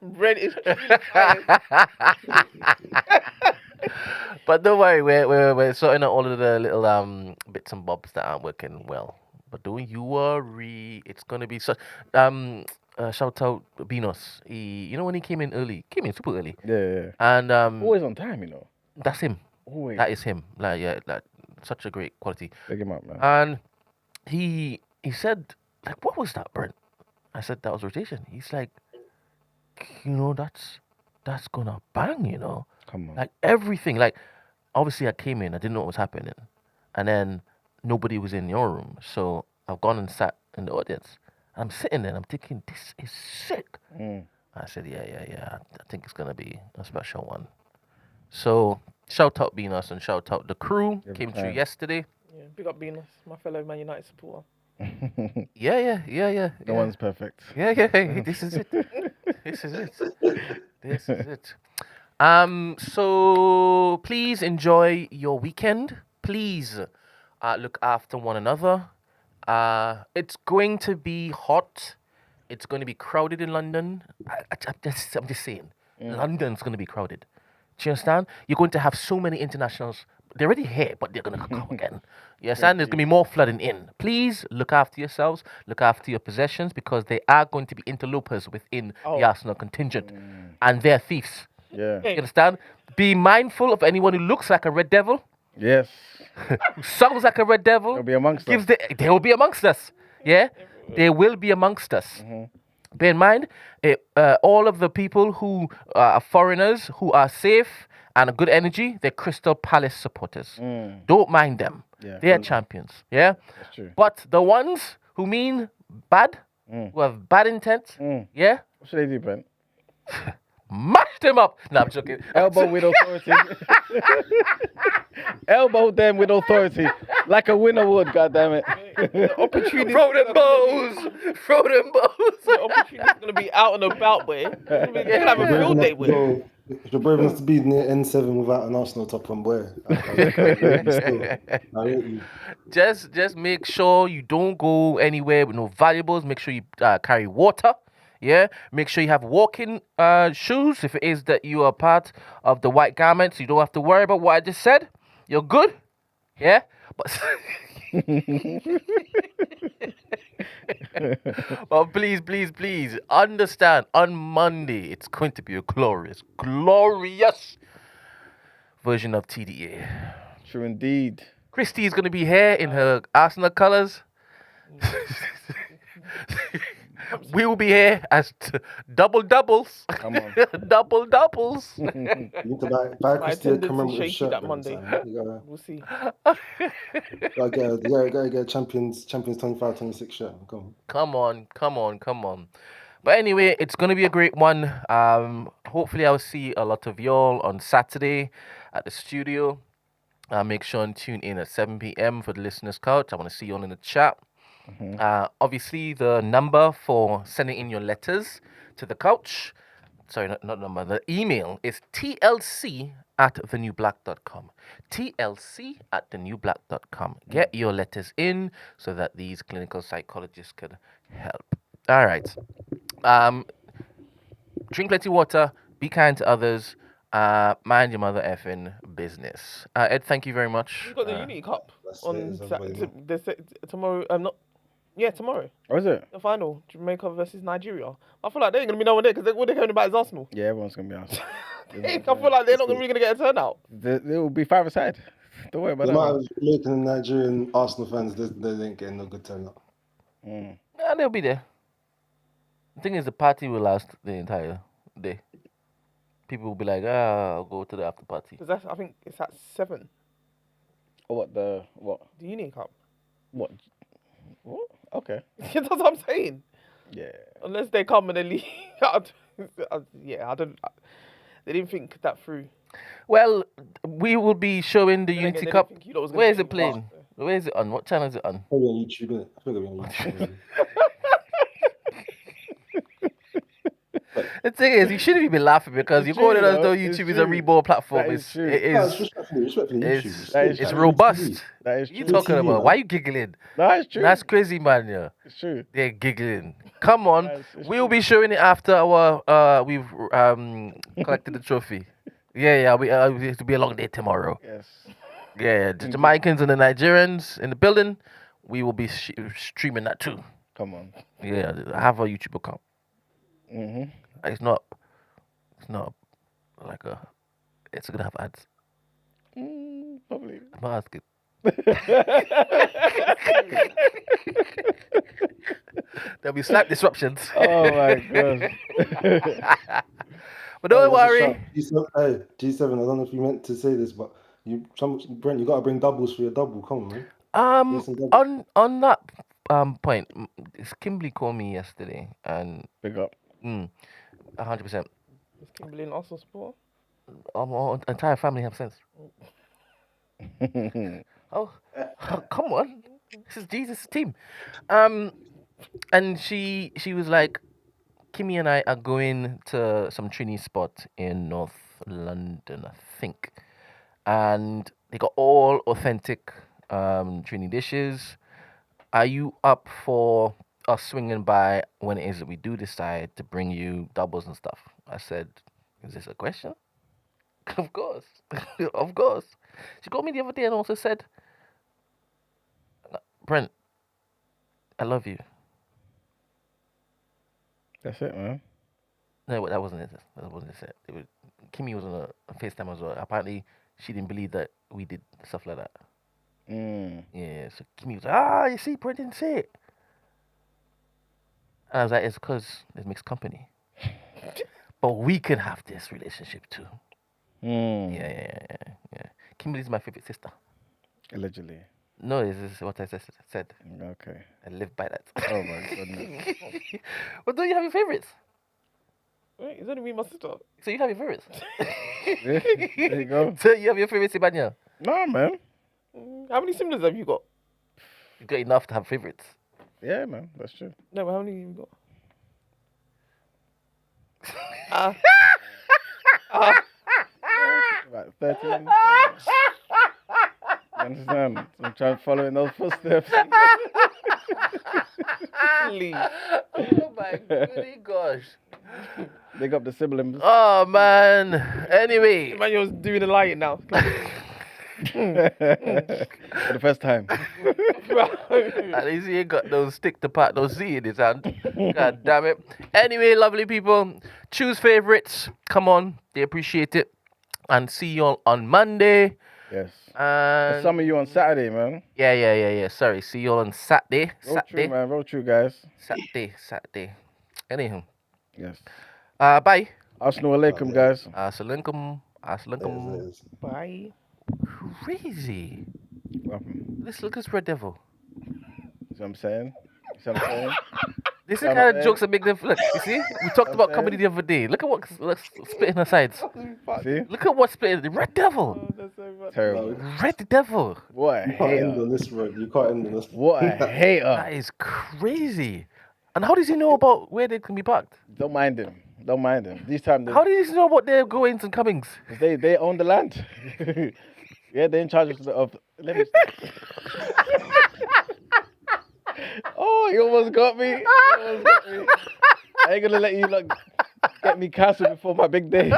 Brent is truly fine. But don't worry, we're sorting out all of the little bits and bobs that aren't working well. But don't you worry, it's gonna be such. Shout out Beanos. You know when he came in super early, Yeah. and Always on time, you know. that's him. Always. That is him. Like such a great quality. Big him up, man. And he said, like, what was that, Brent? I said that was rotation. He's like, that's gonna bang, Come on. like everything. Like, obviously I came in, I didn't know what was happening, and then nobody was in your room, so I've gone and sat in the audience. I'm sitting there and I'm thinking, this is sick. I said, yeah. I think it's gonna be a special one. So shout out Beanos and shout out the crew. Every Came through time. yesterday. Yeah, big up Venus, my fellow Man United supporter. Yeah. No one's perfect. Yeah. This is it. This is it. So please enjoy your weekend. Please look after one another. It's going to be hot. It's going to be crowded in London. I'm just saying. London's going to be crowded. Do you understand? You're going to have so many internationals. They're already here, but they're going to come again. You understand? There's going to be more flooding in. Please look after yourselves. Look after your possessions, because they are going to be interlopers within the Arsenal contingent. And they're thieves. Yeah. You understand? Be mindful of anyone who looks like a red devil, Yes. who sounds like a red devil. They'll be amongst us. They will be amongst us. Yeah? They will be amongst us. Bear in mind, all of the people who are foreigners, who are safe and a good energy, they're Crystal Palace supporters. Don't mind them. Yeah, They're well, champions. Yeah? That's true. But the ones who mean bad, who have bad intent, yeah? What should they do, Brent? Mash them up. No, I'm joking. Elbow with authority. Elbow them with authority. Like a winner would, goddammit. The opportunity. Throw them bows. Throw them bows. The opportunity is going to be out and about, boy. You're going to have a field day with it. Bro, if you're brave enough to be near N7 without an Arsenal top on, boy, I rate you. Just make sure you don't go anywhere with no valuables. Make sure you carry water. Yeah, make sure you have walking shoes if it is that you are part of the white garments. You don't have to worry about what I just said. You're good. Yeah, but but please understand, on Monday it's going to be a glorious version of TDA. True indeed. Christy is going to be here in her Arsenal colours. We will be here as double doubles. Come on. Double doubles. You need to buy My Christy a attendance is commemorative shaky shirt. that Brent, Monday. son. We'll see. Gotta get a Champions 25-26 shirt. Come on. Come on. But anyway, it's gonna be a great one. Hopefully I'll see a lot of y'all on Saturday at the studio. Make sure and tune in at 7 p.m. for the listeners' couch. I want to see you all in the chat. Obviously, the number for sending in your letters to the couch, sorry, not number, the email is tlc@thenewblack.com. tlc@thenewblack.com. Get your letters in so that these clinical psychologists could help. All right. Drink plenty water. Be kind to others. Mind your mother effing business. Ed, thank you very much. We've got the Uni Cup That's on it, tomorrow. Tomorrow. Or is it? The final, Jamaica versus Nigeria. I feel like there ain't gonna be no one there because what they're going about is Arsenal. Yeah, everyone's gonna be honest. I feel like they're not really gonna get a turnout. There will be 5-a-side. Don't worry about The that. amount of Jamaican and Nigerian Arsenal fans, they ain't getting no good turnout. Yeah, they'll be there. The thing is, the party will last the entire day. People will be like, I'll go to the after party. Because I think it's at 7. What the what? The Uni Cup. What? Okay. That's what I'm saying. Yeah. Unless they come and they leave. I don't. They didn't think that through. Well, we will be showing the Then Unity again, they Cup. didn't think you lot was gonna Where is get it playing? involved. Where is it on? What channel is it on? Probably on YouTube, innit? I think it'll be on YouTube. The thing is, you shouldn't even be laughing because you're It's calling true, us though. though It's YouTube is a true. reborn platform. That is It's, true. it No, is. it's respectfully It's, YouTube. That is it's true. robust. That is You true. talking TV, about? man. Why you giggling? No, it's true. That's crazy, man. Yeah, It's true. they're giggling. Come on, It's we'll true. be showing it after our we've collected the trophy. Yeah. It'll be a long day tomorrow. Yes. Yeah, the Jamaicans and the Nigerians in the building. We will be streaming that too. Come on. Yeah, I have a YouTube account. Mhm. It's not like it's gonna have ads. Probably. I'm not asking. There'll be slight disruptions. Oh my god. But don't worry. G7, G7, I don't know if you meant to say this, but Brent, you got to bring doubles for your double. Come on, man. Yes, and double. On that point, Kimberly called me yesterday, and Big up. 100%. Is Kimberly in Arsenal support? Our entire family have sense. Oh, come on, this is Jesus' team. And she was like, Kimmy and I are going to some Trini spot in North London, I think, and they got all authentic Trini dishes. Are you up for us swinging by when it is that we do decide to bring you doubles and stuff? I said, is this a question? Of course. Of course. She called me the other day and also said, Brent, I love you. That's it, man. No, that wasn't it. That wasn't it. Kimmy was on a FaceTime as well. Apparently, she didn't believe that we did stuff like that. Yeah, so Kimmy was like, you see, Brent didn't say it. And I was like, it's because there's mixed company. But we can have this relationship too. Yeah. Kimberly's my favorite sister. Allegedly. No, this is what I said. Okay. I live by that. Oh my goodness. Well, don't you have your favorites? Wait, it's only me and my sister. So you have your favorites? Yeah, there you go. So you have your favorites, Ibanya? No, man. How many siblings have you got? You got enough to have favorites. Yeah, man. That's true. No, but how many have you got? About 13. You understand? I'm trying to follow in those footsteps. Please. Oh my goody gosh. Big up the siblings. Oh man. Anyway. Emmanuel's doing a lion now. For the first time. At least he ain't got those stick to pat, those Z in his hand. God damn it. Anyway, lovely people, choose favorites. Come on, they appreciate it. And see y'all on Monday Yes. And Some of you on Saturday, man. Yeah. Sorry. See you all on Saturday. Roll true, man. Roll true, guys. Saturday. Anyhow. Yes. Bye. Assalamu alaikum, guys. Assalamualaikum. It is. Bye. Crazy. Welcome. Look at this Red Devil. See what I'm saying? See what I'm saying? This is the kind of jokes that make them look. You see, we talked about comedy the other day. Look at what's splitting her sides. See? Look at what's splitting the Red Devil. Terrible. Red Devil. What a You can't end hater. on this road. You can't end on this. What a hater. That is crazy. And how does he know about where they can be parked? Don't mind him. Don't mind him. This time, How does he know about their goings and comings? they own the land. Yeah, they're in charge of let me. Oh, you almost got me. You almost got me. I ain't gonna let you get me cancelled before my big day.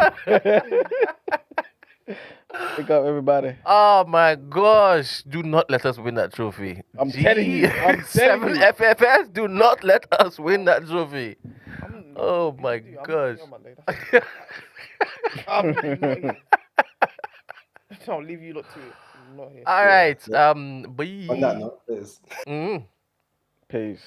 Pick up everybody. Oh my gosh! Do not let us win that trophy. I'm telling you. I'm telling 7 you. FFS. Do not let us win that trophy. Oh my gosh! I'll leave you lot to it. I'm not here. All right. On that note, it is. Mm. Peace.